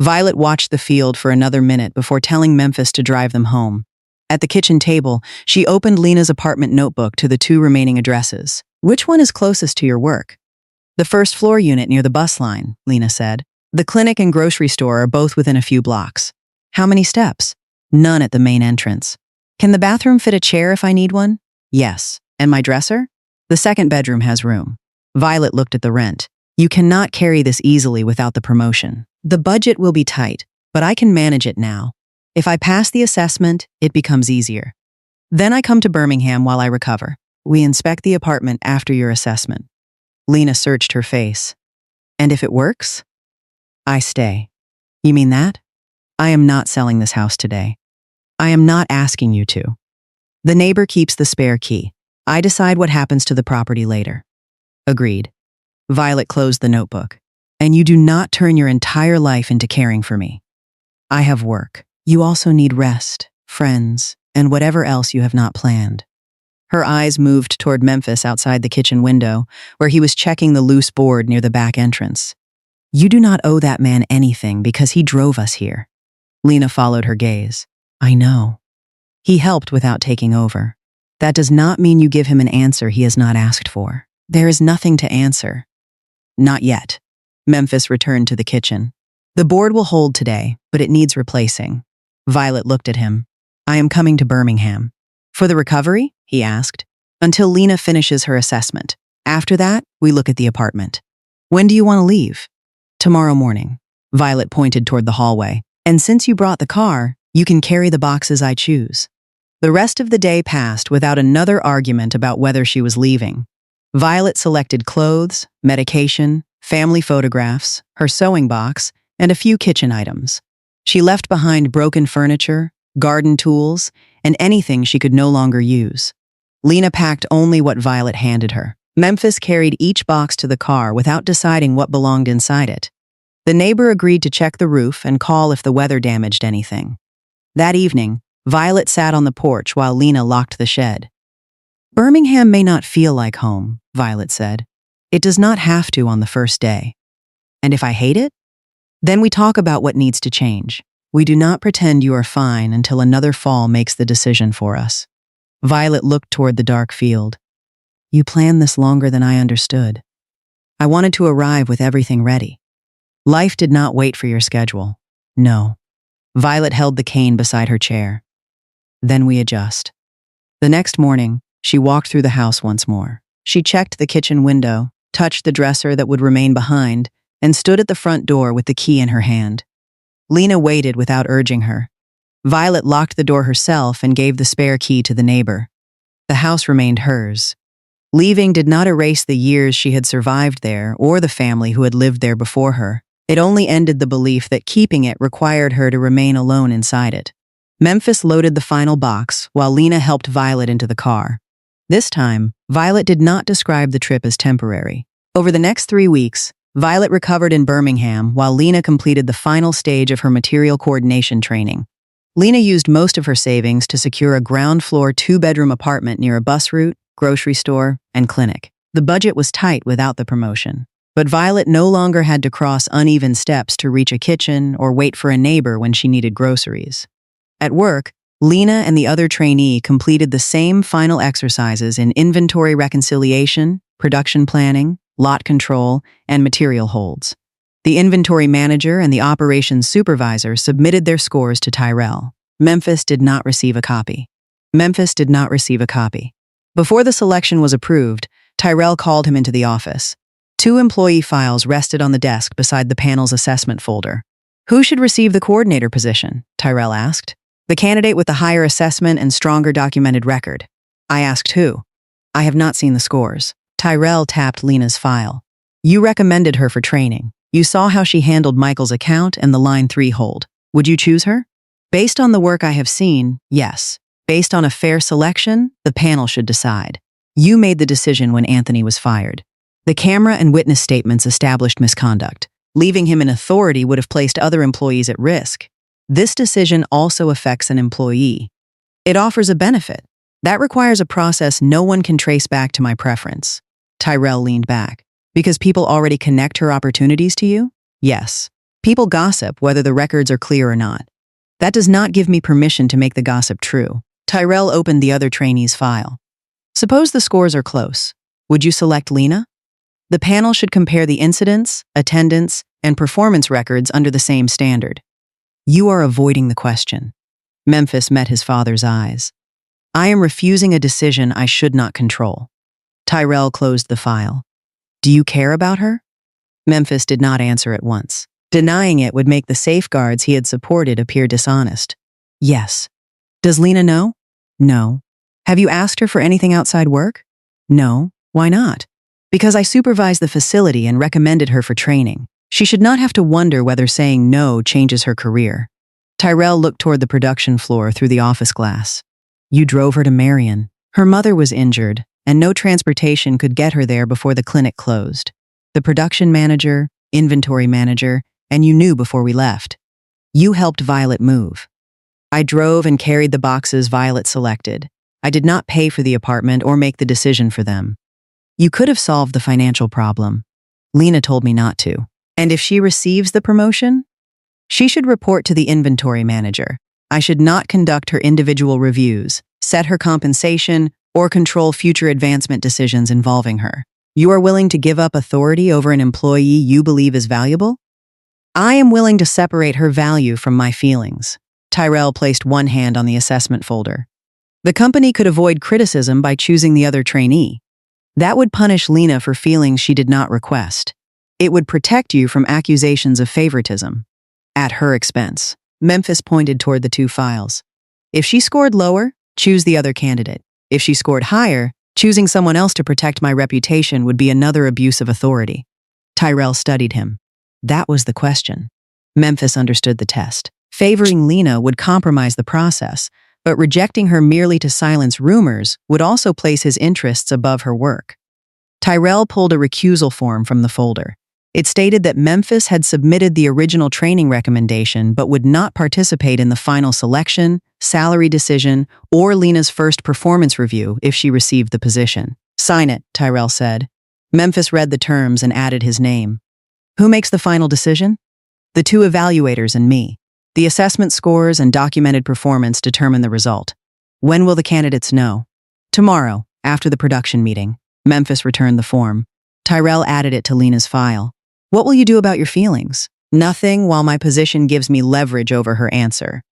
[SPEAKER 1] Violet watched the field for another minute before telling Memphis to drive them home. At the kitchen table, she opened Lena's apartment notebook to the 2 remaining addresses. Which one is closest to your work? The first floor unit near the bus line, Lena said. The clinic and grocery store are both within a few blocks. How many steps? None at the main entrance. Can the bathroom fit a chair if I need one? Yes. And my dresser? The second bedroom has room. Violet looked at the rent. You cannot carry this easily without the promotion. The budget will be tight, but I can manage it now. If I pass the assessment, it becomes easier. Then I come to Birmingham while I recover. We inspect the apartment after your assessment. Lena searched her face. And if it works? I stay. You mean that? I am not selling this house today. I am not asking you to. The neighbor keeps the spare key. I decide what happens to the property later. Agreed. Violet closed the notebook. And you do not turn your entire life into caring for me. I have work. You also need rest, friends, and whatever else you have not planned. Her eyes moved toward Memphis outside the kitchen window, where he was checking the loose board near the back entrance. You do not owe that man anything because he drove us here. Lena followed her gaze. I know. He helped without taking over. That does not mean you give him an answer he has not asked for. There is nothing to answer. Not yet. Memphis returned to the kitchen. The board will hold today, but it needs replacing. Violet looked at him. I am coming to Birmingham. For the recovery? He asked. Until Lena finishes her assessment. After that, we look at the apartment. When do you want to leave? Tomorrow morning. Violet pointed toward the hallway. And since you brought the car, you can carry the boxes I choose. The rest of the day passed without another argument about whether she was leaving. Violet selected clothes, medication, family photographs, her sewing box, and a few kitchen items. She left behind broken furniture, garden tools, and anything she could no longer use. Lena packed only what Violet handed her. Memphis carried each box to the car without deciding what belonged inside it. The neighbor agreed to check the roof and call if the weather damaged anything. That evening, Violet sat on the porch while Lena locked the shed. Birmingham may not feel like home, Violet said. It does not have to on the first day. And if I hate it? Then we talk about what needs to change. We do not pretend you are fine until another fall makes the decision for us. Violet looked toward the dark field. You planned this longer than I understood. I wanted to arrive with everything ready. Life did not wait for your schedule. No. Violet held the cane beside her chair. Then we adjust. The next morning, she walked through the house once more. She checked the kitchen window, touched the dresser that would remain behind, and stood at the front door with the key in her hand. Lena waited without urging her. Violet locked the door herself and gave the spare key to the neighbor. The house remained hers. Leaving did not erase the years she had survived there or the family who had lived there before her. It only ended the belief that keeping it required her to remain alone inside it. Memphis loaded the final box while Lena helped Violet into the car. This time, Violet did not describe the trip as temporary. Over the next 3 weeks, Violet recovered in Birmingham while Lena completed the final stage of her material coordination training. Lena used most of her savings to secure a ground-floor 2-bedroom apartment near a bus route, grocery store, and clinic. The budget was tight without the promotion. But Violet no longer had to cross uneven steps to reach a kitchen or wait for a neighbor when she needed groceries. At work, Lena and the other trainee completed the same final exercises in inventory reconciliation, production planning, lot control, and material holds. The inventory manager and the operations supervisor submitted their scores to Tyrell. Memphis did not receive a copy. Before the selection was approved, Tyrell called him into the office. Two employee files rested on the desk beside the panel's assessment folder. Who should receive the coordinator position? Tyrell asked. The candidate with the higher assessment and stronger documented record. I asked who. I have not seen the scores. Tyrell tapped Lena's file. You recommended her for training. You saw how she handled Michael's account and the line 3 hold. Would you choose her? Based on the work I have seen, yes. Based on a fair selection, the panel should decide. You made the decision when Anthony was fired. The camera and witness statements established misconduct. Leaving him in authority would have placed other employees at risk. This decision also affects an employee. It offers a benefit. That requires a process no one can trace back to my preference. Tyrell leaned back. Because people already connect her opportunities to you? Yes. People gossip whether the records are clear or not. That does not give me permission to make the gossip true. Tyrell opened the other trainee's file. Suppose the scores are close. Would you select Lena? The panel should compare the incidents, attendance, and performance records under the same standard. You are avoiding the question. Memphis met his father's eyes. I am refusing a decision I should not control. Tyrell closed the file. Do you care about her? Memphis did not answer at once. Denying it would make the safeguards he had supported appear dishonest. Yes. Does Lena know? No. Have you asked her for anything outside work? No. Why not? Because I supervised the facility and recommended her for training. She should not have to wonder whether saying no changes her career. Tyrell looked toward the production floor through the office glass. You drove her to Marion. Her mother was injured, and no transportation could get her there before the clinic closed. The production manager, inventory manager, and you knew before we left. You helped Violet move. I drove and carried the boxes Violet selected. I did not pay for the apartment or make the decision for them. You could have solved the financial problem. Lena told me not to. And if she receives the promotion? She should report to the inventory manager. I should not conduct her individual reviews, set her compensation, or control future advancement decisions involving her. You are willing to give up authority over an employee you believe is valuable? I am willing to separate her value from my feelings. Tyrell placed one hand on the assessment folder. The company could avoid criticism by choosing the other trainee. That would punish Lena for feelings she did not request. It would protect you from accusations of favoritism. At her expense. Memphis pointed toward the two files. If she scored lower, choose the other candidate. If she scored higher, choosing someone else to protect my reputation would be another abuse of authority. Tyrell studied him. That was the question. Memphis understood the test. Favoring Lena would compromise the process, but rejecting her merely to silence rumors would also place his interests above her work. Tyrell pulled a recusal form from the folder. It stated that Memphis had submitted the original training recommendation but would not participate in the final selection, salary decision, or Lena's first performance review if she received the position. Sign it, Tyrell said. Memphis read the terms and added his name. Who makes the final decision? The two evaluators and me. The assessment scores and documented performance determine the result. When will the candidates know? Tomorrow, after the production meeting. Memphis returned the form. Tyrell added it to Lena's file. What will you do about your feelings? Nothing while my position gives me leverage over her answer.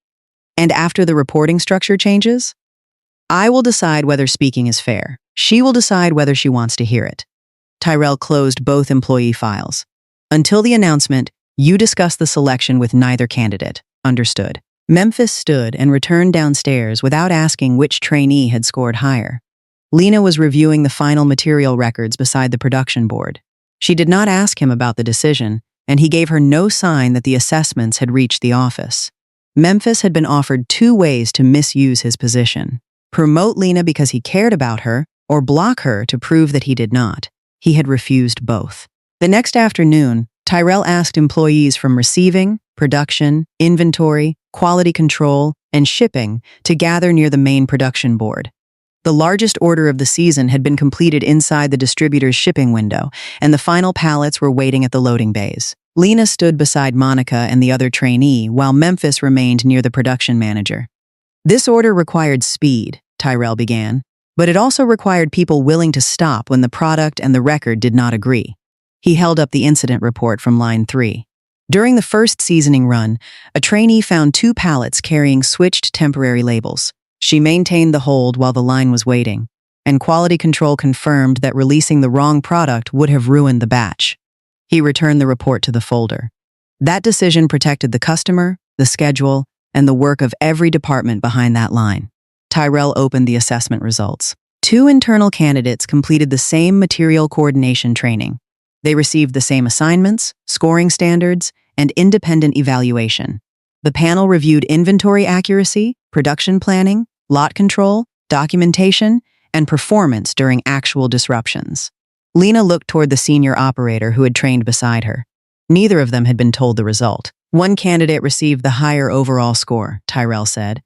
[SPEAKER 1] And after the reporting structure changes? I will decide whether speaking is fair. She will decide whether she wants to hear it. Tyrell closed both employee files. Until the announcement, you discuss the selection with neither candidate. Understood. Memphis stood and returned downstairs without asking which trainee had scored higher. Lena was reviewing the final material records beside the production board. She did not ask him about the decision, and he gave her no sign that the assessments had reached the office. Memphis had been offered two ways to misuse his position: promote Lena because he cared about her, or block her to prove that he did not. He had refused both. The next afternoon, Tyrell asked employees from receiving, production, inventory, quality control, and shipping to gather near the main production board. The largest order of the season had been completed inside the distributor's shipping window, and the final pallets were waiting at the loading bays. Lena stood beside Monica and the other trainee, while Memphis remained near the production manager. This order required speed, Tyrell began, but it also required people willing to stop when the product and the record did not agree. He held up the incident report from line 3. During the first seasoning run, a trainee found 2 pallets carrying switched temporary labels. She maintained the hold while the line was waiting. and quality control confirmed that releasing the wrong product would have ruined the batch. He returned the report to the folder. That decision protected the customer, the schedule, and the work of every department behind that line. Tyrell opened the assessment results. 2 internal candidates completed the same material coordination training. They received the same assignments, scoring standards, and independent evaluation. The panel reviewed inventory accuracy, production planning, lot control, documentation, and performance during actual disruptions. Lena looked toward the senior operator who had trained beside her. Neither of them had been told the result. One candidate received the higher overall score, Tyrell said.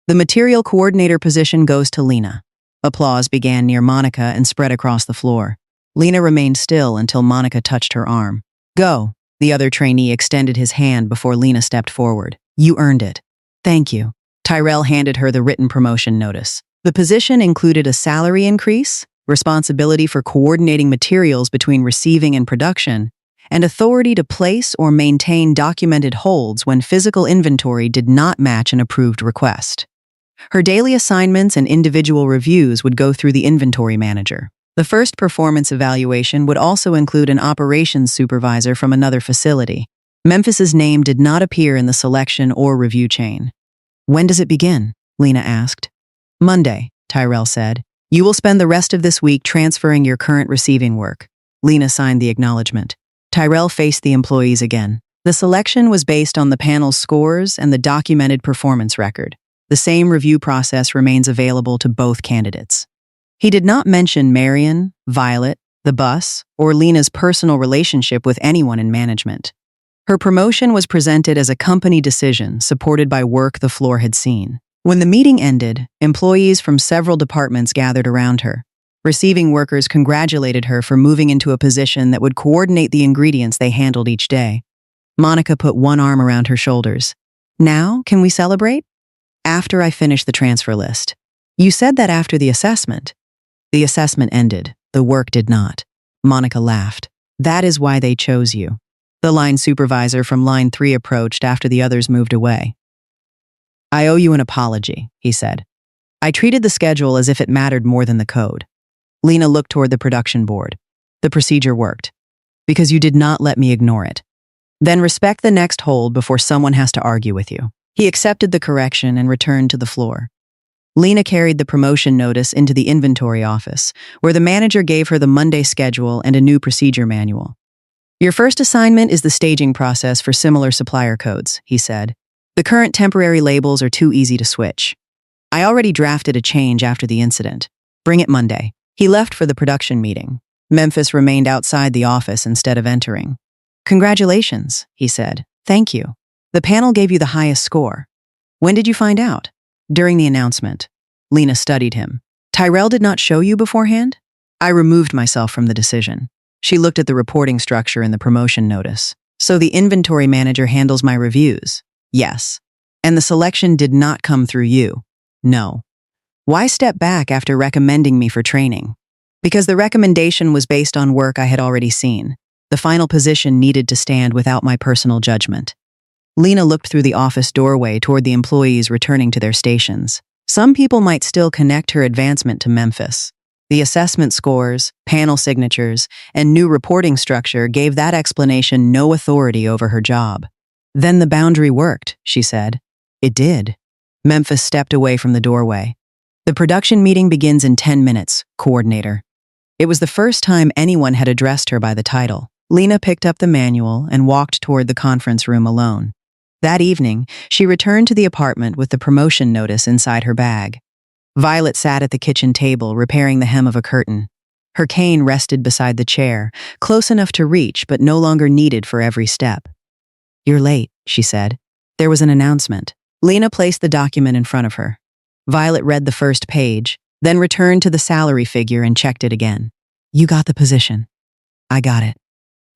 [SPEAKER 1] The material coordinator position goes to Lena. Applause began near Monica and spread across the floor. Lena remained still until Monica touched her arm. Go. The other trainee extended his hand before Lena stepped forward. You earned it. Thank you. Tyrell handed her the written promotion notice. The position included a salary increase, responsibility for coordinating materials between receiving and production, and authority to place or maintain documented holds when physical inventory did not match an approved request. Her daily assignments and individual reviews would go through the inventory manager. The first performance evaluation would also include an operations supervisor from another facility. Memphis's name did not appear in the selection or review chain. When does it begin? Lena asked. Monday, Tyrell said. You will spend the rest of this week transferring your current receiving work. Lena signed the acknowledgement. Tyrell faced the employees again. The selection was based on the panel's scores and the documented performance record. The same review process remains available to both candidates. He did not mention Marion, Violet, the bus, or Lena's personal relationship with anyone in management. Her promotion was presented as a company decision supported by work the floor had seen. When the meeting ended, employees from several departments gathered around her. Receiving workers congratulated her for moving into a position that would coordinate the ingredients they handled each day. Monica put one arm around her shoulders. Now, can we celebrate? After I finish the transfer list. You said that after the assessment. The assessment ended. The work did not. Monica laughed. That is why they chose you. The line supervisor from line 3 approached after the others moved away. I owe you an apology, he said. I treated the schedule as if it mattered more than the code. Lena looked toward the production board. The procedure worked. Because you did not let me ignore it. Then respect the next hold before someone has to argue with you. He accepted the correction and returned to the floor. Lena carried the promotion notice into the inventory office, where the manager gave her the Monday schedule and a new procedure manual. Your first assignment is the staging process for similar supplier codes, he said. The current temporary labels are too easy to switch. I already drafted a change after the incident. Bring it Monday. He left for the production meeting. Memphis remained outside the office instead of entering. Congratulations, he said. Thank you. The panel gave you the highest score. When did you find out? During the announcement. Lena studied him. Tyrell did not show you beforehand? I removed myself from the decision. She looked at the reporting structure in the promotion notice. So the inventory manager handles my reviews? Yes. And the selection did not come through you? No. Why step back after recommending me for training? Because the recommendation was based on work I had already seen. The final position needed to stand without my personal judgment. Lena looked through the office doorway toward the employees returning to their stations. Some people might still connect her advancement to Memphis. The assessment scores, panel signatures, and new reporting structure gave that explanation no authority over her job. Then the boundary worked, she said. It did. Memphis stepped away from the doorway. The production meeting begins in 10 minutes, coordinator. It was the first time anyone had addressed her by the title. Lena picked up the manual and walked toward the conference room alone. That evening, she returned to the apartment with the promotion notice inside her bag. Violet sat at the kitchen table repairing the hem of a curtain. Her cane rested beside the chair, close enough to reach but no longer needed for every step. You're late, she said. There was an announcement. Lena placed the document in front of her. Violet read the first page, then returned to the salary figure and checked it again. You got the position. I got it.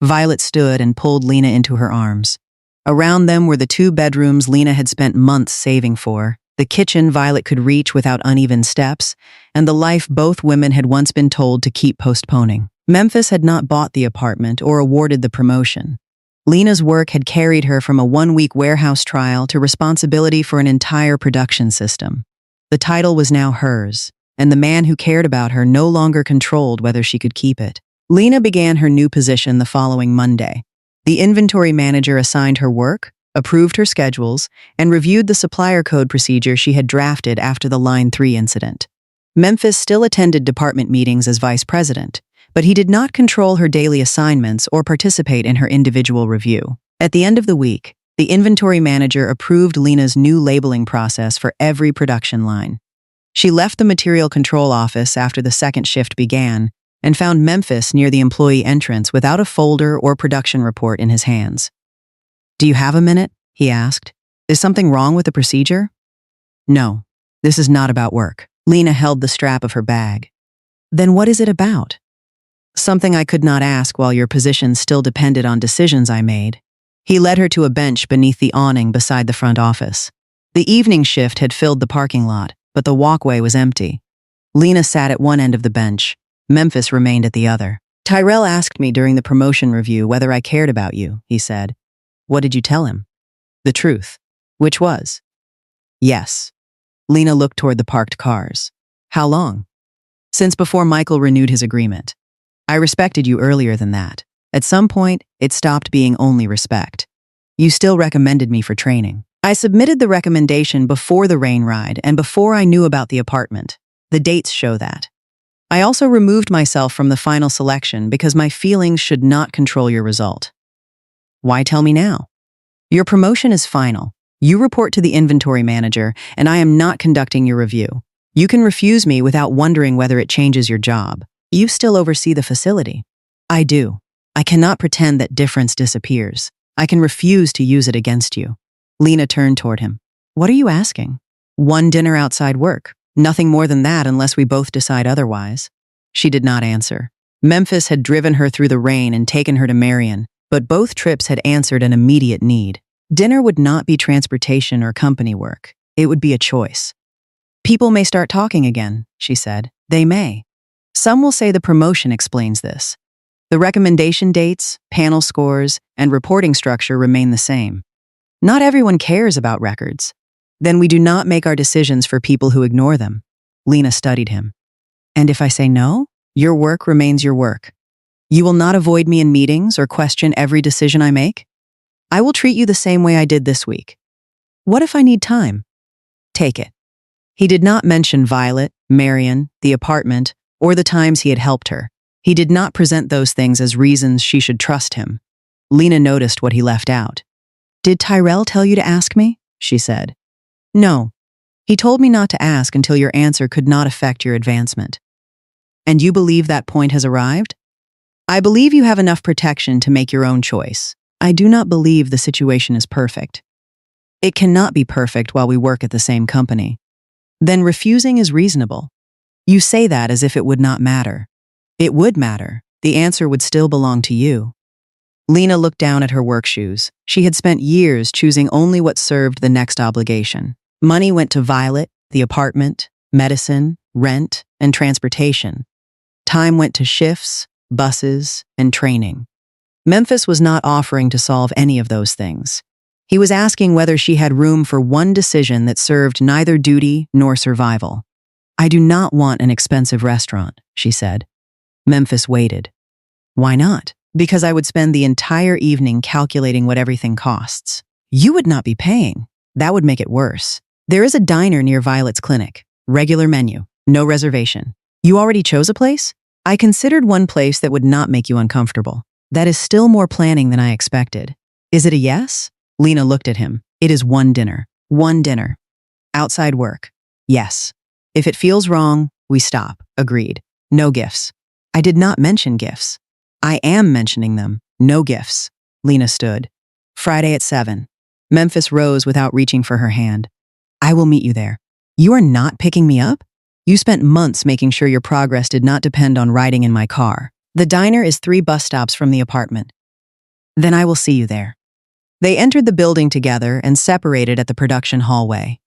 [SPEAKER 1] Violet stood and pulled Lena into her arms. Around them were the 2 bedrooms Lena had spent months saving for, the kitchen Violet could reach without uneven steps, and the life both women had once been told to keep postponing. Memphis had not bought the apartment or awarded the promotion. Lena's work had carried her from a 1-week warehouse trial to responsibility for an entire production system. The title was now hers, and the man who cared about her no longer controlled whether she could keep it. Lena began her new position the following Monday. The inventory manager assigned her work, approved her schedules, and reviewed the supplier code procedure she had drafted after the Line 3 incident. Memphis still attended department meetings as vice president, but he did not control her daily assignments or participate in her individual review. At the end of the week, the inventory manager approved Lena's new labeling process for every production line. She left the material control office after the second shift began and found Memphis near the employee entrance without a folder or production report in his hands. "Do you have a minute?" he asked. "Is something wrong with the procedure?" "No, this is not about work." Lena held the strap of her bag. "Then what is it about?" "Something I could not ask while your position still depended on decisions I made." He led her to a bench beneath the awning beside the front office. The evening shift had filled the parking lot, but the walkway was empty. Lena sat at one end of the bench. Memphis remained at the other. "Tyrell asked me during the promotion review whether I cared about you," he said. "What did you tell him?" "The truth." "Which was?" "Yes." Lena looked toward the parked cars. "How long?" "Since before Michael renewed his agreement. I respected you earlier than that. At some point, it stopped being only respect. You still recommended me for training. I submitted the recommendation before the rain ride and before I knew about the apartment. The dates show that. I also removed myself from the final selection because my feelings should not control your result. Why tell me now? Your promotion is final. You report to the inventory manager, and I am not conducting your review. You can refuse me without wondering whether it changes your job. You still oversee the facility. I do. I cannot pretend that difference disappears. I can refuse to use it against you." Lena turned toward him. "What are you asking?" "One dinner outside work. Nothing more than that unless we both decide otherwise." She did not answer. Memphis had driven her through the rain and taken her to Marion, but both trips had answered an immediate need. Dinner would not be transportation or company work. It would be a choice. "People may start talking again," she said. "They may. Some will say the promotion explains this. The recommendation dates, panel scores, and reporting structure remain the same. Not everyone cares about records. Then we do not make our decisions for people who ignore them." Lena studied him. "And if I say no, your work remains your work. You will not avoid me in meetings or question every decision I make? I will treat you the same way I did this week. What if I need time? Take it." He did not mention Violet, Marion, the apartment, or the times he had helped her. He did not present those things as reasons she should trust him. Lena noticed what he left out. "Did Tyrell tell you to ask me?" she said. "No. He told me not to ask until your answer could not affect your advancement." "And you believe that point has arrived?" "I believe you have enough protection to make your own choice. I do not believe the situation is perfect. It cannot be perfect while we work at the same company. Then refusing is reasonable. You say that as if it would not matter. It would matter. The answer would still belong to you." Lena looked down at her work shoes. She had spent years choosing only what served the next obligation. Money went to Violet, the apartment, medicine, rent, and transportation. Time went to shifts, buses, and training. Memphis was not offering to solve any of those things. He was asking whether she had room for one decision that served neither duty nor survival. "I do not want an expensive restaurant," she said. Memphis waited. "Why not?" "Because I would spend the entire evening calculating what everything costs. You would not be paying. That would make it worse. There is a diner near Violet's clinic. Regular menu. No reservation. You already chose a place? I considered one place that would not make you uncomfortable. That is still more planning than I expected. Is it a yes?" Lena looked at him. "It is one dinner. One dinner. Outside work. Yes. If it feels wrong, we stop." Agreed. "No gifts." "I did not mention gifts." "I am mentioning them. No gifts." Lena stood. "Friday at 7. Memphis rose without reaching for her hand. "I will meet you there." "You are not picking me up?" "You spent months making sure your progress did not depend on riding in my car. The diner is 3 bus stops from the apartment." "Then I will see you there." They entered the building together and separated at the production hallway.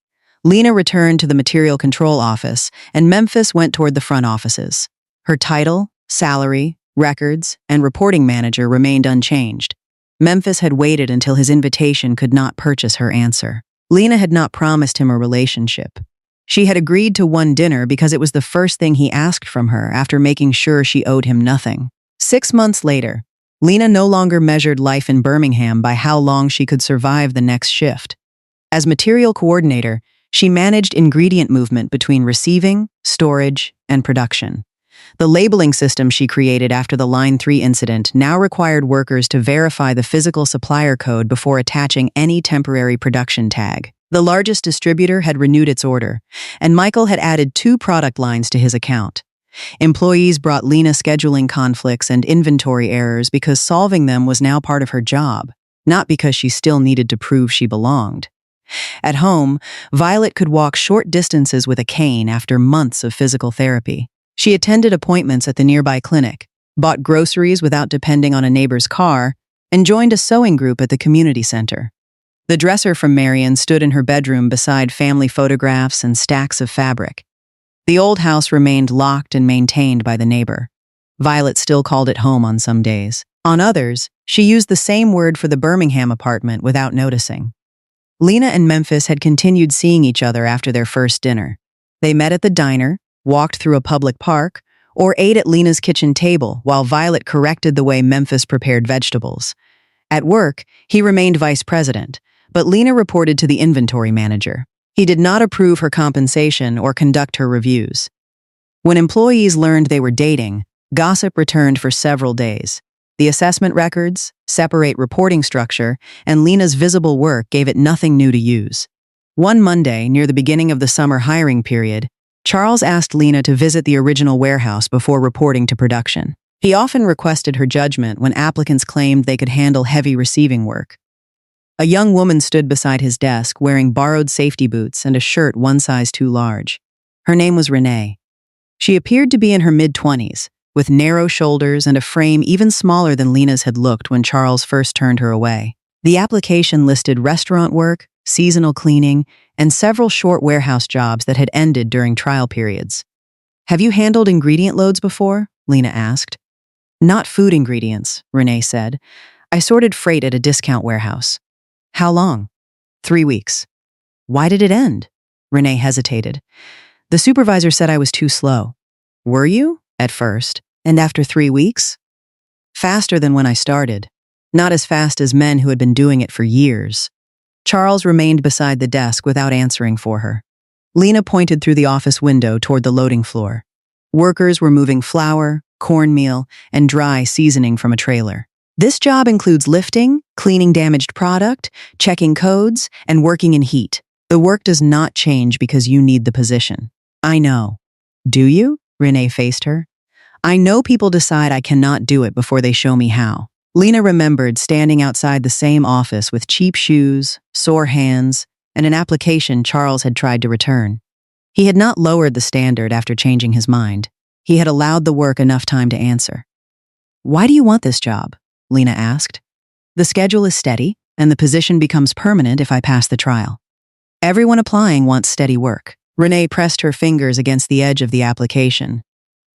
[SPEAKER 1] Lena returned to the material control office, and Memphis went toward the front offices. Her title, salary, records, and reporting manager remained unchanged. Memphis had waited until his invitation could not purchase her answer. Lena had not promised him a relationship. She had agreed to one dinner because it was the first thing he asked from her after making sure she owed him nothing. 6 months later, Lena no longer measured life in Birmingham by how long she could survive the next shift. As material coordinator, she managed ingredient movement between receiving, storage, and production. The labeling system she created after the Line 3 incident now required workers to verify the physical supplier code before attaching any temporary production tag. The largest distributor had renewed its order, and Michael had added 2 product lines to his account. Employees brought Lena scheduling conflicts and inventory errors because solving them was now part of her job, not because she still needed to prove she belonged. At home, Violet could walk short distances with a cane after months of physical therapy. She attended appointments at the nearby clinic, bought groceries without depending on a neighbor's car, and joined a sewing group at the community center. The dresser from Marion stood in her bedroom beside family photographs and stacks of fabric. The old house remained locked and maintained by the neighbor. Violet still called it home on some days. On others, she used the same word for the Birmingham apartment without noticing. Lena and Memphis had continued seeing each other after their first dinner. They met at the diner, walked through a public park, or ate at Lena's kitchen table while Violet corrected the way Memphis prepared vegetables. At work, he remained vice president, but Lena reported to the inventory manager. He did not approve her compensation or conduct her reviews. When employees learned they were dating, gossip returned for several days. The assessment records, separate reporting structure, and Lena's visible work gave it nothing new to use. One Monday, near the beginning of the summer hiring period, Charles asked Lena to visit the original warehouse before reporting to production. He often requested her judgment when applicants claimed they could handle heavy receiving work. A young woman stood beside his desk wearing borrowed safety boots and a shirt one size too large. Her name was Renee. She appeared to be in her mid-20s, with narrow shoulders and a frame even smaller than Lena's had looked when Charles first turned her away. The application listed restaurant work, seasonal cleaning, and several short warehouse jobs that had ended during trial periods. "Have you handled ingredient loads before?" Lena asked. "Not food ingredients," Renee said. "I sorted freight at a discount warehouse." "How long?" 3 weeks. "Why did it end?" Renee hesitated. "The supervisor said I was too slow." "Were you?" "At first. And after 3 weeks?" "Faster than when I started. Not as fast as men who had been doing it for years." Charles remained beside the desk without answering for her. Lena pointed through the office window toward the loading floor. Workers were moving flour, cornmeal, and dry seasoning from a trailer. "This job includes lifting, cleaning damaged product, checking codes, and working in heat. The work does not change because you need the position." "I know." "Do you?" Renee faced her. "I know people decide I cannot do it before they show me how." Lena remembered standing outside the same office with cheap shoes, sore hands, and an application Charles had tried to return. He had not lowered the standard after changing his mind. He had allowed the work enough time to answer. "Why do you want this job?" Lena asked. "The schedule is steady, and the position becomes permanent if I pass the trial. Everyone applying wants steady work." Renee pressed her fingers against the edge of the application.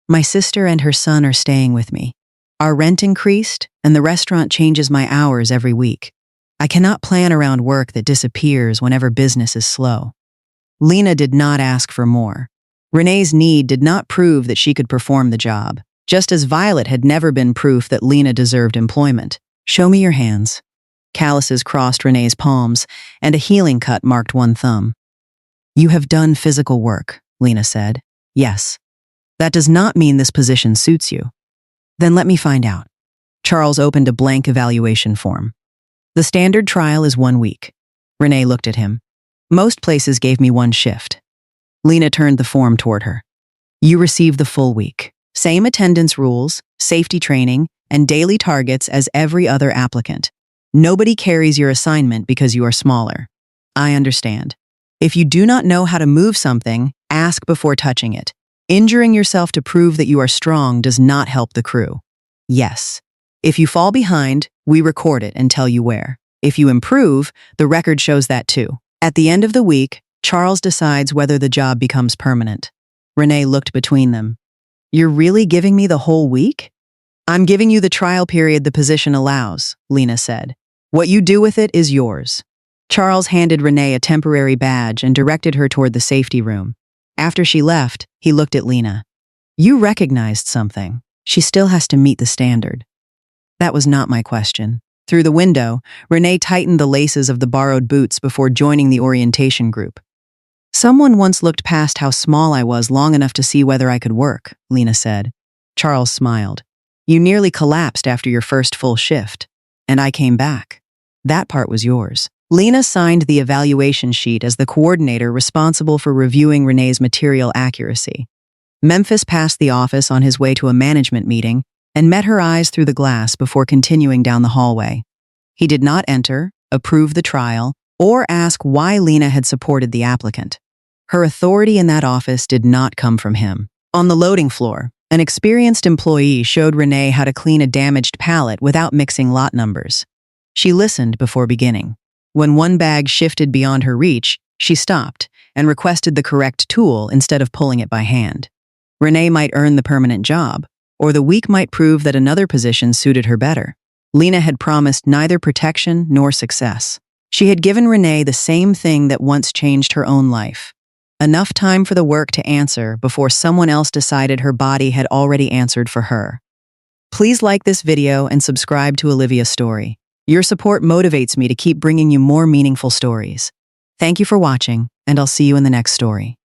[SPEAKER 1] "My sister and her son are staying with me. Our rent increased, and the restaurant changes my hours every week. I cannot plan around work that disappears whenever business is slow." Lena did not ask for more. Renee's need did not prove that she could perform the job, just as Violet had never been proof that Lena deserved employment. "Show me your hands." Calluses crossed Renee's palms, and a healing cut marked one thumb. "You have done physical work," Lena said. "Yes. That does not mean this position suits you." "Then let me find out." Charles opened a blank evaluation form. "The standard trial is 1 week." Renee looked at him. "Most places gave me 1 shift." Lena turned the form toward her. "You receive the full week. Same attendance rules, safety training, and daily targets as every other applicant. Nobody carries your assignment because you are smaller." "I understand. If you do not know how to move something, ask before touching it. Injuring yourself to prove that you are strong does not help the crew." "Yes. If you fall behind, we record it and tell you where. If you improve, the record shows that too." At the end of the week, Charles decides whether the job becomes permanent. Renee looked between them. "You're really giving me the whole week?" "I'm giving you the trial period the position allows," Lena said. "What you do with it is yours." Charles handed Renee a temporary badge and directed her toward the safety room. After she left, he looked at Lena. You recognized something. She still has to meet the standard. That was not my question. Through the window, Renee tightened the laces of the borrowed boots before joining the orientation group. Someone once looked past how small I was long enough to see whether I could work, Lena said. Charles smiled. You nearly collapsed after your first full shift. And I came back. That part was yours. Lena signed the evaluation sheet as the coordinator responsible for reviewing Renee's material accuracy. Memphis passed the office on his way to a management meeting and met her eyes through the glass before continuing down the hallway. He did not enter, approve the trial, or ask why Lena had supported the applicant. Her authority in that office did not come from him. On the loading floor, an experienced employee showed Renee how to clean a damaged pallet without mixing lot numbers. She listened before beginning. When one bag shifted beyond her reach, she stopped and requested the correct tool instead of pulling it by hand. Renee might earn the permanent job, or the week might prove that another position suited her better. Lena had promised neither protection nor success. She had given Renee the same thing that once changed her own life. Enough time for the work to answer before someone else decided her body had already answered for her. Please like this video and subscribe to Olivia's story. Your support motivates me to keep bringing you more meaningful stories. Thank you for watching, and I'll see you in the next story.